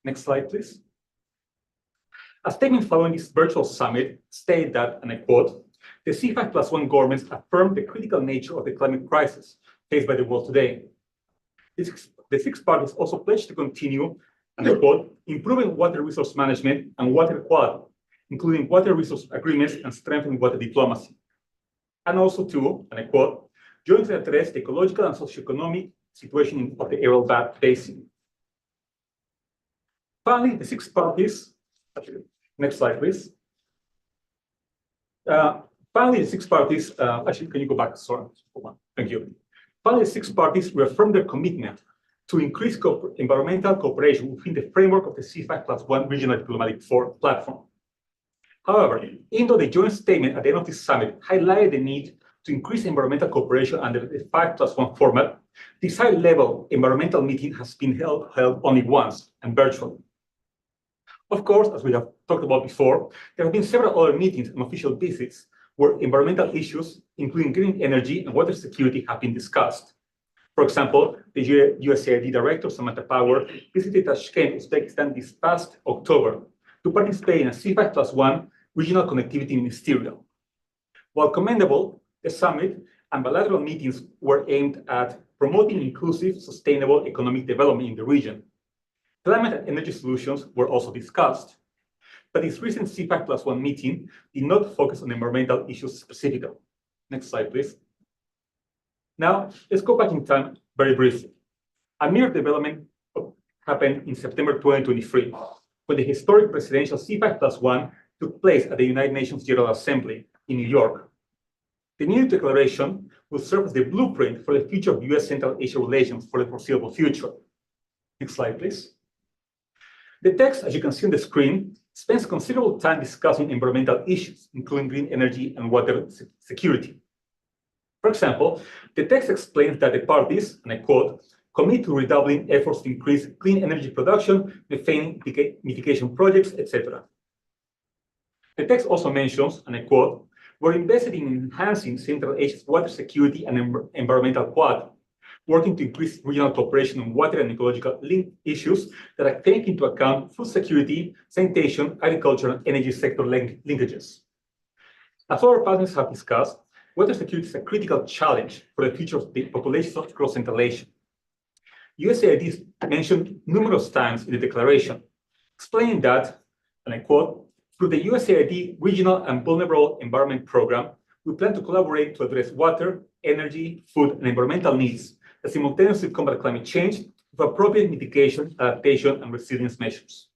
Next slide, please. A statement following this virtual summit stated that, and I quote, the C5+1 governments affirmed the critical nature of the climate crisis faced by the world today. The 6 parties also pledged to continue, and I quote, improving water resource management and water quality, including water resource agreements and strengthening water diplomacy. And also to, and I quote, jointly address the ecological and socioeconomic situation of the Aral Basin. Finally, the 6 parties, next slide, please. Finally, the 6 parties, actually, can you go back? Sorry, thank you. Finally, the 6 parties reaffirmed their commitment to increase environmental cooperation within the framework of the C5+1 regional diplomatic platform. However, even though the joint statement at the end of this summit highlighted the need to increase environmental cooperation under the 5+1 format, this high-level environmental meeting has been held only once and virtually. Of course, as we have talked about before, there have been several other meetings and official visits where environmental issues, including green energy and water security, have been discussed. For example, the USAID Director, Samantha Power, visited Tashkent, Uzbekistan this past October to participate in a C5+1 regional connectivity ministerial. While commendable, the summit and bilateral meetings were aimed at promoting inclusive, sustainable economic development in the region. Climate and energy solutions were also discussed, but this recent C5+1 meeting did not focus on environmental issues specifically. Next slide, please. Now, let's go back in time very briefly. A mere development happened in September 2023, when the historic presidential C5+1 took place at the United Nations General Assembly in New York. The new declaration will serve as the blueprint for the future of US Central Asia relations for the foreseeable future. Next slide, please. The text, as you can see on the screen, spends considerable time discussing environmental issues, including green energy and water security. For example, the text explains that the parties, and I quote, commit to redoubling efforts to increase clean energy production, methane mitigation projects, etc. The text also mentions, and I quote, we're invested in enhancing Central Asia's water security and environmental quality, working to increase regional cooperation on water and ecological issues that take into account food security, sanitation, agriculture, and energy sector linkages. As our partners have discussed, water security is a critical challenge for the future of the populations across Central Asia. USAID is mentioned numerous times in the declaration, explaining that, and I quote, through the USAID Regional and Vulnerable Environment Program, we plan to collaborate to address water, energy, food, and environmental needs that simultaneously combat climate change with appropriate mitigation, adaptation, and resilience measures.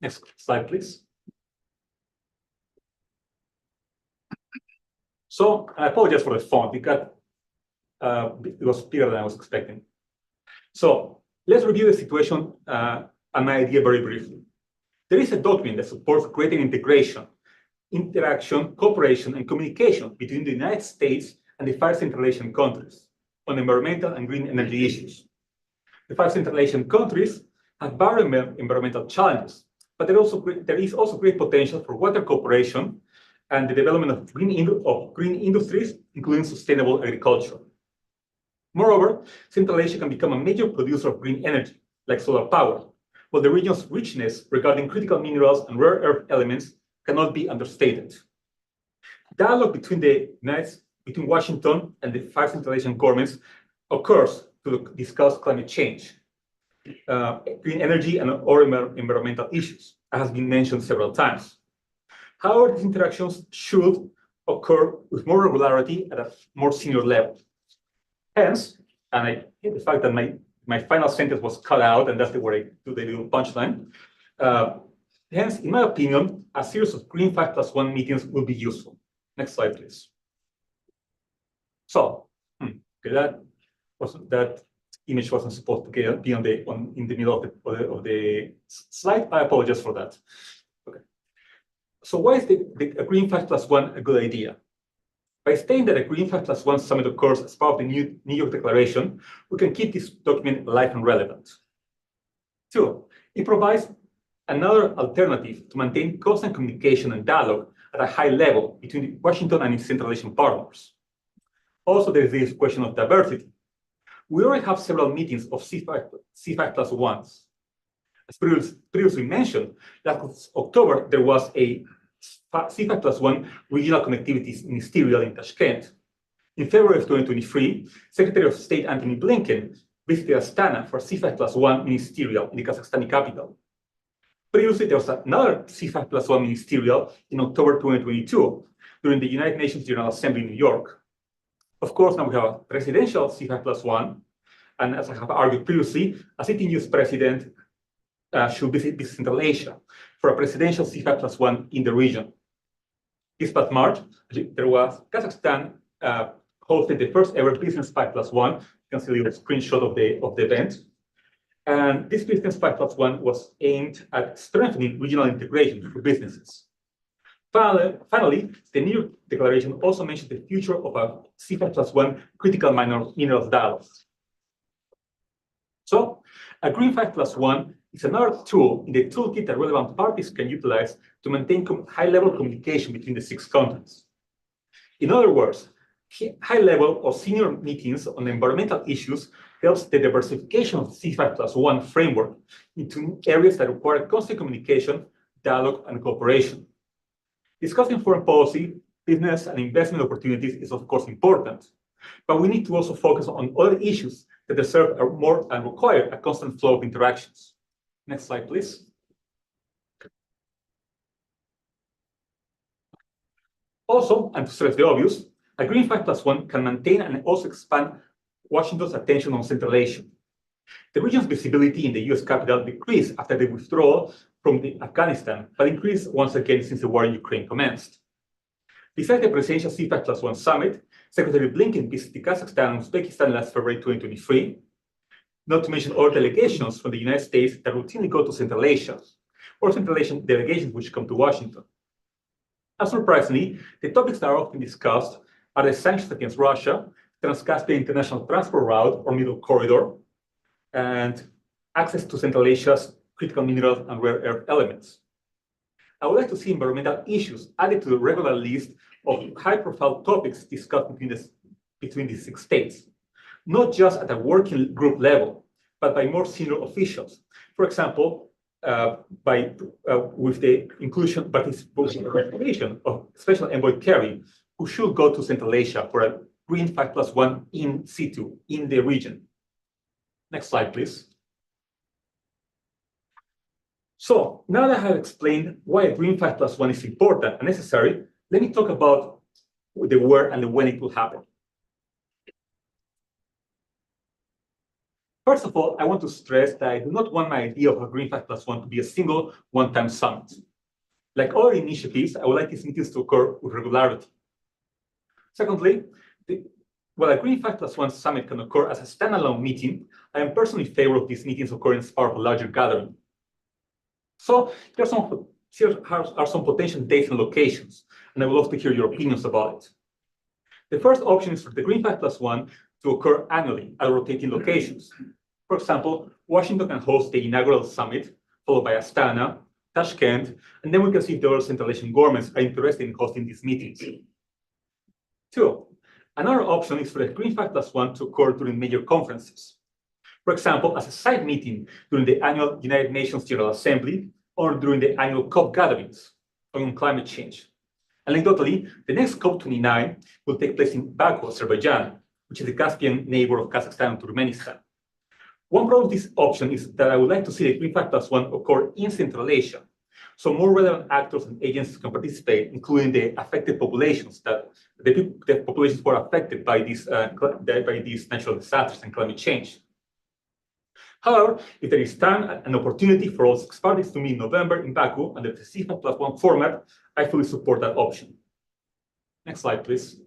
Next slide, please. So I apologize for the font because it was bigger than I was expecting. So let's review the situation and my idea very briefly. There is a document that supports greater integration, interaction, cooperation, and communication between the United States and the 5 Central Asian countries on environmental and green energy issues. The 5 Central Asian countries have various environmental challenges, but there is also great potential for water cooperation and the development of green industries, including sustainable agriculture. Moreover, Central Asia can become a major producer of green energy, like solar power, while the region's richness regarding critical minerals and rare earth elements cannot be understated. Dialogue between Washington and the 5 Central Asian governments occurs to discuss climate change, green energy, and other environmental issues, as has been mentioned several times. However, these interactions should occur with more regularity at a more senior level. Hence, and I hate the fact that my final sentence was cut out, and that's the where I do the little punchline. Hence, in my opinion, a series of Green 5+1 meetings will be useful. Next slide, please. So, okay, that image wasn't supposed to be in the middle of the slide. I apologize for that. Okay. So why is the Green 5+1 a good idea? By stating that a Green 5+1 summit occurs as part of the New York Declaration, we can keep this document alive and relevant. Two, it provides another alternative to maintain constant communication and dialogue at a high level between Washington and its Central Asian partners. Also, there is this question of diversity. We already have several meetings of C5+1s. As previously mentioned, last October, there was a C5+1 regional connectivity ministerial in Tashkent. In February of 2023, Secretary of State Antony Blinken visited Astana for C5+1 ministerial in the Kazakhstani capital. Previously, there was another C5+1 ministerial in October 2022 during the United Nations General Assembly in New York. Of course, now we have a presidential C5+1, and as I have argued previously, a sitting US president should visit Central Asia for a presidential C5+1 in the region. This past March, there was Kazakhstan hosted the first ever Business 5+1. You can see a little screenshot of the event. And this Business 5+1 was aimed at strengthening regional integration for businesses. Finally, the New York Declaration also mentioned the future of a C5+1 critical minerals dialogue. So, a Green 5+1 is another tool in the toolkit that relevant parties can utilize to maintain high-level communication between the 6 continents. In other words, high-level or senior meetings on environmental issues helps the diversification of the C5+1 framework into areas that require constant communication, dialogue, and cooperation. Discussing foreign policy, business, and investment opportunities is of course important, but we need to also focus on other issues that deserve more and require a constant flow of interactions. Next slide, please. Also, and to stress the obvious, a Green 5+1 can maintain and also expand Washington's attention on Central Asia. The region's visibility in the US capital decreased after the withdrawal from Afghanistan, but increased once again since the war in Ukraine commenced. Besides the presidential C5+1 summit, Secretary Blinken visited Kazakhstan and Uzbekistan last February 2023, not to mention other delegations from the United States that routinely go to Central Asia, or Central Asian delegations which come to Washington. Unsurprisingly, the topics that are often discussed are the sanctions against Russia, Trans-Caspian International Transport Route or Middle Corridor, and access to Central Asia's critical minerals and rare earth elements. I would like to see environmental issues added to the regular list of high-profile topics discussed between these 6 states, not just at a working group level, but by more senior officials. For example, with the inclusion, participation of Special Envoy Kerry, who should go to Central Asia for a Green 5+1 in situ, in the region. Next slide, please. So now that I have explained why a Green 5+1 is important and necessary, let me talk about the where and the when it will happen. First of all, I want to stress that I do not want my idea of a Green 5+1 to be a single one-time summit. Like other initiatives, I would like these meetings to occur with regularity. Secondly, while a Green 5+1 summit can occur as a standalone meeting, I am personally in favor of these meetings occurring as part of a larger gathering. So here are some potential dates and locations, and I would love to hear your opinions about it. The first option is for the Green 5+1 to occur annually at rotating locations. For example, Washington can host the inaugural summit, followed by Astana, Tashkent, and then we can see if the other Central Asian governments are interested in hosting these meetings. 2, another option is for the Green 5+1 to occur during major conferences. For example, as a side meeting during the annual United Nations General Assembly or during the annual COP gatherings on climate change. Anecdotally, the next COP29 will take place in Baku, Azerbaijan, which is the Caspian neighbor of Kazakhstan and Turkmenistan. One problem with this option is that I would like to see the Green 5+1 occur in Central Asia, So more relevant actors and agencies can participate, including the affected populations, the populations who are affected by these natural disasters and climate change. However, if there is time and an opportunity for all 6 parties to meet in November in Baku under the C5+1 format, I fully support that option. Next slide, please.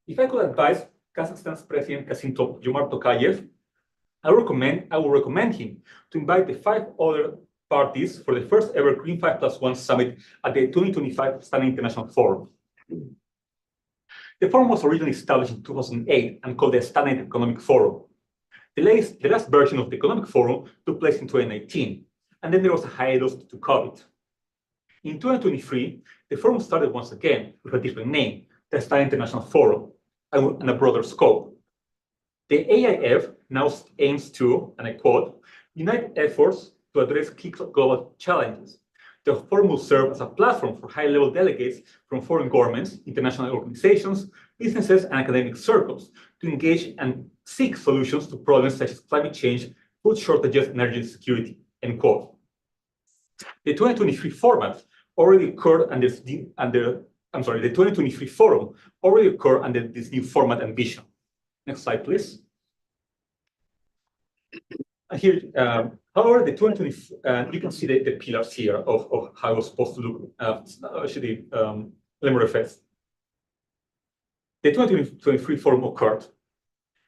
If I could advise Kazakhstan's President Kassym-Jomart Tokayev, I will recommend him to invite the 5 other parties for the first ever Green 5+1 summit at the 2025 Astana International Forum. The forum was originally established in 2008 and called the Astana Economic Forum. The last version of the Economic Forum took place in 2019, and then there was a hiatus due to COVID. In 2023, the forum started once again with a different name, the Astana International Forum, and a broader scope. The AIF now aims to, and I quote, unite efforts to address key global challenges. The forum will serve as a platform for high-level delegates from foreign governments, international organizations, businesses, and academic circles to engage and seek solutions to problems such as climate change, food shortages, and energy security, end quote. The 2023 format already occurred the 2023 forum already occurred under this new format and vision. Next slide, please. Here, however, the 2020, you can see the pillars here of how it was supposed to look. Actually, let me rephrase. The 2023 forum occurred.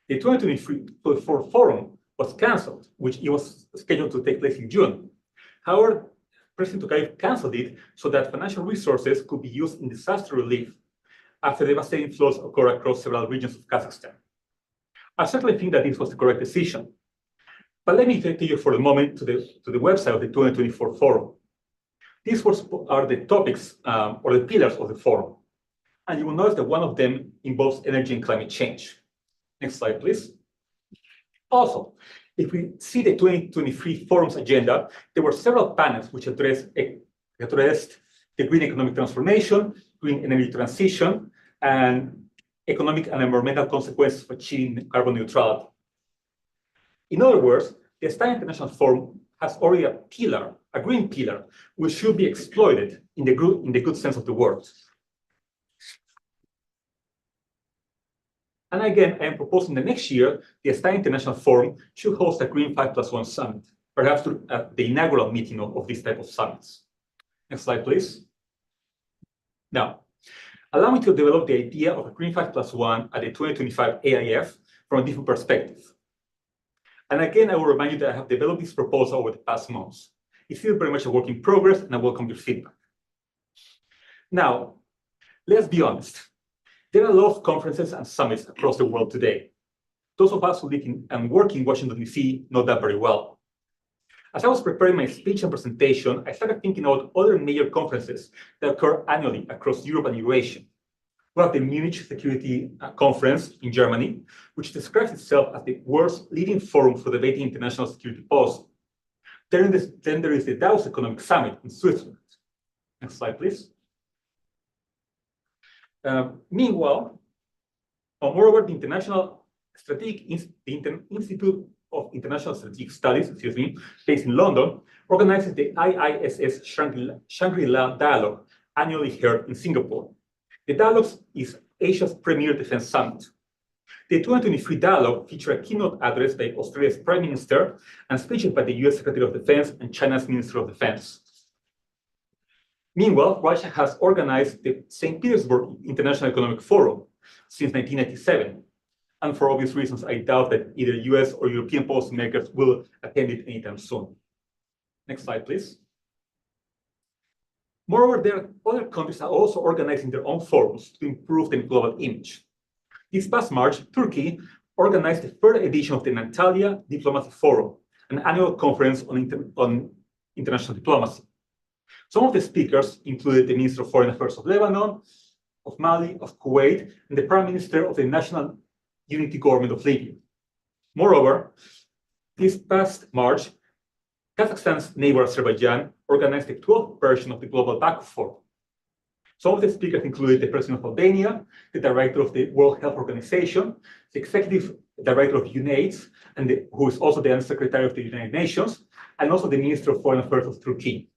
The 2024 forum was cancelled, which it was scheduled to take place in June. However, President Tokayev canceled it so that financial resources could be used in disaster relief after devastating floods occurred across several regions of Kazakhstan. I certainly think that this was the correct decision. But let me take you for a moment to the website of the 2024 forum. These are the topics or the pillars of the forum. And you will notice that one of them involves energy and climate change. Next slide, please. Also, if we see the 2023 forum's agenda, there were several panels which addressed the green economic transformation, green energy transition, and economic and environmental consequences of achieving carbon neutrality. In other words, the Astana International Forum has already a pillar, a green pillar, which should be exploited in the good sense of the word. And again, I am proposing that next year, the Astana International Forum should host a Green 5+1 summit, perhaps the inaugural meeting of this type of summits. Next slide, please. Now, allow me to develop the idea of a Green 5+1 at the 2025 AIF from a different perspective. And again, I will remind you that I have developed this proposal over the past months. It's still very much a work in progress, and I welcome your feedback. Now, let's be honest. There are a lot of conferences and summits across the world today. Those of us who live and work in Washington, D.C. know that very well. As I was preparing my speech and presentation, I started thinking about other major conferences that occur annually across Europe and Eurasia. We have the Munich Security Conference in Germany, which describes itself as the world's leading forum for debating international security policy. Then there is the Davos Economic Summit in Switzerland. Next slide, please. Meanwhile, moreover, the Institute of International Strategic Studies, based in London, organizes the IISS Shangri-La Dialogue, annually held in Singapore. The Dialogue is Asia's premier defense summit. The 2023 Dialogue featured a keynote address by Australia's Prime Minister and speeches by the US Secretary of Defense and China's Minister of Defense. Meanwhile, Russia has organized the St. Petersburg International Economic Forum since 1997. And for obvious reasons, I doubt that either US or European policymakers will attend it anytime soon. Next slide, please. Moreover, there are other countries are also organizing their own forums to improve their global image. This past March, Turkey organized the third edition of the Antalya Diplomacy Forum, an annual conference on international diplomacy. Some of the speakers included the Minister of Foreign Affairs of Lebanon, of Mali, of Kuwait, and the Prime Minister of the National Unity Government of Libya. Moreover, this past March, Kazakhstan's neighbor Azerbaijan organized the 12th version of the Global Baku Forum. Some of the speakers included the President of Albania, the Director of the World Health Organization, the Executive Director of UNAIDS, and who is also the Undersecretary of the United Nations, and also the Minister of Foreign Affairs of Turkey.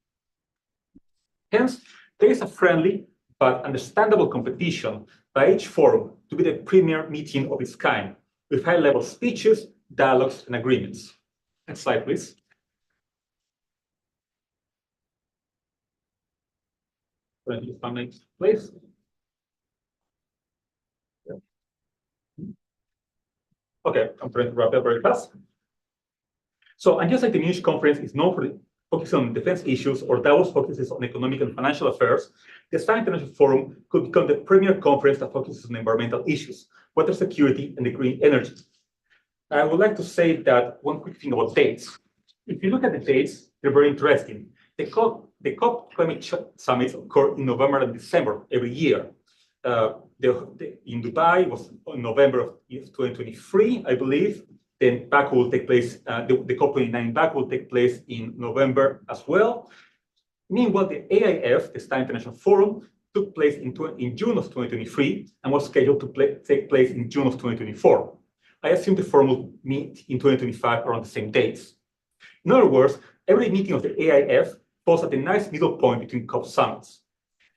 Hence, there is a friendly but understandable competition by each forum to be the premier meeting of its kind, with high-level speeches, dialogues, and agreements. Next slide, please. Please. Okay, I'm trying to wrap up very fast. So, and just like the Munich conference is known for focusing on defense issues, or Davos focuses on economic and financial affairs, the Stein International Forum could become the premier conference that focuses on environmental issues, water security, and the green energy. I would like to say that one quick thing about dates. If you look at the dates, they're very interesting. The COP climate summits occur in November and December every year. In Dubai, it was in November of 2023, I believe. Then Baku will take place, the COP29 in Baku will take place in November as well. Meanwhile, the AIF, the Stein International Forum, took place in June of 2023 and was scheduled to take place in June of 2024. I assume the forum will meet in 2025 around the same dates. In other words, every meeting of the AIF falls at a nice middle point between COP summits.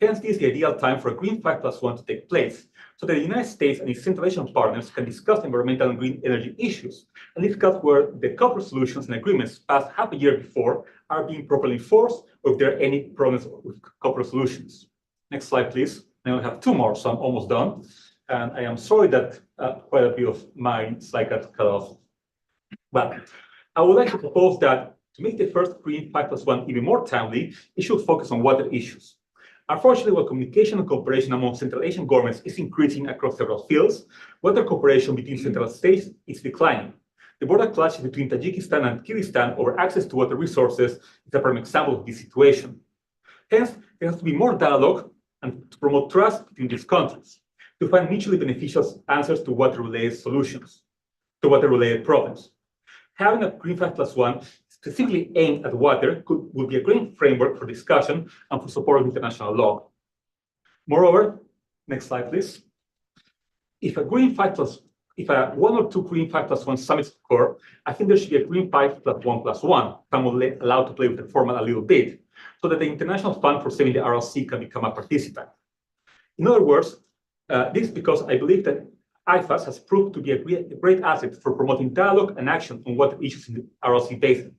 Hence, this is the ideal time for a Green 5+1 to take place, so that the United States and its Central Asian partners can discuss environmental and green energy issues, and discuss where the COP resolutions and agreements passed half a year before are being properly enforced, or if there are any problems with COP resolutions. Next slide, please. I only have two more, so I'm almost done. And I am sorry that quite a bit of mine slide got cut off. But I would like to propose that to make the first Green 5+1 even more timely, it should focus on water issues. Unfortunately, while communication and cooperation among Central Asian governments is increasing across several fields, water cooperation between Central states is declining. The border clashes between Tajikistan and Kyrgyzstan over access to water resources is a prime example of this situation. Hence, there has to be more dialogue and to promote trust between these countries, to find mutually beneficial answers to water-related solutions, to water-related problems. Having a Green 5+1 specifically aimed at water would be a great framework for discussion and for support of international law. Moreover, next slide, please. If a one or two Green 5+1 summits occur, I think there should be a Green 5+1+1. Some will allow to play with the format a little bit, so that the International Fund for Saving the RLC can become a participant. In other words, this is because I believe that IFAS has proved to be a great asset for promoting dialogue and action on water issues in the RLC basin.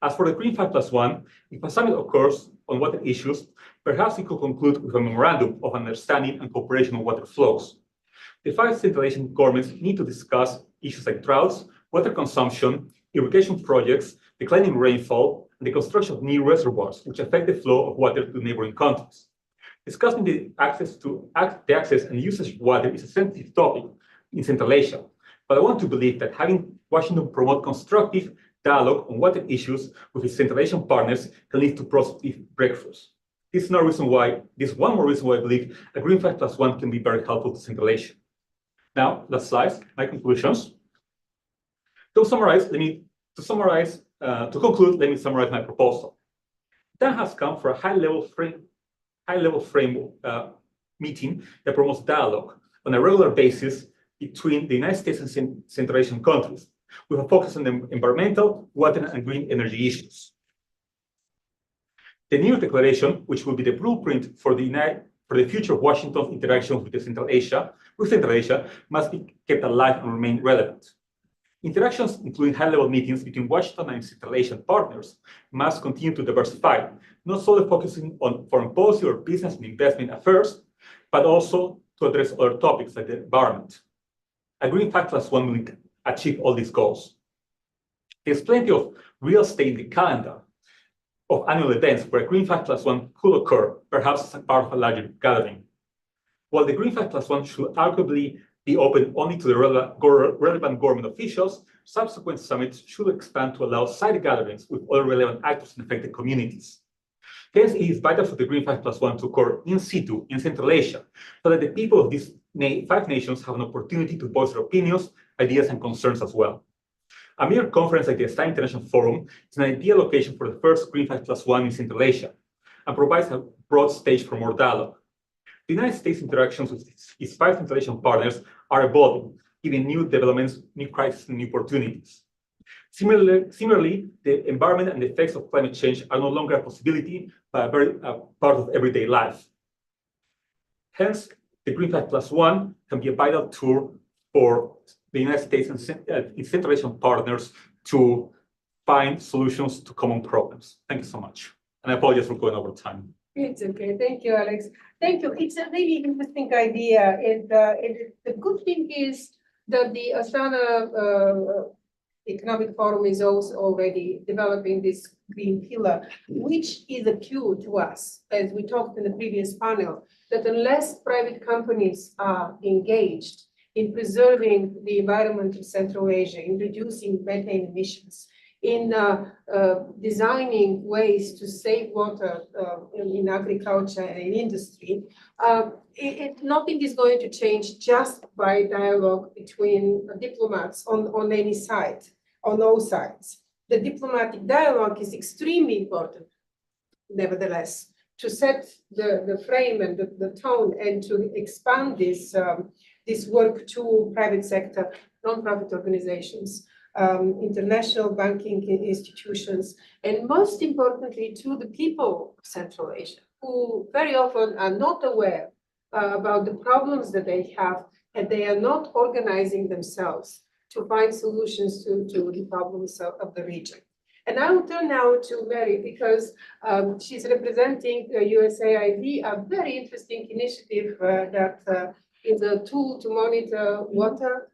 As for the Green 5+1, if a summit occurs on water issues, perhaps it could conclude with a memorandum of understanding and cooperation on water flows. The 5 Central Asian governments need to discuss issues like droughts, water consumption, irrigation projects, declining rainfall, and the construction of new reservoirs, which affect the flow of water to neighboring countries. Discussing the access and usage of water is a sensitive topic in Central Asia, but I want to believe that having Washington promote constructive dialogue on water issues with its Central Asian partners can lead to positive breakthroughs. This is one more reason why I believe a Green 5+1 can be very helpful to Central Asia. Now, last slide, my conclusions. To conclude, let me summarize my proposal. The time has come for a high-level framework meeting that promotes dialogue on a regular basis between the United States and Central Asian countries, with a focus on the environmental, water, and green energy issues. The New York Declaration, which will be the blueprint for the future of Washington's interactions with Central Asia, must be kept alive and remain relevant. Interactions, including high-level meetings between Washington and Central Asian partners, must continue to diversify, not solely focusing on foreign policy or business and investment affairs, but also to address other topics like the environment. A Green 5+1 will achieve all these goals. There's plenty of real estate in the calendar of annual events where a Green 5+1 could occur, perhaps as a part of a larger gathering. While the Green 5+1 should arguably be open only to the relevant government officials, subsequent summits should expand to allow side gatherings with other relevant actors in affected communities. Hence, it is vital for the Green 5+1 to occur in situ in Central Asia, so that the people of these 5 nations have an opportunity to voice their opinions, ideas, and concerns as well. A mere conference like the Stein International Forum is an ideal location for the first Green 5+1 in Central Asia, and provides a broad stage for more dialogue. The United States interactions with its 5 Central Asian partners are evolving, giving new developments, new crises, and new opportunities. Similarly, the environment and the effects of climate change are no longer a possibility, but a part of everyday life. Hence, the Green 5+1 can be a vital tool for the United States and its Central Asian partners to find solutions to common problems. Thank you so much. And I apologize for going over time. It's okay. Thank you, Alex. Thank you. It's a really interesting idea. And the good thing is that the Astana Economic Forum is also already developing this green pillar, which is a cue to us, as we talked in the previous panel, that unless private companies are engaged in preserving the environment of Central Asia, in reducing methane emissions, in designing ways to save water in agriculture and in industry, nothing is going to change just by dialogue between diplomats on any side, on all sides. The diplomatic dialogue is extremely important, nevertheless, to set the frame and the tone and to expand this, this work to private sector, non-profit organizations, international banking institutions, and most importantly, to the people of Central Asia, who very often are not aware about the problems that they have, and they are not organizing themselves to find solutions to the problems of the region. And I will turn now to Mary, because she's representing USAID, a very interesting initiative that is a tool to monitor water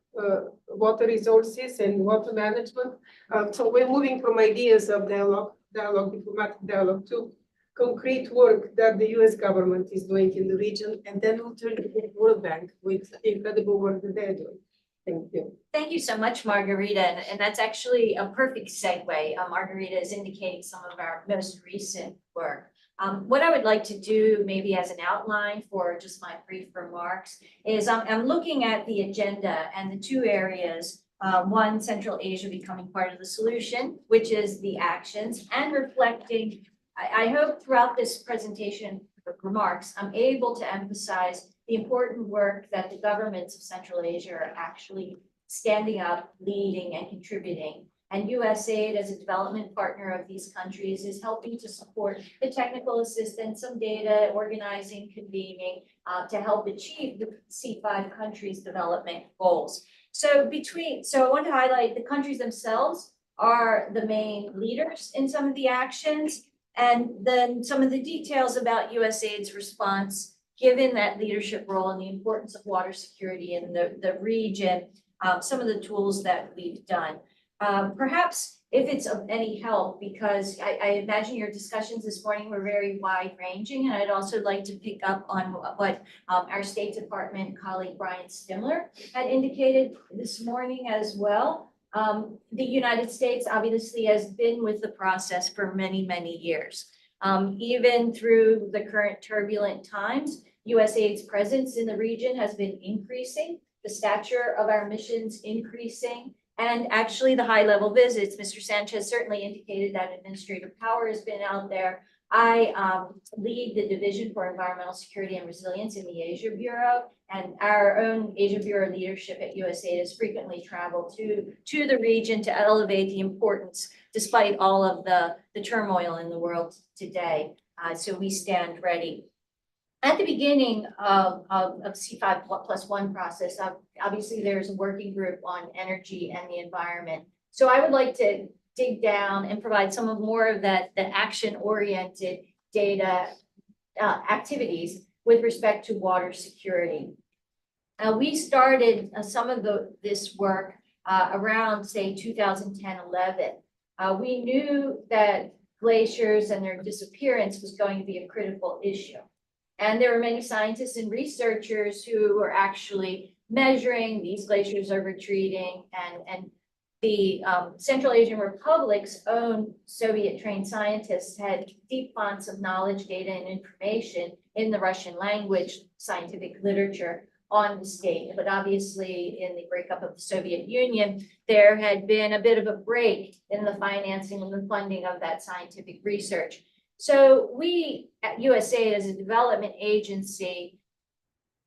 resources and water management. So we're moving from ideas of diplomatic dialogue to concrete work that the US government is doing in the region, and then we'll turn to the World Bank with the incredible work that they're doing. Thank you. Thank you so much, Margarita. And that's actually a perfect segue. Margarita is indicating some of our most recent work. What I would like to do, maybe as an outline for just my brief remarks, is I'm looking at the agenda and the 2 areas. One, Central Asia becoming part of the solution, which is the actions, and reflecting. I hope throughout this presentation remarks, I'm able to emphasize the important work that the governments of Central Asia are actually standing up, leading, and contributing. And USAID, as a development partner of these countries, is helping to support the technical assistance, some data, organizing, convening, to help achieve the C5 countries' development goals. So I want to highlight the countries themselves are the main leaders in some of the actions, and then some of the details about USAID's response, given that leadership role and the importance of water security in the region, some of the tools that we've done. Perhaps if it's of any help, because I imagine your discussions this morning were very wide-ranging, and I'd also like to pick up on what our State Department colleague Brian Stimler had indicated this morning as well. The United States obviously has been with the process for many, many years. Even through the current turbulent times, USAID's presence in the region has been increasing, the stature of our missions increasing, and actually the high-level visits. Mr. Sanchez certainly indicated that administrative power has been out there. I lead the Division for Environmental Security and Resilience in the Asia Bureau, and our own Asia Bureau leadership at USAID has frequently traveled to the region to elevate the importance, despite all of the turmoil in the world today. So we stand ready. At the beginning of C5+1 process, obviously there's a working group on energy and the environment. So I would like to dig down and provide some of more of the action-oriented data activities with respect to water security. We started some of this work around, say, 2010-11. We knew that glaciers and their disappearance was going to be a critical issue. And there were many scientists and researchers who were actually measuring these glaciers are retreating, and the Central Asian Republic's own Soviet-trained scientists had deep fonts of knowledge, data, and information in the Russian language scientific literature on the state. But obviously, in the breakup of the Soviet Union, there had been a bit of a break in the financing and the funding of that scientific research. So we at USAID as a development agency,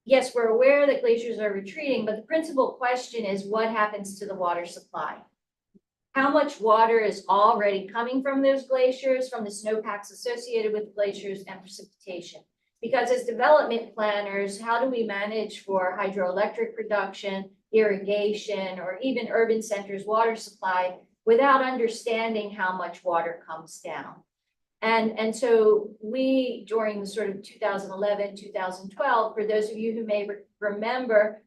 yes, we're aware that glaciers are retreating, but the principal question is what happens to the water supply? How much water is already coming from those glaciers, from the snowpacks associated with glaciers and precipitation? Because as development planners, how do we manage for hydroelectric production, irrigation, or even urban centers water supply without understanding how much water comes down? And so we, during the sort of 2011, 2012, for those of you who may remember,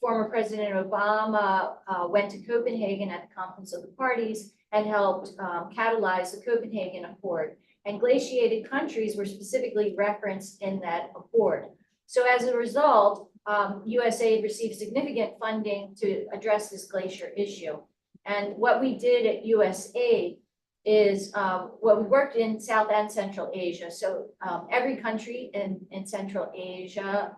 former President Obama went to Copenhagen at the Conference of the Parties and helped catalyze the Copenhagen Accord. And glaciated countries were specifically referenced in that accord. So as a result, USAID received significant funding to address this glacier issue. And what we did at USAID is, well, we worked in South and Central Asia. So every country in Central Asia,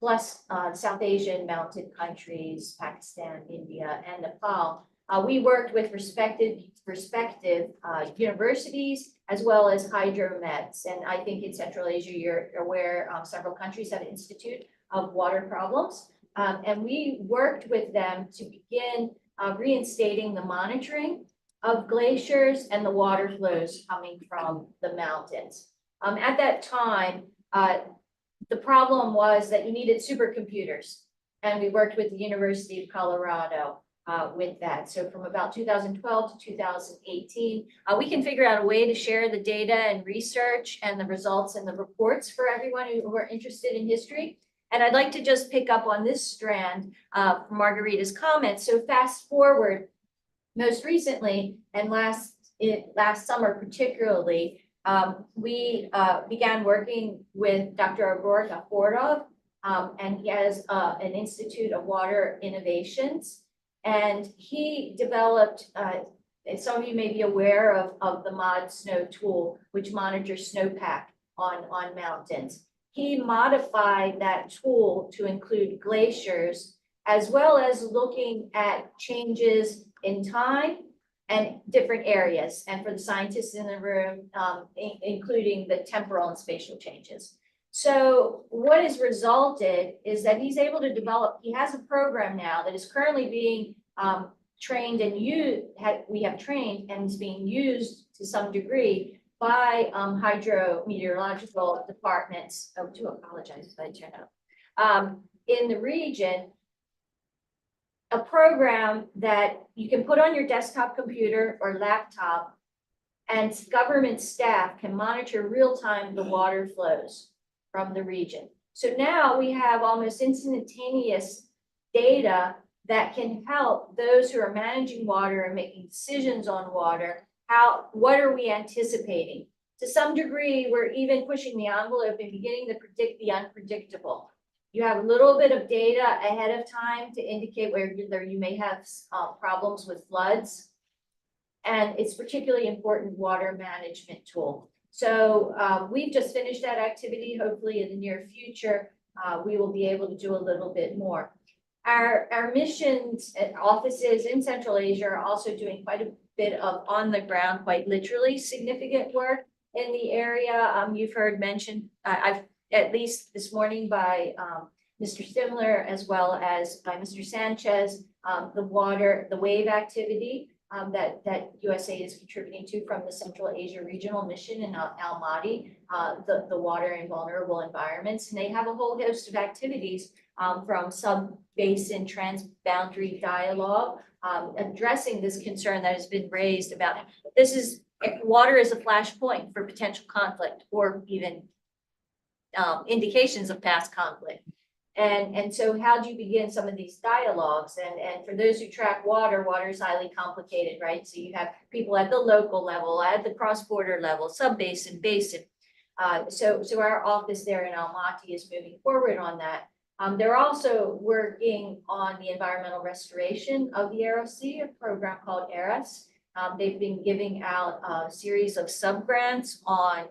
plus South Asian mountain countries, Pakistan, India, and Nepal. We worked with respective universities as well as hydromets. And I think in Central Asia, you're aware several countries have an Institute of Water Problems. And we worked with them to begin reinstating the monitoring of glaciers and the water flows coming from the mountains. At that time, the problem was that you needed supercomputers, and we worked with the University of Colorado with that. So from about 2012 to 2018, we can figure out a way to share the data and research and the results and the reports for everyone who are interested in history. And I'd like to just pick up on this strand from Margarita's comments. So fast forward, most recently, and last summer particularly, we began working with Dr. Aurora Gafurov, and he has an Institute of Water Innovations. And he developed, some of you may be aware of the ModSnow tool, which monitors snowpack on mountains. He modified that tool to include glaciers, as well as looking at changes in time and different areas. And for the scientists in the room, including the temporal and spatial changes. So what has resulted is that he's able to develop, he has a program now that is currently being trained and we have trained and is being used to some degree by hydrometeorological departments. Oh, do apologize if I turn up. In the region, a program that you can put on your desktop computer or laptop, and government staff can monitor real-time the water flows from the region. So now we have almost instantaneous data that can help those who are managing water and making decisions on water. What are we anticipating? To some degree, we're even pushing the envelope and beginning to predict the unpredictable. You have a little bit of data ahead of time to indicate whether you may have problems with floods. And it's particularly important water management tool. So we've just finished that activity. Hopefully in the near future, we will be able to do a little bit more. Our missions and offices in Central Asia are also doing quite a bit of on the ground, quite literally significant work in the area. You've heard mentioned, I've at least this morning by Mr. Stimler, as well as by Mr. Sanchez, the wave activity that USAID is contributing to from the Central Asia Regional Mission in Almaty, the water in vulnerable environments. And they have a whole host of activities from sub-basin transboundary dialogue, addressing this concern that has been raised about water is a flashpoint for potential conflict or even indications of past conflict. And so how do you begin some of these dialogues? And for those who track water is highly complicated, right? So you have people at the local level, at the cross-border level, sub-basin, basin. So our office there in Almaty is moving forward on that. They're also working on the environmental restoration of the Aral Sea, a program called ERAS. They've been giving out a series of sub-grants on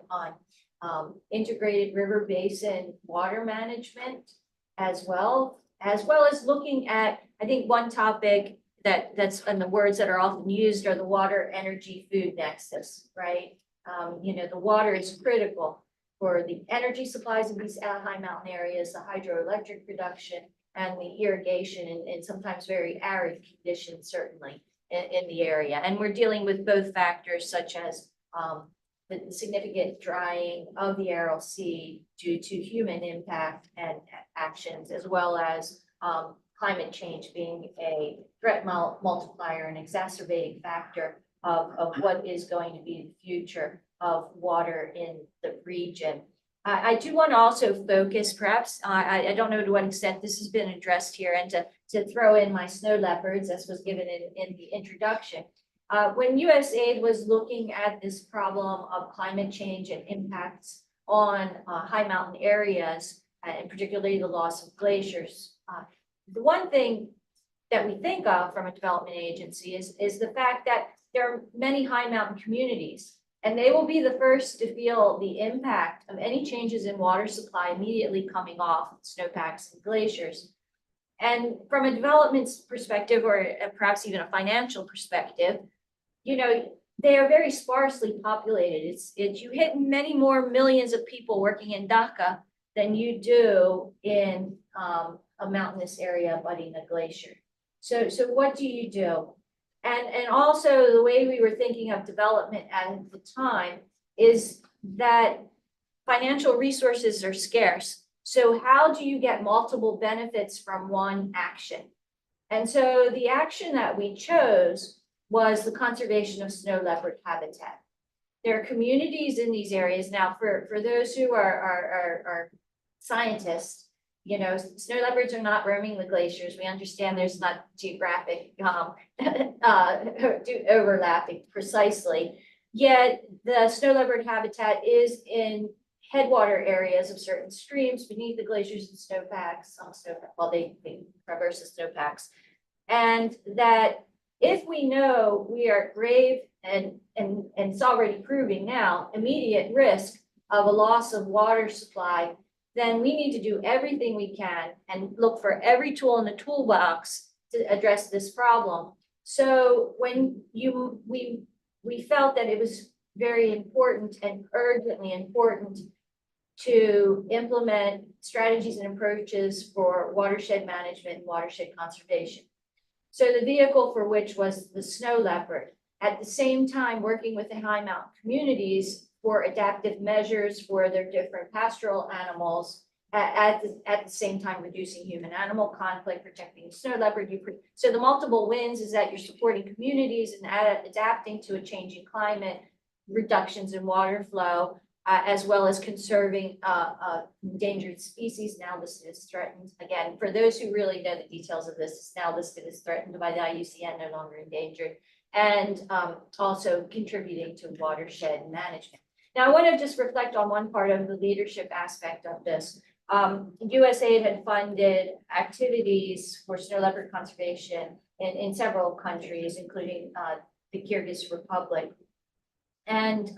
integrated river basin water management as well as looking at, I think one topic that's, and the words that are often used are the water, energy, food nexus, right? The water is critical for the energy supplies of these high mountain areas, the hydroelectric production, and the irrigation in sometimes very arid conditions, certainly in the area. And we're dealing with both factors such as the significant drying of the Aral Sea due to human impact and actions, as well as climate change being a threat multiplier and exacerbating factor of what is going to be the future of water in the region. I do want to also focus, perhaps, I don't know to what extent this has been addressed here, and to throw in my snow leopards, as was given in the introduction. When USAID was looking at this problem of climate change and impacts on high mountain areas, and particularly the loss of glaciers, the one thing that we think of from a development agency is the fact that there are many high mountain communities, and they will be the first to feel the impact of any changes in water supply immediately coming off snowpacks and glaciers. And from a development perspective, or perhaps even a financial perspective, they are very sparsely populated. You hit many more millions of people working in Dhaka than you do in a mountainous area abutting a glacier. So what do you do? And also the way we were thinking of development at the time is that financial resources are scarce. So how do you get multiple benefits from one action? And so the action that we chose was the conservation of snow leopard habitat. There are communities in these areas. Now, for those who are scientists, snow leopards are not roaming the glaciers. We understand there's not geographic overlapping precisely. Yet the snow leopard habitat is in headwater areas of certain streams beneath the glaciers and snowpacks, they traverse the snowpacks. And that if we know we are at grave and it's already proving now, immediate risk of a loss of water supply, then we need to do everything we can and look for every tool in the toolbox to address this problem. So when we felt that it was very important and urgently important to implement strategies and approaches for watershed management and watershed conservation. So the vehicle for which was the snow leopard, at the same time working with the high mountain communities for adaptive measures for their different pastoral animals, at the same time reducing human-animal conflict, protecting the snow leopard. So the multiple wins is that you're supporting communities and adapting to a changing climate, reductions in water flow, as well as conserving endangered species now listed as threatened. Again, for those who really know the details of this, it's now listed as threatened by the IUCN, no longer endangered, and also contributing to watershed management. Now, I want to just reflect on one part of the leadership aspect of this. USAID had funded activities for snow leopard conservation in several countries, including the Kyrgyz Republic. And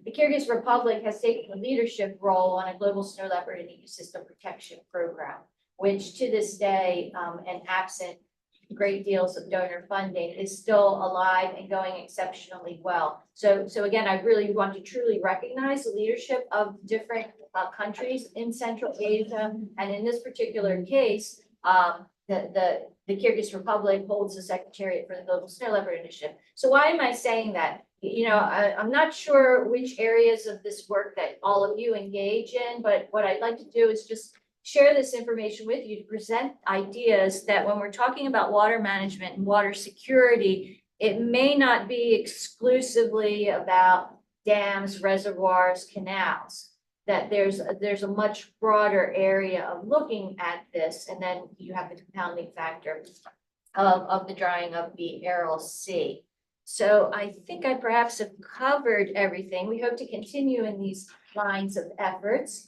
the Kyrgyz Republic has taken a leadership role on a global snow leopard and ecosystem protection program, which to this day, and absent great deals of donor funding, is still alive and going exceptionally well. So again, I really want to truly recognize the leadership of different countries in Central Asia. And in this particular case, the Kyrgyz Republic holds the Secretariat for the Global Snow Leopard Initiative. So why am I saying that? I'm not sure which areas of this work that all of you engage in, but what I'd like to do is just share this information with you to present ideas that when we're talking about water management and water security, it may not be exclusively about dams, reservoirs, canals, that there's a much broader area of looking at this. And then you have the compounding factor of the drying of the Aral Sea. So I think I perhaps have covered everything. We hope to continue in these lines of efforts.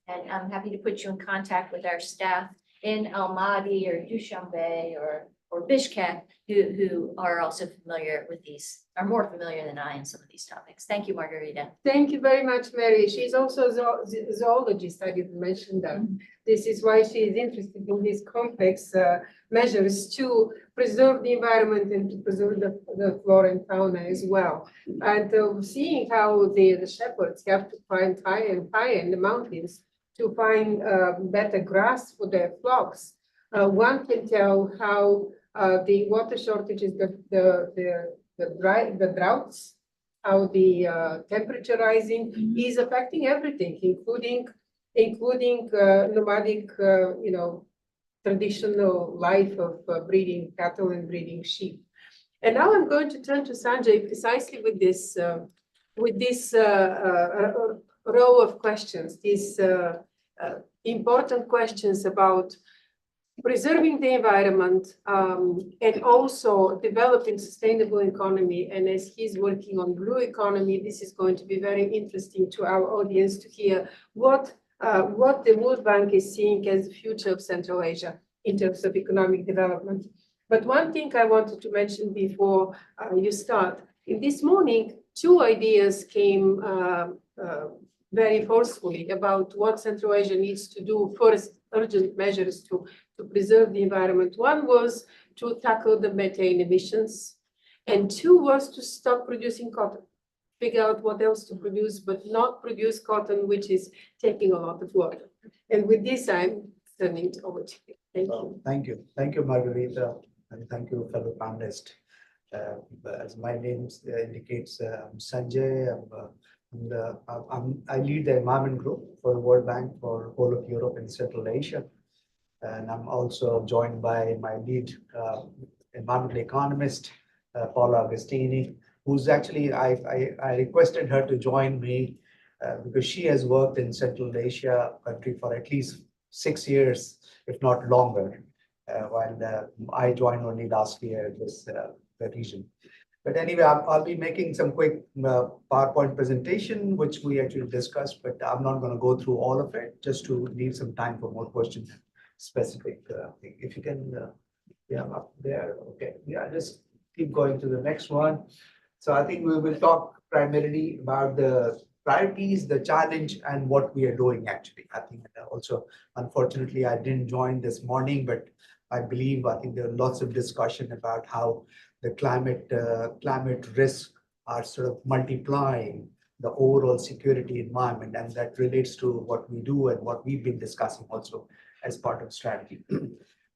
And I'm happy to put you in contact with our staff in Almaty or Dushanbe or Bishkek, who are also familiar with these, are more familiar than I in some of these topics. Thank you, Margarita. Thank you very much, Mary. She's also a zoologist. I didn't mention that. This is why she is interested in these complex measures to preserve the environment and to preserve the flora and fauna as well. And seeing how the shepherds have to climb higher and higher in the mountains to find better grass for their flocks, one can tell how the water shortages, the droughts, how the temperature rising is affecting everything, including nomadic, traditional life of breeding cattle and breeding sheep. And now I'm going to turn to Sanjay precisely with this row of questions, these important questions about preserving the environment and also developing sustainable economy. And as he's working on blue economy, this is going to be very interesting to our audience to hear what the World Bank is seeing as the future of Central Asia in terms of economic development. But one thing I wanted to mention before you start, in this morning, two ideas came very forcefully about what Central Asia needs to do. First, urgent measures to preserve the environment. One was to tackle the methane emissions, and two was to stop producing cotton, figure out what else to produce, but not produce cotton, which is taking a lot of water. And with this, I'm turning it over to you. Thank you. Thank you, Margarita, and thank you, fellow panelists. As my name indicates, I'm Sanjay. I lead the environment group for the World Bank for whole of Europe and Central Asia. And I'm also joined by my lead environmental economist, Paula Agostini, who's actually, I requested her to join me because she has worked in Central Asia country for at least 6 years, if not longer, while I joined only last year this the region. But anyway, I'll be making some quick PowerPoint presentation, which we actually discussed, but I'm not going to go through all of it, just to leave some time for more questions, specific. If you can, yeah, up there. Okay, yeah, just keep going to the next one. So I think we will talk primarily about the priorities, the challenge, and what we are doing actually. I think also, unfortunately, I didn't join this morning, but I think there are lots of discussion about how the climate risks are sort of multiplying the overall security environment, and that relates to what we do and what we've been discussing also as part of strategy.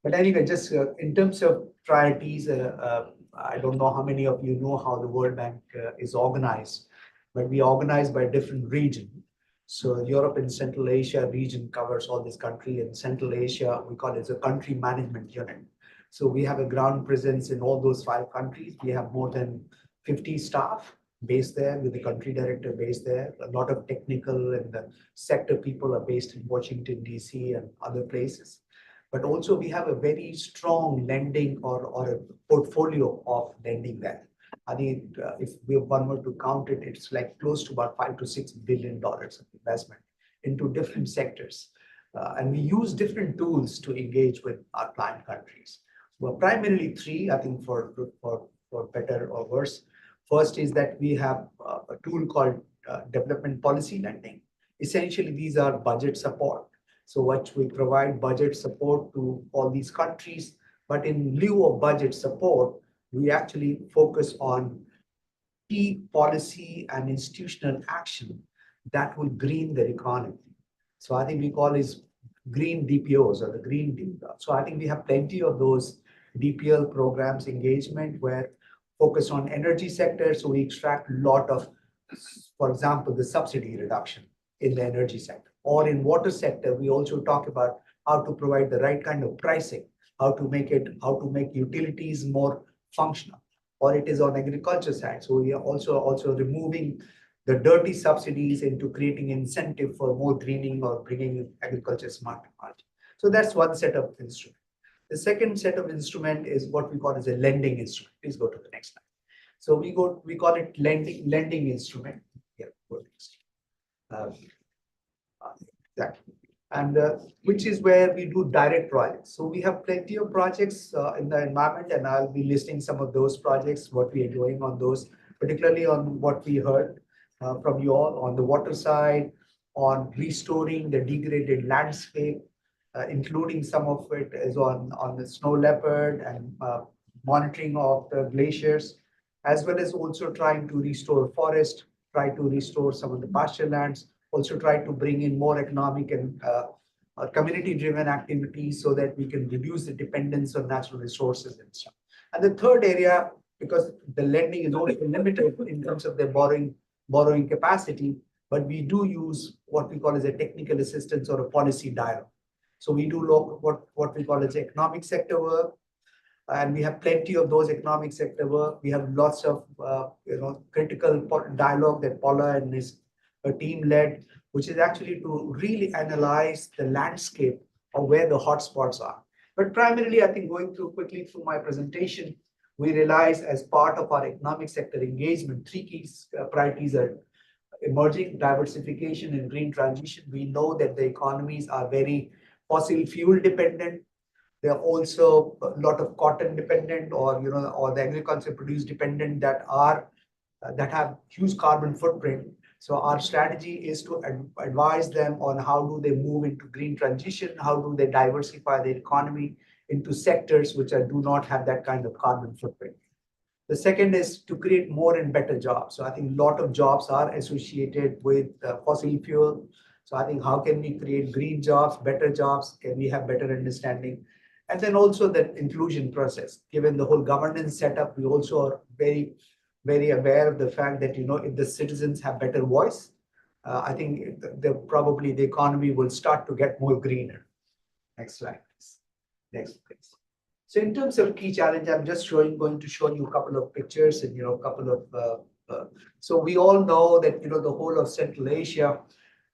But anyway, just in terms of priorities, I don't know how many of you know how the World Bank is organized, but we organize by different regions. So Europe and Central Asia region covers all this country, and Central Asia, we call it a country management unit. So we have a ground presence in all those 5 countries. We have more than 50 staff based there, with the country director based there. A lot of technical and the sector people are based in Washington, DC and other places. But also we have a very strong lending or a portfolio of lending there. I think if one were to count it, it's like close to about $5 to $6 billion of investment into different sectors. And we use different tools to engage with our client countries. Well, primarily 3, I think for better or worse. First is that we have a tool called development policy lending. Essentially, these are budget support. So what we provide budget support to all these countries, but in lieu of budget support, we actually focus on key policy and institutional action that will green their economy. So I think we call this green DPOs or the green DPO. So I think we have plenty of those DPL programs engagement where focus on energy sector. So we extract a lot of, for example, the subsidy reduction in the energy sector. Or in water sector, we also talk about how to provide the right kind of pricing, how to make utilities more functional. Or it is on agriculture side. So we are also removing the dirty subsidies into creating incentive for more greening or bringing agriculture smart technology. So that's one set of instrument. The second set of instrument is what we call as a lending instrument. Please go to the next slide. So we call it lending instrument. Yeah, go next. Exactly. and which is where we do direct projects. So we have plenty of projects in the environment, and I'll be listing some of those projects, what we are doing on those, particularly on what we heard from you all on the water side, on restoring the degraded landscape, including some of it is on the snow leopard and monitoring of the glaciers, as well as also trying to restore forest, try to restore some of the pasture lands, also try to bring in more economic and community-driven activities so that we can reduce the dependence on natural resources and stuff. And the third area, because the lending is only limited in terms of their borrowing capacity, but we do use what we call as a technical assistance or a policy dialogue. So we do look what we call as economic sector work, and we have plenty of those economic sector work. We have lots of critical dialogue that Paula and his team led, which is actually to really analyze the landscape of where the hotspots are. But primarily, I think going quickly through my presentation, we realize as part of our economic sector engagement, three key priorities are emerging: diversification and green transition. We know that the economies are very fossil fuel dependent. They are also a lot of cotton dependent, or the agriculture produce dependent that have huge carbon footprint. So our strategy is to advise them on how do they move into green transition, how do they diversify their economy into sectors which do not have that kind of carbon footprint. The second is to create more and better jobs. So I think a lot of jobs are associated with fossil fuel. So I think how can we create green jobs, better jobs? Can we have better understanding? And then also the inclusion process. Given the whole governance setup, we also are very, very aware of the fact that, if the citizens have better voice, I think probably the economy will start to get more greener. Next slide, please. Next, please. So in terms of key challenge, I'm just going to show you a couple of pictures and, a couple of, so we all know that, the whole of Central Asia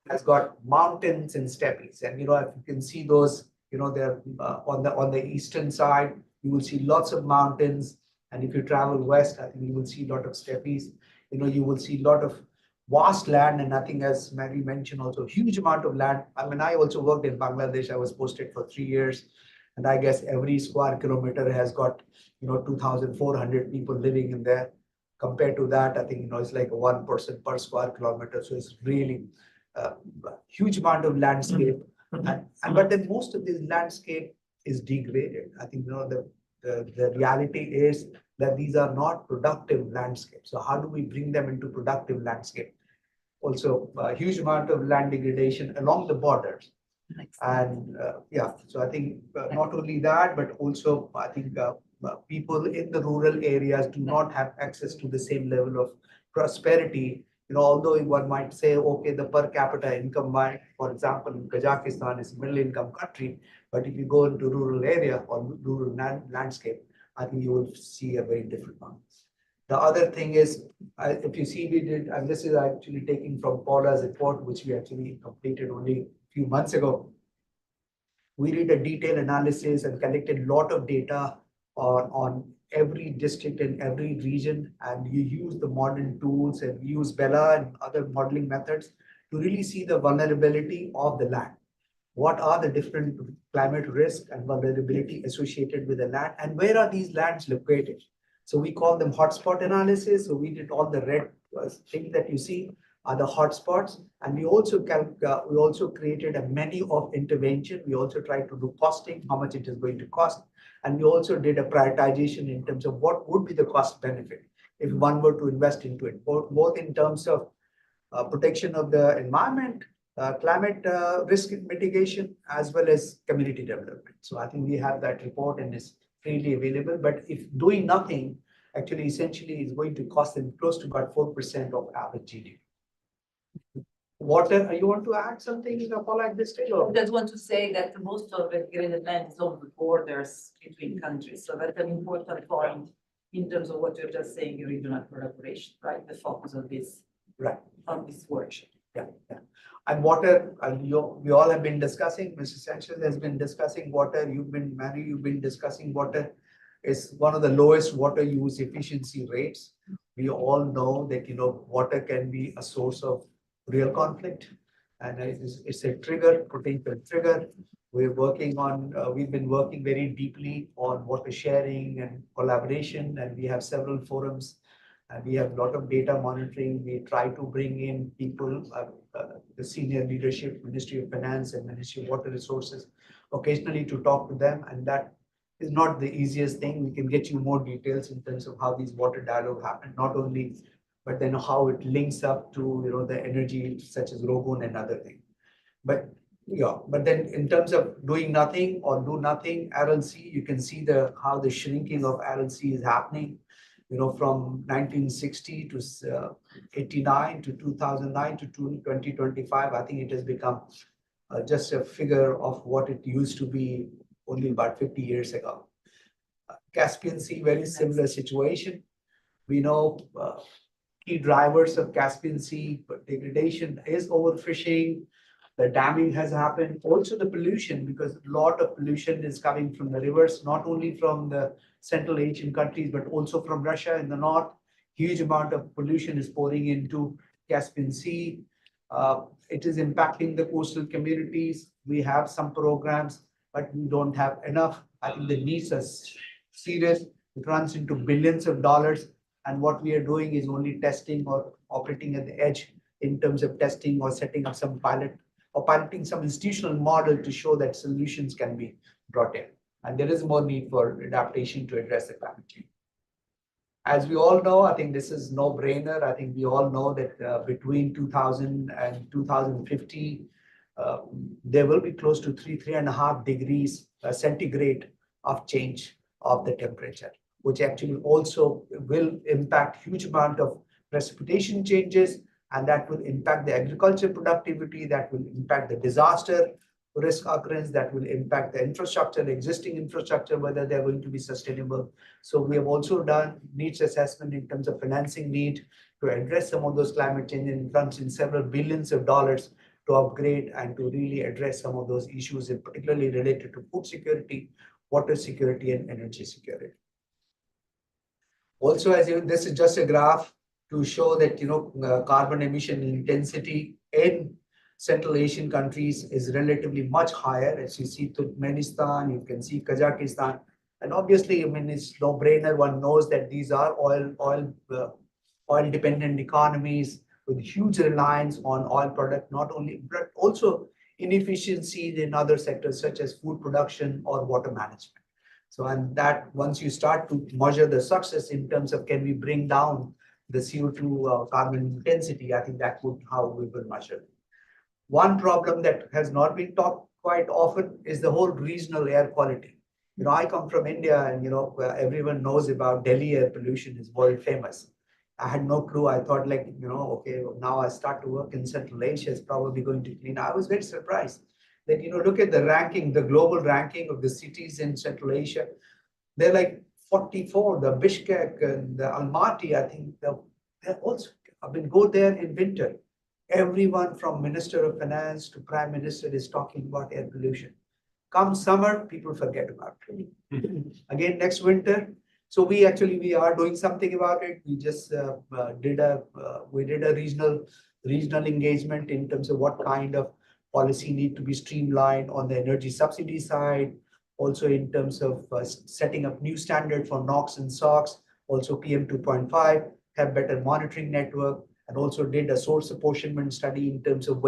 has got mountains and steppes. And, if you can see those, they're on the eastern side, you will see lots of mountains. And if you travel west, I think you will see a lot of steppes. You will see a lot of vast land. And I think, as Mary mentioned, also huge amount of land. I mean, I also worked in Bangladesh. I was posted for 3 years. And I guess every square kilometer has got, 2,400 people living in there. Compared to that, I think, it's like 1 person per square kilometer. So it's really a huge amount of landscape. But then most of this landscape is degraded. I think, the reality is that these are not productive landscapes. So how do we bring them into productive landscape? Also, a huge amount of land degradation along the borders. And so I think not only that, but also I think people in the rural areas do not have access to the same level of prosperity. Although one might say, okay, the per capita income, for example, in Kazakhstan is a middle income country, but if you go into rural area or rural landscape, I think you will see a very different one. The other thing is, if you see, we did, and this is actually taken from Paula's report, which we actually completed only a few months ago. We did a detailed analysis and collected a lot of data on every district in every region, and you use the modern tools and use Bella and other modeling methods to really see the vulnerability of the land. What are the different climate risk and vulnerability associated with the land, and where are these lands located? So we call them hotspot analysis. So we did all the red things that you see are the hotspots, and we also created a menu of intervention. We also tried to do costing, how much it is going to cost. And we also did a prioritization in terms of what would be the cost benefit if one were to invest into it, both in terms of protection of the environment, climate risk mitigation, as well as community development. So I think we have that report and it's freely available. But if doing nothing, actually essentially is going to cost them close to about 4% of average GDP. Water, you want to add something, Paula, at this stage? I just want to say that most of the degraded land is on the borders between countries. So that's an important point in terms of what you're just saying, regional collaboration, right? The focus of this, right, on this workshop. Yeah. And water, we all have been discussing, Mr. Sanchez has been discussing water, Mary, you've been discussing water. Is one of the lowest water use efficiency rates. We all know that, water can be a source of real conflict. And it's a trigger, potential trigger. We've been working very deeply on water sharing and collaboration, and we have several forums. And we have a lot of data monitoring. We try to bring in people, the senior leadership, Ministry of Finance and Ministry of Water Resources, occasionally to talk to them. And that is not the easiest thing. We can get you more details in terms of how these water dialogue happen, not only, but then how it links up to the energy such as Rogun and other things. But then in terms of doing nothing or do nothing, RLC, you can see how the shrinking of RLC is happening. From 1960 to 89 to 2009 to 2025, I think it has become just a figure of what it used to be only about 50 years ago. Caspian Sea, very similar situation. We know key drivers of Caspian Sea degradation is overfishing. The damming has happened. Also the pollution, because a lot of pollution is coming from the rivers, not only from the Central Asian countries, but also from Russia in the north. Huge amount of pollution is pouring into Caspian Sea. It is impacting the coastal communities. We have some programs, but we don't have enough. I think the needs are serious. It runs into billions of dollars. And what we are doing is only testing or operating at the edge in terms of testing or setting up some pilot or piloting some institutional model to show that solutions can be brought in. And there is more need for adaptation to address the climate change. As we all know, I think this is no brainer. I think we all know that between 2000 and 2050, there will be close to 3.5 degrees centigrade of change of the temperature, which actually also will impact huge amount of precipitation changes, and that will impact the agriculture productivity, that will impact the disaster risk occurrence, that will impact the infrastructure, the existing infrastructure, whether they're going to be sustainable. So we have also done needs assessment in terms of financing need to address some of those climate change, and it runs in several billions of dollars to upgrade and to really address some of those issues, and particularly related to food security, water security, and energy security. Also, this is just a graph to show that carbon emission intensity in Central Asian countries is relatively much higher. As you see Turkmenistan, you can see Kazakhstan, and obviously, I mean, it's no brainer. One knows that these are oil dependent economies with huge reliance on oil product, not only but also inefficiencies in other sectors such as food production or water management. So, and that once you start to measure the success in terms of can we bring down the CO2 carbon intensity, I think that would how we will measure it. One problem that has not been talked quite often is the whole regional air quality. I come from India, and everyone knows about Delhi air pollution is world famous. I had no clue. I thought okay, now I start to work in Central Asia, it's probably going to clean. I was very surprised that, look at the ranking, the global ranking of the cities in Central Asia. They're like 44, the Bishkek and the Almaty, I think they're also, I mean, go there in winter. Everyone from Minister of Finance to Prime Minister is talking about air pollution. Come summer, people forget about it. Again, next winter. So we are doing something about it. We just did a regional engagement in terms of what kind of policy need to be streamlined on the energy subsidy side, also in terms of setting up new standard for NOx and SOx, also PM 2.5, have better monitoring network, and also did a source apportionment study in terms of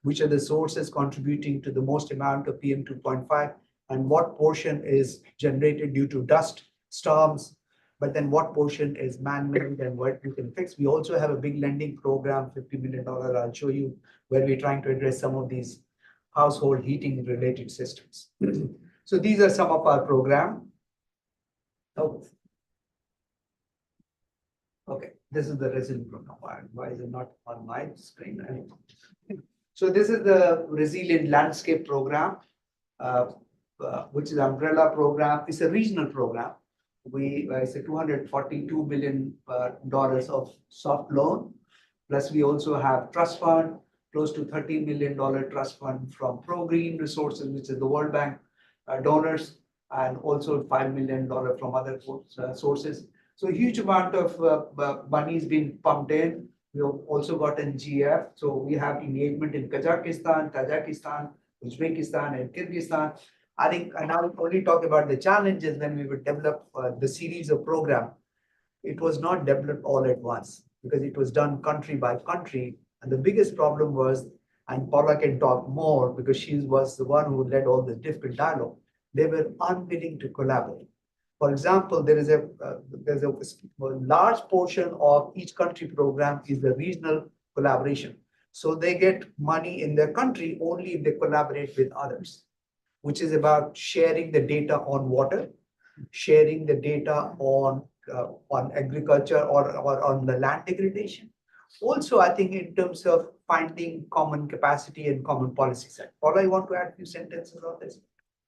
which are the sources contributing to the most amount of PM 2.5 and what portion is generated due to dust storms, but then what portion is man-made and what we can fix. We also have a big lending program, $50 million, I'll show you, where we're trying to address some of these household heating related systems. So these are some of our program. Oh. Okay, this is the resilient program. Why is it not on my screen? So this is the Resilient Landscape Program, which is umbrella program. It's a regional program. It's a $242 billion of soft loan. Plus, we also have trust fund, close to $13 million trust fund from Pro Green Resources, which is the World Bank donors, and also $5 million from other sources. So a huge amount of money is being pumped in. We have also got in GF. So we have engagement in Kazakhstan, Tajikistan, Uzbekistan, and Kyrgyzstan. I think, and I'll only talk about the challenges when we would develop the series of program. It was not developed all at once because it was done country by country. And the biggest problem was, and Paula can talk more because she was the one who led all the different dialogue, they were unwilling to collaborate. For example, there's a large portion of each country program is the regional collaboration. So they get money in their country only if they collaborate with others, which is about sharing the data on water, sharing the data on agriculture or on the land degradation. Also, I think in terms of finding common capacity and common policy set. Paula, you want to add a few sentences on this?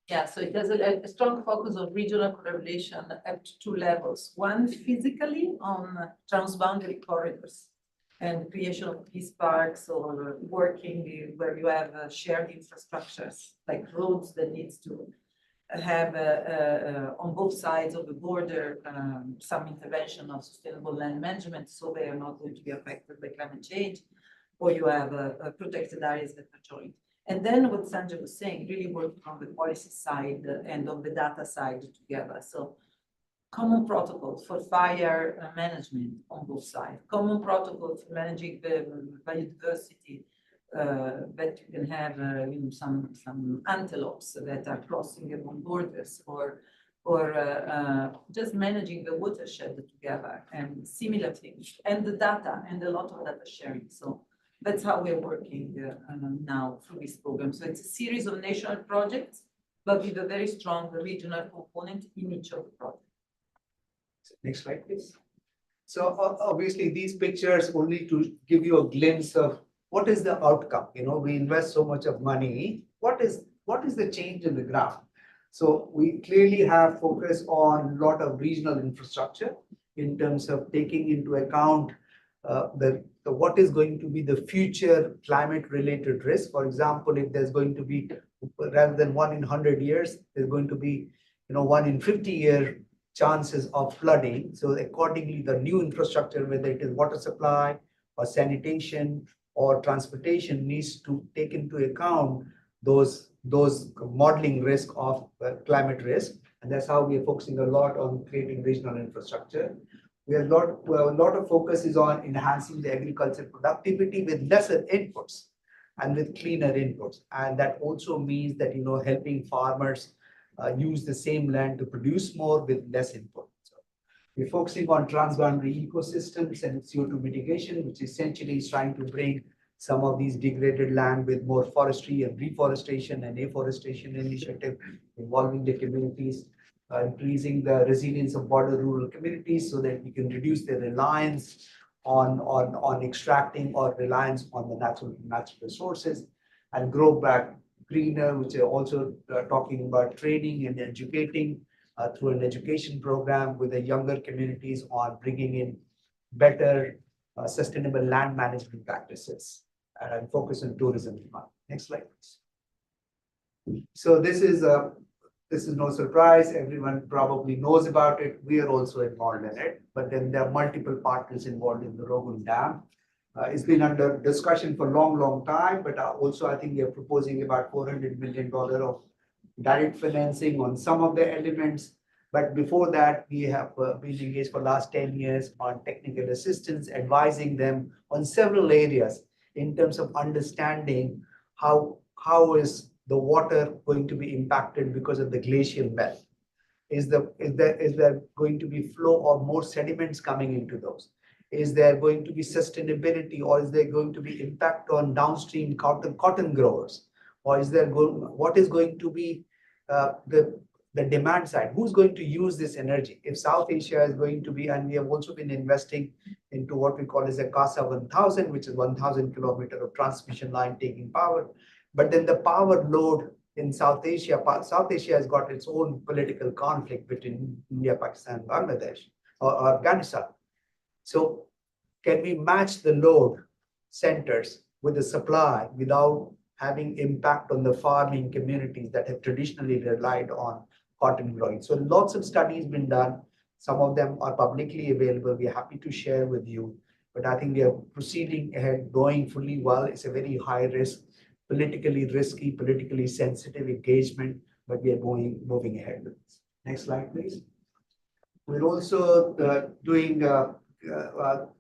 Yeah, so it has a strong focus on regional collaboration at two levels. One, physically on transboundary corridors and creation of peace parks or working where you have shared infrastructures like roads that needs to have on both sides of the border some intervention of sustainable land management so they are not going to be affected by climate change, or you have protected areas that are joined. And then what Sanjay was saying, really working on the policy side and on the data side together. So common protocols for fire management on both sides, common protocols for managing the biodiversity, that you can have some antelopes that are crossing among borders, or just managing the watershed together and similar things, and the data and a lot of data sharing. So that's how we're working now through this program. So it's a series of national projects, but with a very strong regional component in each of the projects. Next slide, please. So obviously these pictures only to give you a glimpse of what is the outcome. You know, we invest so much of money. What is the change in the ground? So we clearly have focus on a lot of regional infrastructure in terms of taking into account what is going to be the future climate related risk. For example, if there's going to be, rather than 1 in 100 years, there's going to be 1 in 50-year chances of flooding. So accordingly, the new infrastructure, whether it is water supply or sanitation or transportation, needs to take into account those modeling risk of climate risk. And that's how we are focusing a lot on creating regional infrastructure. A lot of focus is on enhancing the agriculture productivity with lesser inputs and with cleaner inputs. And that also means that, helping farmers use the same land to produce more with less input. So we're focusing on transboundary ecosystems and CO2 mitigation, which essentially is trying to bring some of these degraded land with more forestry and reforestation and afforestation initiative involving the communities. Increasing the resilience of border rural communities so that we can reduce their reliance on extracting or reliance on the natural resources, and grow back greener, which are also talking about training and educating through an education program with the younger communities on bringing in better sustainable land management practices and focus on tourism demand. Next slide, please. So this is no surprise. Everyone probably knows about it. We are also involved in it, but then there are multiple partners involved in the Rogun Dam. It's been under discussion for a long time, but also I think we are proposing about $400 million of direct financing on some of the elements. But before that, we have been engaged for the last 10 years on technical assistance, advising them on several areas in terms of understanding how is the water going to be impacted because of the glacial melt? Is there going to be flow or more sediments coming into those? Is there going to be sustainability, or is there going to be impact on downstream cotton growers? Or what is going to be the demand side? Who's going to use this energy? If South Asia is going to be, and we have also been investing into what we call as a CASA 1000, which is 1,000 kilometers of transmission line taking power. But then the power load in South Asia has got its own political conflict between India, Pakistan, Bangladesh, or Afghanistan. So can we match the load centers with the supply without having impact on the farming communities that have traditionally relied on cotton growing? So lots of studies been done. Some of them are publicly available. We're happy to share with you. but I think we are proceeding ahead, going fully well. It's a very high risk, politically risky, politically sensitive engagement, but we are moving ahead with this. Next slide, please. We're also doing,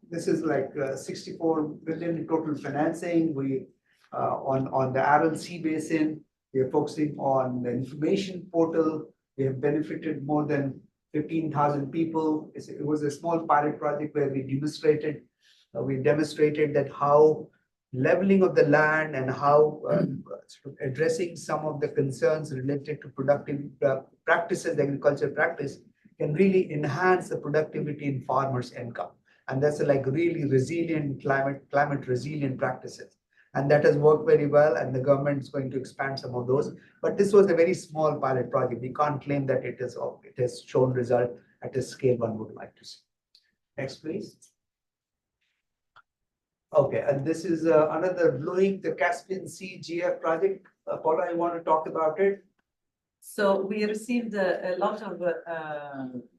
this is like 64 billion in total financing. We, on the Aral Sea Basin, we are focusing on the information portal. We have benefited more than 15,000 people. It was a small pilot project where we demonstrated that how leveling of the land and how sort of addressing some of the concerns related to productive practices, agriculture practice, can really enhance the productivity in farmers' income. And that's like really resilient climate resilient practices. And that has worked very well, and the government is going to expand some of those. But this was a very small pilot project. We can't claim that it has shown result at a scale one would like to see. Next, please. Okay, and this is another Blowing the Caspian Sea GF project. Paula, you want to talk about it? So we received a lot of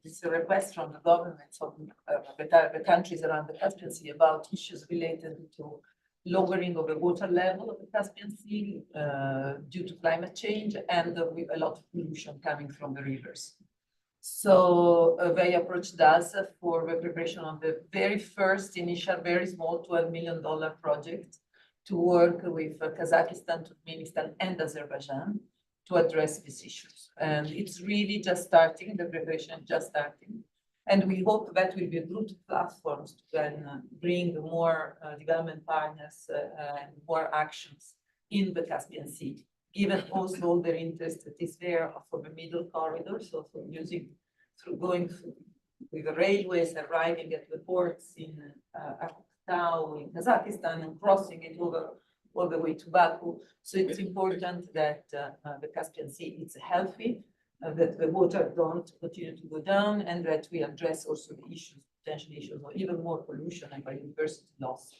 this requests from the governments of the countries around the Caspian Sea about issues related to lowering of the water level of the Caspian Sea due to climate change and with a lot of pollution coming from the rivers. So they approached us for the preparation of the very first initial, very small $12 million project to work with Kazakhstan, Turkmenistan, and Azerbaijan to address these issues. And it's really just starting, the preparation just starting. And we hope that will be a good platforms to then bring more development partners and more actions in the Caspian Sea, given also all their interest that is there for the middle corridor, so for using going through with the railways arriving at the ports in Aktau in Kazakhstan and crossing it over all the way to Baku. So it's important that the Caspian Sea is healthy, that the water don't continue to go down, and that we address also the issues, potential issues, or even more pollution and biodiversity loss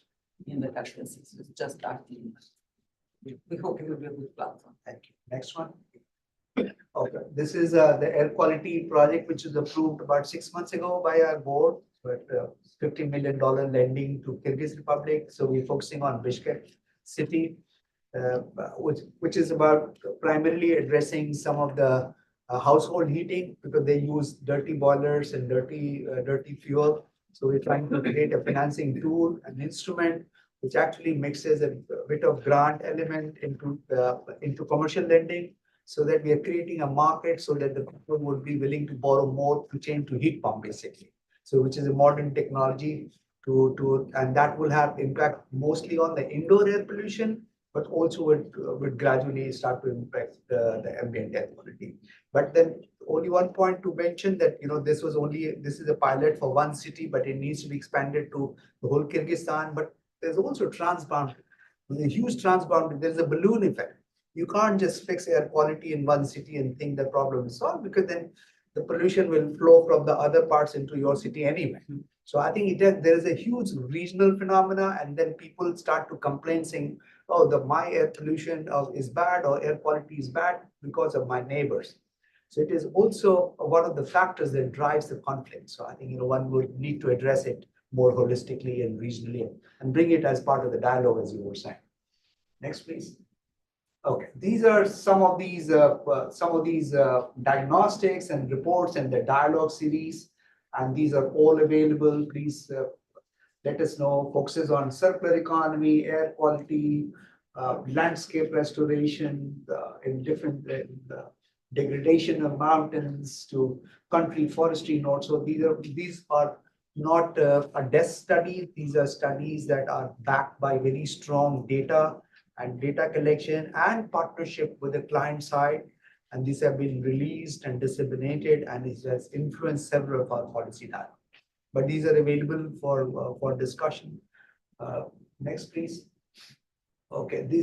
in the Caspian Sea. So it's just starting. We hope it will be a good platform. Thank you. Next one. Okay, this is the air quality project, which was approved about 6 months ago by our board, but $50 million lending to Kyrgyz Republic. So we're focusing on Bishkek city, which is about primarily addressing some of the household heating, because they use dirty boilers and dirty fuel. So we're trying to create a financing tool, an instrument which actually mixes a bit of grant element into commercial lending, so that we are creating a market so that the people would be willing to borrow more to change to heat pump, basically. So which is a modern technology and that will have impact mostly on the indoor air pollution, but also would gradually start to impact the ambient air quality. But then only one point to mention that, this is a pilot for one city, but it needs to be expanded to the whole Kyrgyzstan. But there's also transboundary. With a huge transboundary, there's a balloon effect. You can't just fix air quality in one city and think the problem is solved, because then the pollution will flow from the other parts into your city anyway. So I think there is a huge regional phenomena, and then people start to complain saying, oh, my air pollution is bad, or air quality is bad because of my neighbors. So it is also one of the factors that drives the conflict. So I think one would need to address it more holistically and regionally and bring it as part of the dialogue, as you were saying. Next, please. Okay, these are some of these diagnostics and reports and the dialogue series, and these are all available. Please let us know. Focuses on circular economy, air quality, landscape restoration, in different degradation of mountains to country forestry notes. So these are not a desk study. These are studies that are backed by very strong data and data collection and partnership with the client side. And these have been released and disseminated, and it has influenced several of our policy dialogue. But these are available for discussion. Next, please. Okay, the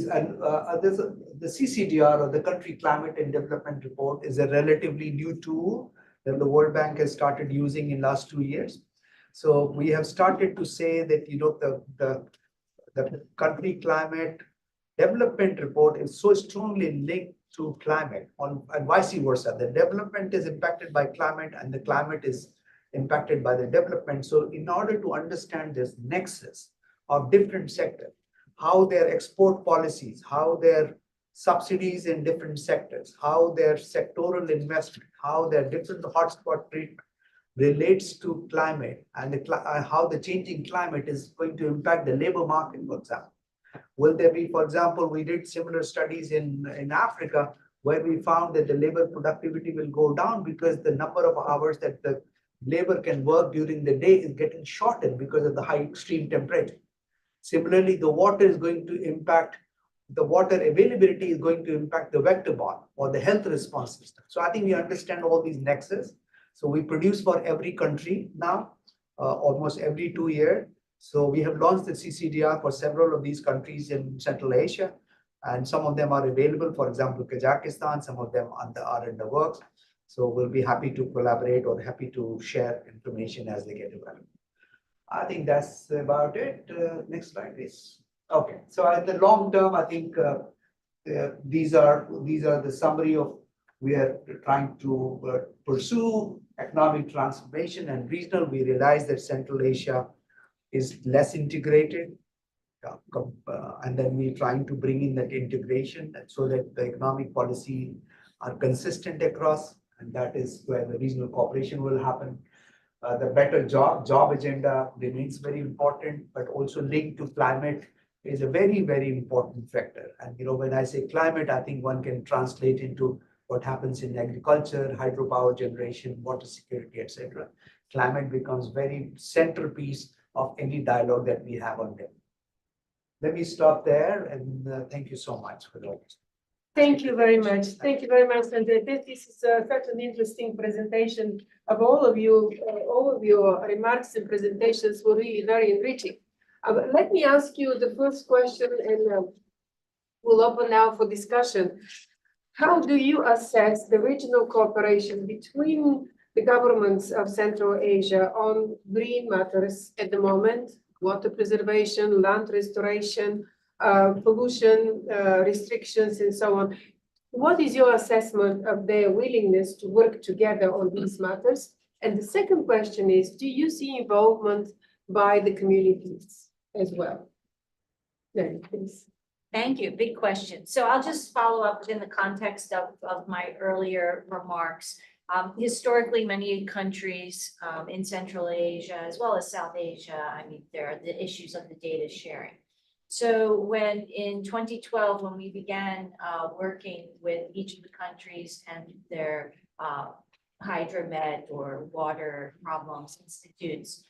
CCDR, or the Country Climate and Development Report, is a relatively new tool that the World Bank has started using in last 2 years. So we have started to say that the Country Climate Development Report is so strongly linked to climate, and vice versa. The development is impacted by climate, and the climate is impacted by the development. So in order to understand this nexus of different sectors, how their export policies, how their subsidies in different sectors, how their sectoral investment, how their different hotspot treatment relates to climate and how the changing climate is going to impact the labor market, for example. Will there be, for example, we did similar studies in Africa where we found that the labor productivity will go down because the number of hours that the labor can work during the day is getting shortened because of the high extreme temperature. Similarly, the water is going to impact, the water availability is going to impact the vector borne or the health response system. So I think we understand all these nexus. So we produce for every country now, almost every 2 years. So we have launched the CCDR for several of these countries in Central Asia, and some of them are available. For example, Kazakhstan, some of them are in the works. So we'll be happy to collaborate or happy to share information as they get developed. I think that's about it. Next slide, please. Okay, so in the long term, I think these are the summary of we are trying to pursue economic transformation and regional. We realize that Central Asia is less integrated, and then we're trying to bring in that integration so that the economic policy are consistent across, and that is where the regional cooperation will happen. The better job agenda remains very important, but also linked to climate is a very, very important factor. And when I say climate, I think one can translate into what happens in agriculture, hydropower generation, water security, etc. Climate becomes very centerpiece of any dialogue that we have on them. Let me stop there, and thank you so much for that. Thank you very much. Thank you very much. And this is such an interesting presentation of all of you. All of your remarks and presentations were really very enriching. Let me ask you the first question, and we'll open now for discussion. How do you assess the regional cooperation between the governments of Central Asia on green matters at the moment, water preservation, land restoration, pollution restrictions, and so on? What is your assessment of their willingness to work together on these matters? And the second question is, do you see involvement by the communities as well? Then, please. Thank you. Big question. So I'll just follow up within the context of my earlier remarks. Historically, many countries in Central Asia, as well as South Asia, I mean, there are the issues of the data sharing. So when in 2012, when we began working with each of the countries and their hydromet or water problems institutes,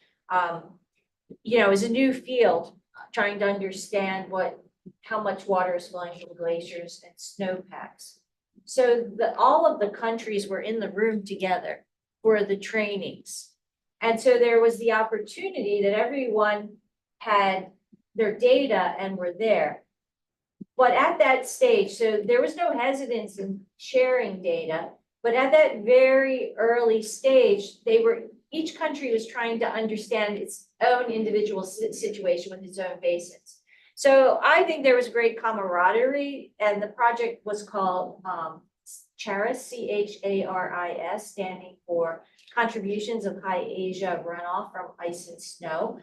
is a new field, trying to understand how much water is flowing from glaciers and snowpacks. So all of the countries were in the room together for the trainings. And so there was the opportunity that everyone had their data and were there. But at that stage, so there was no hesitance in sharing data, but at that very early stage, each country was trying to understand its own individual situation with its own basins. So I think there was great camaraderie, and the project was called CHARIS, CHARIS, standing for Contributions of High Asia Runoff from Ice and Snow.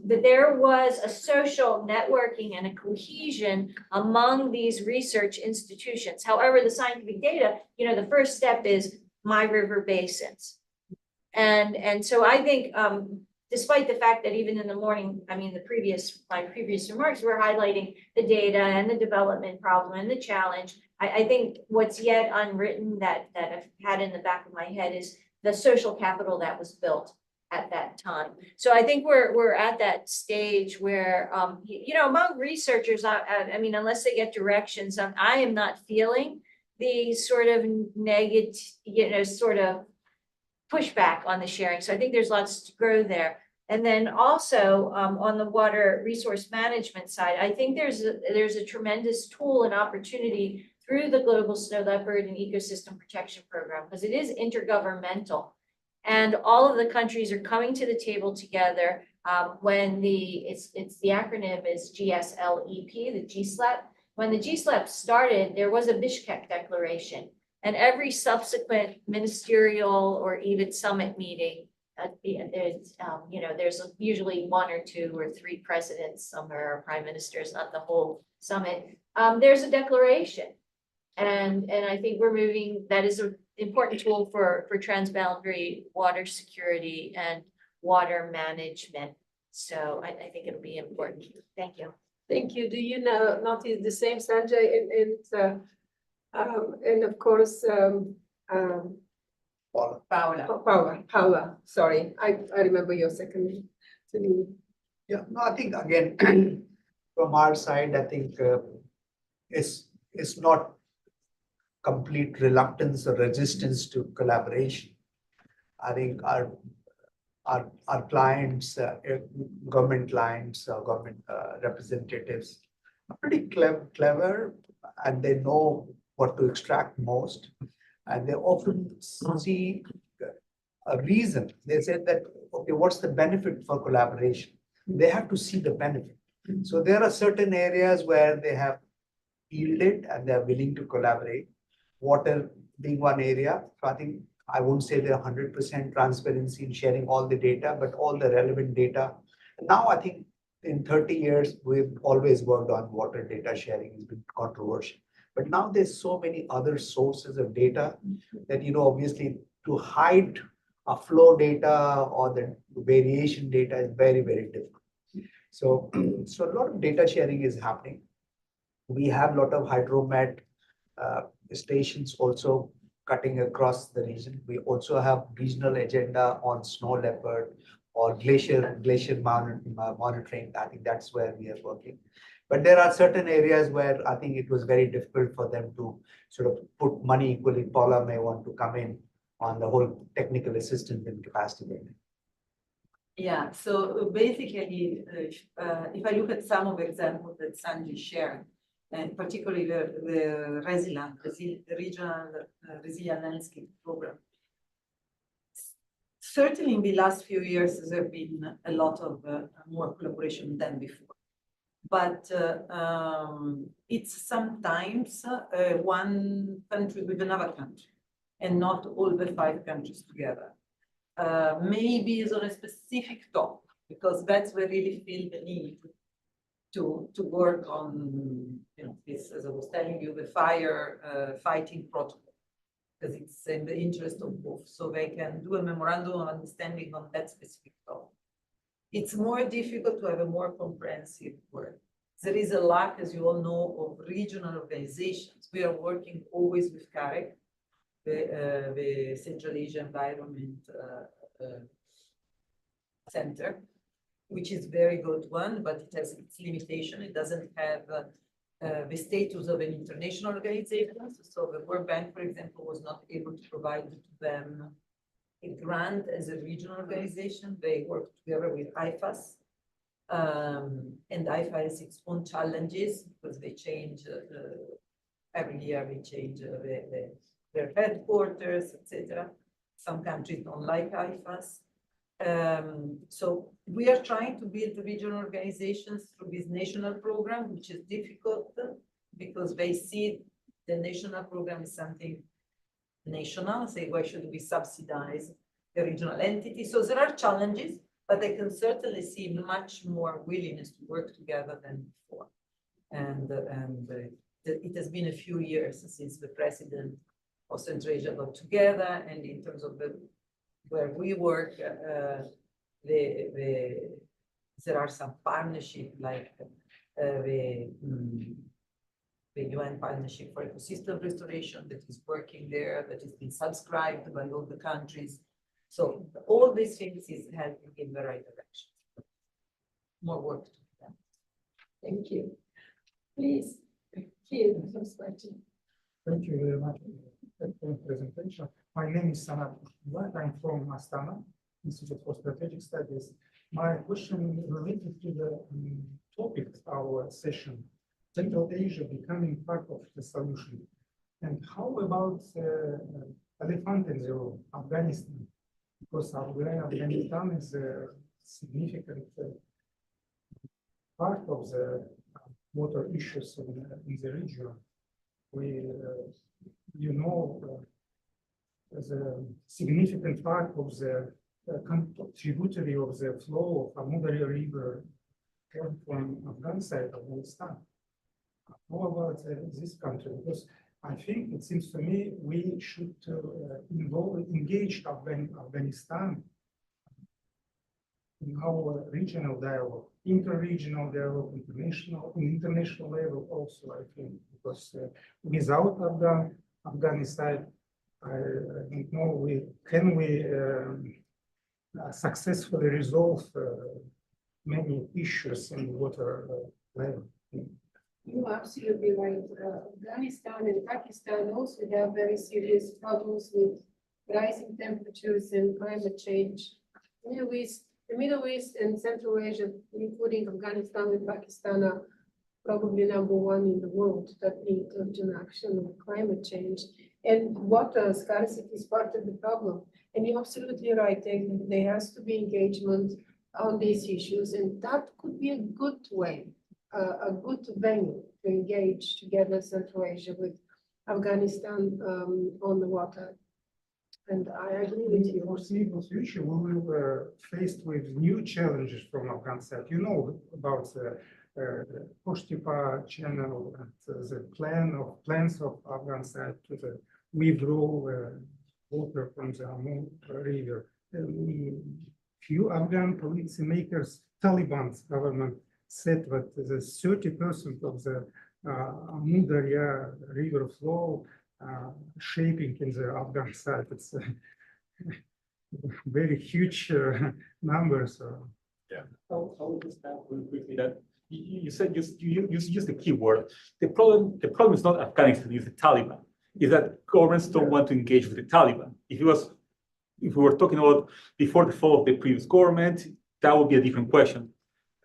That there was a social networking and a cohesion among these research institutions. However, the scientific data, the first step is my river basins. And so I think, despite the fact that even in the morning, my previous remarks were highlighting the data and the development problem and the challenge, I think what's yet unwritten that I've had in the back of my head is the social capital that was built at that time. So I think we're at that stage where, among researchers, unless they get directions, I am not feeling the sort of negative, sort of pushback on the sharing. So I think there's lots to grow there. And then also on the water resource management side, I think there's a tremendous tool and opportunity through the Global Snow Leopard and Ecosystem Protection Program, because it is intergovernmental. And all of the countries are coming to the table together when the acronym is GSLEP, the GSLEP. When the GSLEP started, there was a Bishkek Declaration. And every subsequent ministerial or even summit meeting It's, there's usually one or two or three presidents, some are prime ministers, not the whole summit. There's a declaration. And I think that is an important tool for transboundary water security and water management. So I think it'll be important. Thank you. Thank you. Do you notice the same, Sanjay, and of course, Paula, sorry, I remember your second name. Yeah, no, I think again, from our side, I think it's not complete reluctance or resistance to collaboration. I think our clients, government clients, government representatives are pretty clever, and they know what to extract most. And they often see a reason. They said that, okay, what's the benefit for collaboration? They have to see the benefit. So there are certain areas where they have yielded and they're willing to collaborate. Water being one area. So I think I won't say they're 100% transparency in sharing all the data, but all the relevant data. Now I think in 30 years, we've always worked on water data sharing. It's been controversial. But now there's so many other sources of data that, obviously to hide a flow data or the variation data is very, very difficult. So a lot of data sharing is happening. We have a lot of hydromet stations also cutting across the region. We also have regional agenda on snow leopard or glacier monitoring. I think that's where we are working. But there are certain areas where I think it was very difficult for them to sort of put money equally. Paula may want to come in on the whole technical assistance and capacity building. Yeah, so basically, if I look at some of the examples that Sanjay shared, and particularly the regional resilient landscape program, certainly in the last few years, there have been a lot of more collaboration than before. But it's sometimes one country with another country, and not all the 5 countries together. Maybe it's on a specific topic, because that's where really feel the need to work on, this, as I was telling you, the fire fighting protocol, because it's in the interest of both, so they can do a memorandum of understanding on that specific topic. It's more difficult to have a more comprehensive work. There is a lack, as you all know, of regional organizations. We are working always with CAREC, the Central Asia Environment Center, which is a very good one, but it has its limitation. It doesn't have the status of an international organization. So the World Bank, for example, was not able to provide to them a grant as a regional organization. They work together with IFAS. And IFA has its own challenges because they change every year. They change their headquarters, etc. Some countries don't like IFAS. So we are trying to build regional organizations through this national program, which is difficult because they see the national program is something national. Say, why should we subsidize the regional entity? So there are challenges, but I can certainly see much more willingness to work together than before. And it has been a few years since the president of Central Asia got together, and in terms of where we work, there are some partnerships like the UN Partnership for Ecosystem Restoration that is working there, that has been subscribed by all the countries. So all these things is helping in the right direction. More work to be done. Thank you. Please, here, the first question. Thank you very much for the presentation. My name is Sanat Abdullah. I'm from Astana, Institute for Strategic Studies. My question is related to the topic of our session, Central Asia becoming part of the solution. And how about elephant in the room, Afghanistan? Because Afghanistan is a significant part of the water issues in the region. The significant part of the tributary of the flow of Amudari River from Afghan side of Afghanistan. How about this country? Because I think it seems to me we should engage Afghanistan in our regional dialogue, inter-regional dialogue, international level also, I think, because without Afghanistan, I don't know, can we successfully resolve many issues in water level? You're absolutely right. Afghanistan and Pakistan also have very serious problems with rising temperatures and climate change. The Middle East and Central Asia, including Afghanistan and Pakistan, are probably #1 in the world that need urgent action on climate change. And water scarcity is part of the problem. And you're absolutely right. There has to be engagement on these issues, and that could be a good way, a good venue to engage together Central Asia with Afghanistan on the water. And I agree with you. In the foreseeable future, we will faced with new challenges from Afghan side. You know about the Koshtipa channel and the plans of Afghan side to the withdraw water from the Amur River. Few Afghan policymakers, Taliban's government said that the 30% of the Amur Darya river flow shaping in the Afghan side. It's very huge numbers. Yeah. I'll just add really quickly that you said you used the key word. The problem is not Afghanistan, it's the Taliban. Is that governments don't want to engage with the Taliban. If we were talking about before the fall of the previous government, that would be a different question.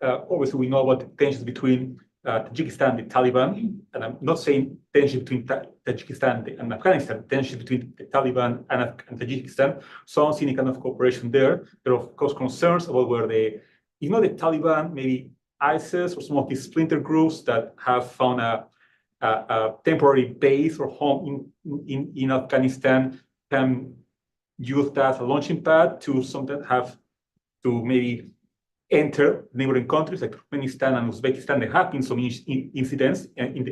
Obviously, we know about the tensions between Tajikistan and the Taliban, and I'm not saying tension between Tajikistan and Afghanistan, tension between the Taliban and Tajikistan. So I'm seeing a kind of cooperation there. There are of course concerns about where the Taliban, maybe ISIS or some of these splinter groups that have found a temporary base or home in Afghanistan can use that as a launching pad to sometimes have to maybe enter neighboring countries like Turkmenistan and Uzbekistan. There have been some incidents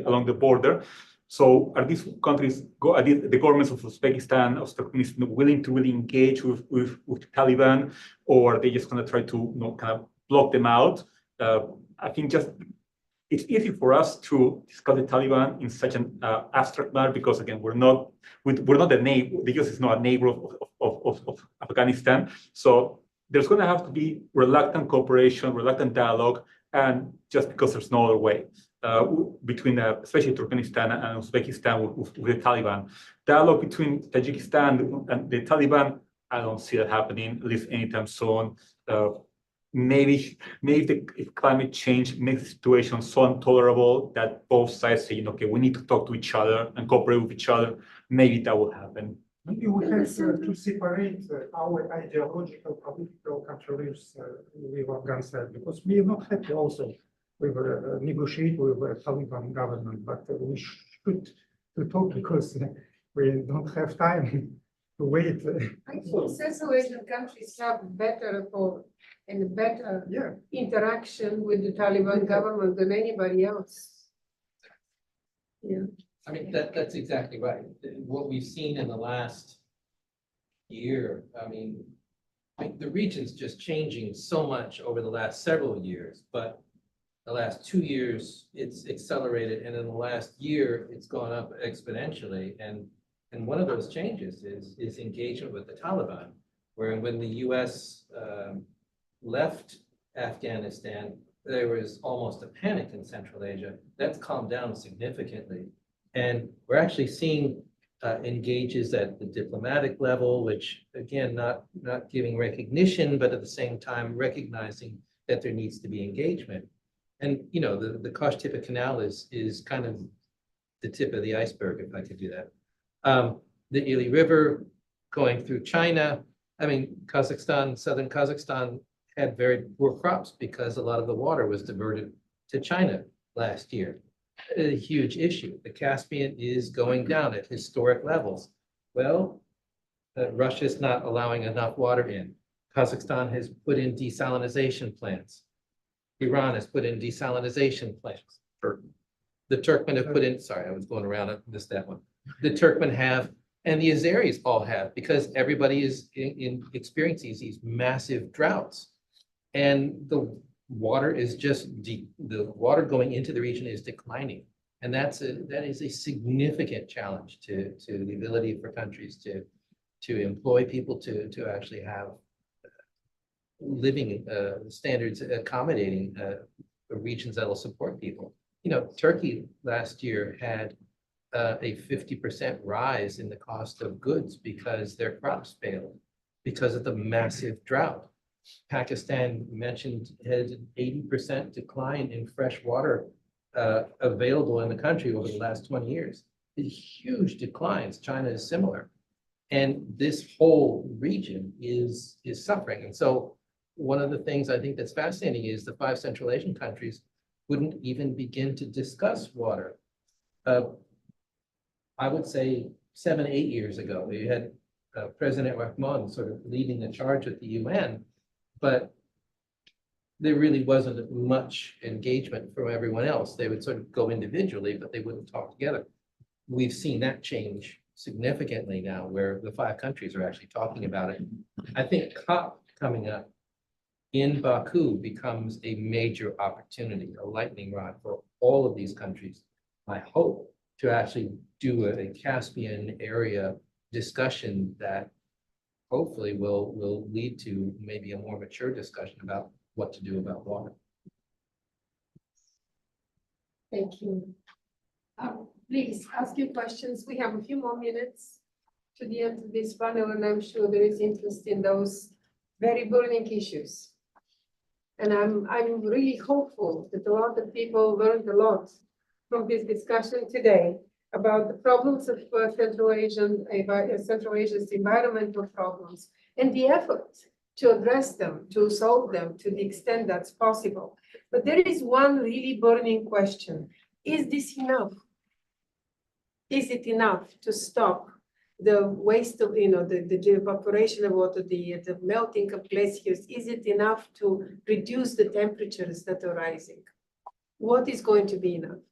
along the border. So are these countries, are the governments of Uzbekistan, of Turkmenistan willing to really engage with the Taliban, or are they just going to try to kind of block them out? I think just it's easy for us to discuss the Taliban in such an abstract manner because again we're not the neighbor. The US is not a neighbor of Afghanistan. So there's going to have to be reluctant cooperation, reluctant dialogue, and just because there's no other way between especially Turkmenistan and Uzbekistan with the Taliban. Dialogue between Tajikistan and the Taliban, I don't see that happening at least anytime soon. Maybe if climate change makes the situation so intolerable that both sides say, okay, we need to talk to each other and cooperate with each other, maybe that will happen. Maybe we have to separate our ideological political controversies with Afghan side because we are not happy also with negotiate with the Taliban government, but we should talk because we don't have time to wait. I think Central Asian countries have better rapport and better interaction with the Taliban government than anybody else. Yeah. I mean, that's exactly right. What we've seen in the last year, I mean, the region's just changing so much over the last several years, but the last 2 years, it's accelerated, and in the last year, it's gone up exponentially. And one of those changes is engagement with the Taliban, where when the US left Afghanistan, there was almost a panic in Central Asia. That's calmed down significantly. And we're actually seeing engages at the diplomatic level, which again, not giving recognition, but at the same time recognizing that there needs to be engagement. And you know, the Koshtipa Canal is kind of the tip of the iceberg, if I could do that. The Ili River going through China. I mean, Kazakhstan, southern Kazakhstan had very poor crops because a lot of the water was diverted to China last year. A huge issue. The Caspian is going down at historic levels. Well, Russia's not allowing enough water in. Kazakhstan has put in desalination plants. Iran has put in desalination plants. The Turkmen have put in, sorry, I was going around, I missed that one. The Turkmen have, and the Azeris all have, because everybody is in experiencing these massive droughts. And the water is just deep, the water going into the region is declining. And that is a significant challenge to the ability for countries to employ people to actually have living standards accommodating regions that will support people. You know, Turkey last year had a 50% rise in the cost of goods because their crops failed because of the massive drought. Pakistan mentioned had an 80% decline in fresh water available in the country over the last 20 years. Huge declines. China is similar. And this whole region is suffering. And so one of the things I think that's fascinating is the 5 Central Asian countries wouldn't even begin to discuss water. I would say 7, 8 years ago, we had President Rahman sort of leading the charge at the UN, but there really wasn't much engagement from everyone else. They would sort of go individually, but they wouldn't talk together. We've seen that change significantly now, where the 5 countries are actually talking about it. I think COP coming up in Baku becomes a major opportunity, a lightning rod for all of these countries. I hope to actually do a Caspian area discussion that hopefully will lead to maybe a more mature discussion about what to do about water. Thank you. Please ask your questions. We have a few more minutes to the end of this panel, and I'm sure there is interest in those very burning issues. And I'm really hopeful that a lot of people learned a lot from this discussion today about the problems of Central Asia's environmental problems and the effort to address them, to solve them to the extent that's possible. But there is one really burning question. Is this enough? Is it enough to stop the waste of, the evaporation of water, the melting of glaciers? Is it enough to reduce the temperatures that are rising? What is going to be enough?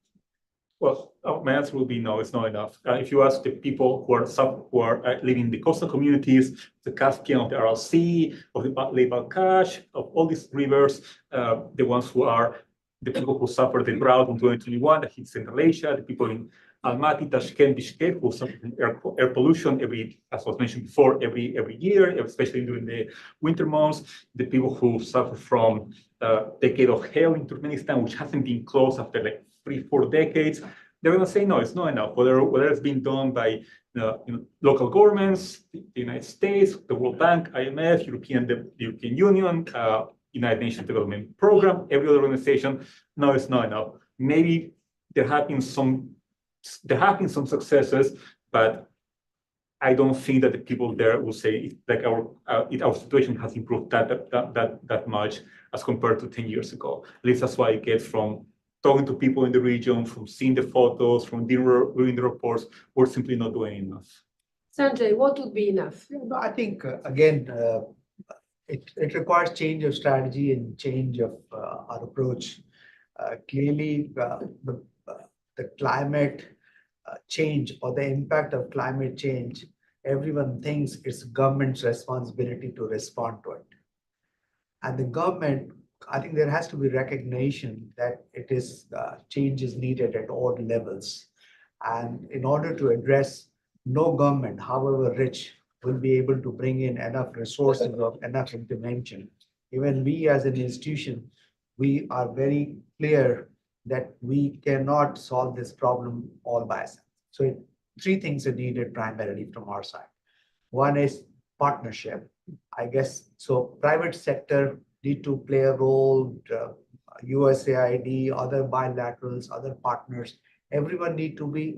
Well, my answer will be no, it's not enough. If you ask the people who are living in the coastal communities, the Caspian, of the Aral Sea, of the Lake Balkhash, of all these rivers, the ones who are the people who suffered the drought in 2021 that hit Central Asia, the people in Almaty, Tashkent, Bishkek, who suffer from air pollution as was mentioned before, every year, especially during the winter months, the people who suffer from decade of hail in Turkmenistan, which hasn't been closed after like 3-4 decades, they're going to say, no, it's not enough. Whether it's been done by local governments, the United States, the World Bank, IMF, the European Union, United Nations Development Program, every other organization, no, it's not enough. Maybe there have been some successes, but I don't think that the people there will say like our situation has improved that much as compared to 10 years ago. At least that's what I get from talking to people in the region, from seeing the photos, from reading the reports. We're simply not doing enough. Sanjay, what would be enough? I think, again, it requires change of strategy and change of our approach. Clearly, the climate change or the impact of climate change, everyone thinks it's government's responsibility to respond to it. And the government, I think there has to be recognition that it is change is needed at all levels. And in order to address, no government, however rich, will be able to bring in enough resources or enough intervention. Even we as an institution, we are very clear that we cannot solve this problem all by ourselves. So 3 things are needed primarily from our side. One is partnership, I guess. So private sector need to play a role, USAID, other bilaterals, other partners, everyone need to be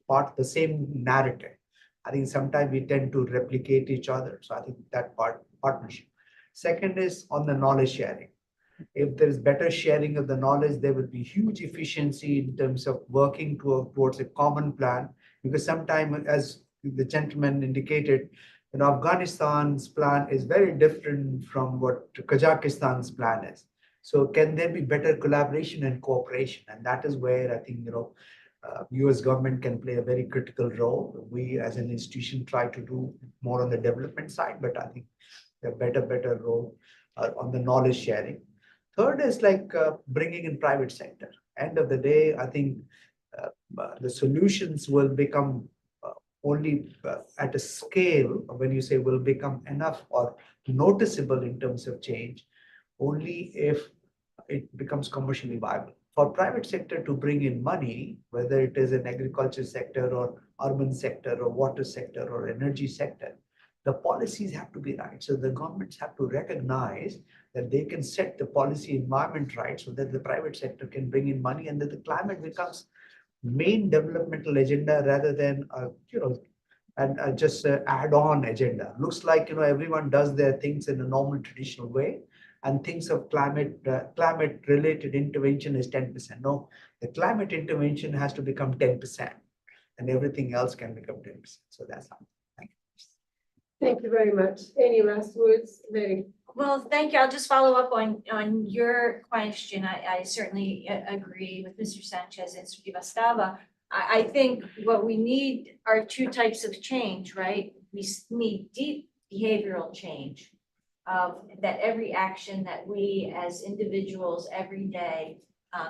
part of the same narrative. I think sometimes we tend to replicate each other. So I think that partnership. Second is on the knowledge sharing. If there is better sharing of the knowledge, there will be huge efficiency in terms of working towards a common plan. Because sometimes, as the gentleman indicated, Afghanistan's plan is very different from what Kazakhstan's plan is. So can there be better collaboration and cooperation? And that is where I think, US government can play a very critical role. We as an institution try to do more on the development side, but I think a better role on the knowledge sharing. Third is like bringing in private sector. End of the day, I think the solutions will become only at a scale, when you say will become enough or noticeable in terms of change, only if it becomes commercially viable. For private sector to bring in money, whether it is an agriculture sector or urban sector or water sector or energy sector, the policies have to be right. So the governments have to recognize that they can set the policy environment right so that the private sector can bring in money and that the climate becomes main developmental agenda rather than just an add-on agenda. Looks like everyone does their things in a normal traditional way, and thinks of climate related intervention is 10%. No, the climate intervention has to become 10%, and everything else can become 10%. So that's how. Thank you. Thank you very much. Any last words, Mary? Well, thank you. I'll just follow up on your question. I certainly agree with Mr. Sanchez and Mr. Divastava. I think what we need are two types of change, right? We need deep behavioral change that every action that we as individuals every day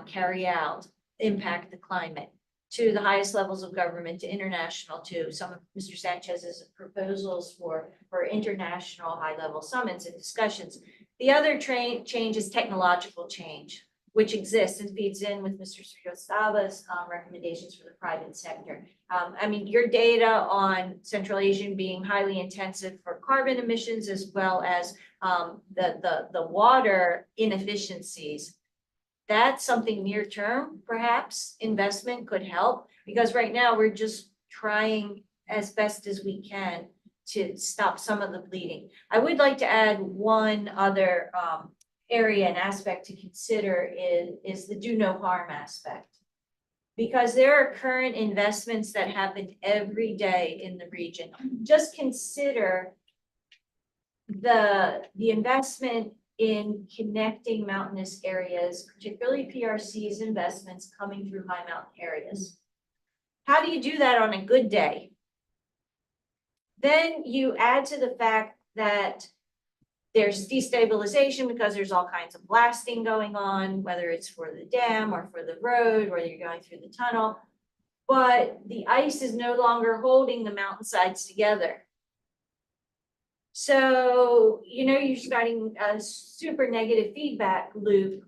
carry out impact the climate to the highest levels of government, to international, to some of Mr. Sanchez's proposals for international high-level summits and discussions. The other change is technological change, which exists and feeds in with Mr. Srivastava's recommendations for the private sector. I mean, your data on Central Asia being highly intensive for carbon emissions, as well as the water inefficiencies, that's something near term, perhaps investment could help, because right now we're just trying as best as we can to stop some of the bleeding. I would like to add one other area and aspect to consider is the do no harm aspect. Because there are current investments that happen every day in the region. Just consider the investment in connecting mountainous areas, particularly PRC's investments coming through high mountain areas. How do you do that on a good day? Then you add to the fact that there's destabilization because there's all kinds of blasting going on, whether it's for the dam or for the road, whether you're going through the tunnel. But the ice is no longer holding the mountainsides together. So, you're starting a super negative feedback loop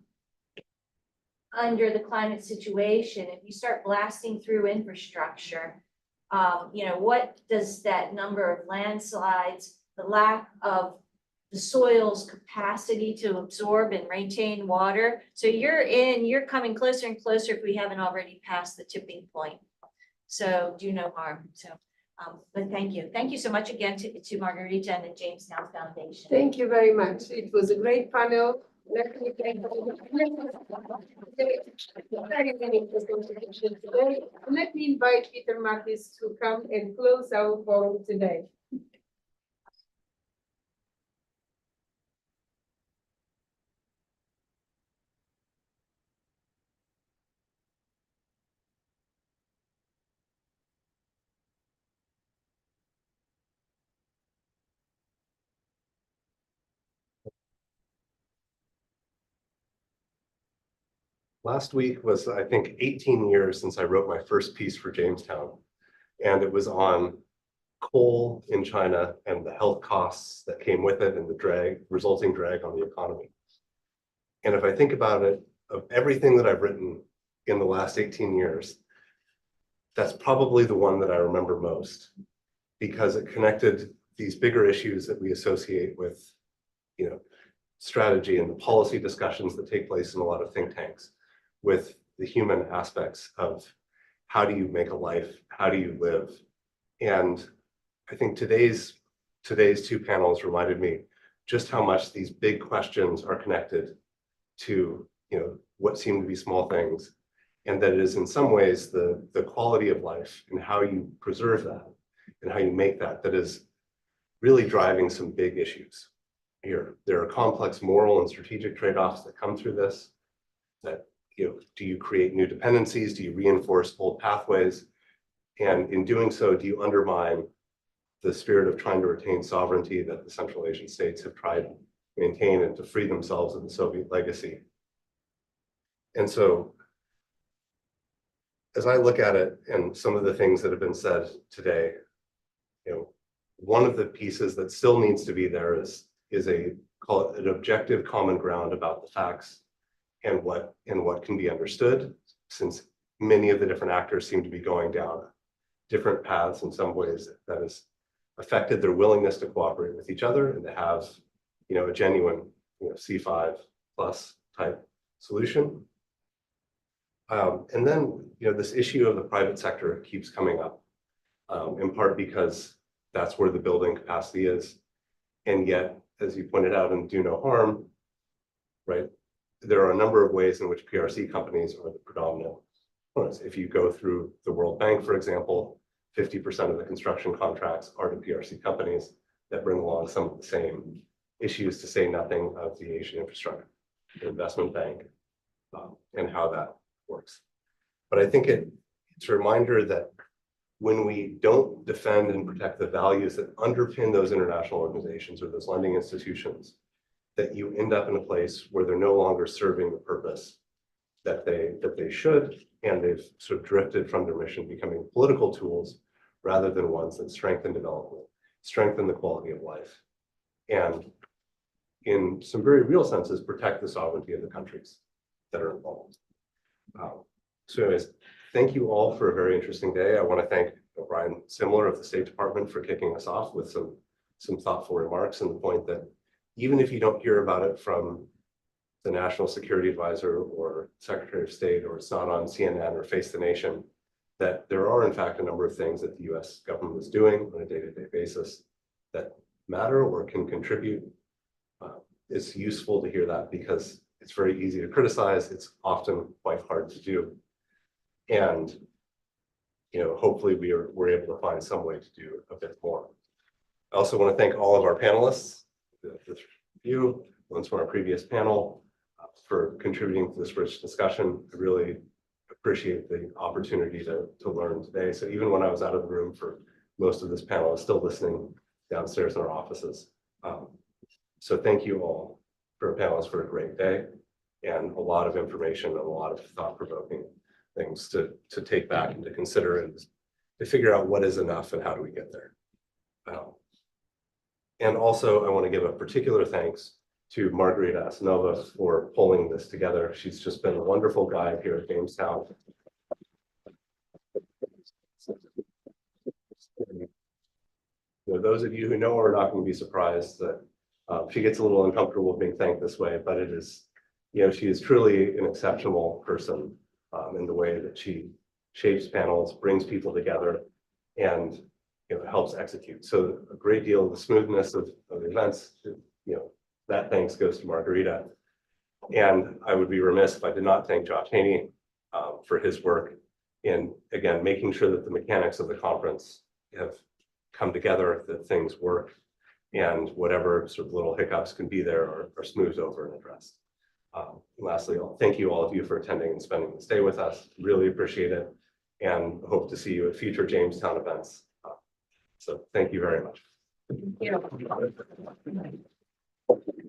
under the climate situation. If you start blasting through infrastructure, what does that number of landslides, the lack of the soil's capacity to absorb and retain water. So you're coming closer and closer if we haven't already passed the tipping point. So do no harm. So, but thank you. Thank you so much again to Margarita and the Jamestown Foundation. Thank you very much. It was a great panel. Let me invite Peter Matis to come and close our forum today. Last week was, I think, 18 years since I wrote my first piece for Jamestown. And it was on coal in China and the health costs that came with it and the resulting drag on the economy. And if I think about it, of everything that I've written in the last 18 years, that's probably the one that I remember most, because it connected these bigger issues that we associate with, strategy and the policy discussions that take place in a lot of think tanks, with the human aspects of how do you make a life, how do you live. And I think today's two panels reminded me just how much these big questions are connected to what seem to be small things, and that it is in some ways the quality of life and how you preserve that and how you make that is really driving some big issues here. There are complex moral and strategic trade-offs that come through this. That, do you create new dependencies? Do you reinforce old pathways? And in doing so, do you undermine the spirit of trying to retain sovereignty that the Central Asian states have tried to maintain and to free themselves of the Soviet legacy? And so, as I look at it and some of the things that have been said today, one of the pieces that still needs to be there is call it an objective common ground about the facts and what can be understood, since many of the different actors seem to be going down different paths in some ways that has affected their willingness to cooperate with each other and to have, a genuine, C5 plus type solution. And then, this issue of the private sector keeps coming up, in part because that's where the building capacity is. And yet, as you pointed out in Do No Harm, right, there are a number of ways in which PRC companies are the predominant ones. If you go through the World Bank, for example, 50% of the construction contracts are to PRC companies that bring along some of the same issues, to say nothing of the Asian Infrastructure Investment Bank, and how that works. But I think it's a reminder that when we don't defend and protect the values that underpin those international organizations or those lending institutions, that you end up in a place where they're no longer serving the purpose that they should, and they've sort of drifted from their mission, becoming political tools rather than ones that strengthen development, strengthen the quality of life, and in some very real senses, protect the sovereignty of the countries that are involved. So anyways, thank you all for a very interesting day. I want to thank Brian Simler of the State Department for kicking us off with some thoughtful remarks, and the point that even if you don't hear about it from the National Security Advisor or Secretary of State, or it's not on CNN or Face the Nation, that there are in fact a number of things that the US government is doing on a day-to-day basis that matter or can contribute. It's useful to hear that, because it's very easy to criticize. It's often quite hard to do. And hopefully we're able to find some way to do a bit more. I also want to thank all of our panelists, the few ones from our previous panel, for contributing to this rich discussion. I really appreciate the opportunity to learn today. So even when I was out of the room for most of this panel, I was still listening downstairs in our offices. So thank you all for panelists for a great day, and a lot of information and a lot of thought-provoking things to take back and to consider, and to figure out what is enough and how do we get there. And also, I want to give a particular thanks to Margarita Asanova for pulling this together. She's just been a wonderful guide here at Jamestown. Those of you who know her are not going to be surprised that she gets a little uncomfortable being thanked this way, but it is, she is truly an exceptional person in the way that she shapes panels, brings people together, and helps execute. So a great deal of the smoothness of events, that thanks goes to Margarita. And I would be remiss if I did not thank Josh Haney for his work in, again, making sure that the mechanics of the conference have come together, that things work, and whatever sort of little hiccups can be there are smoothed over and addressed. Lastly, thank you all of you for attending and spending this day with us. Really appreciate it, and hope to see you at future Jamestown events. So thank you very much. Thank you.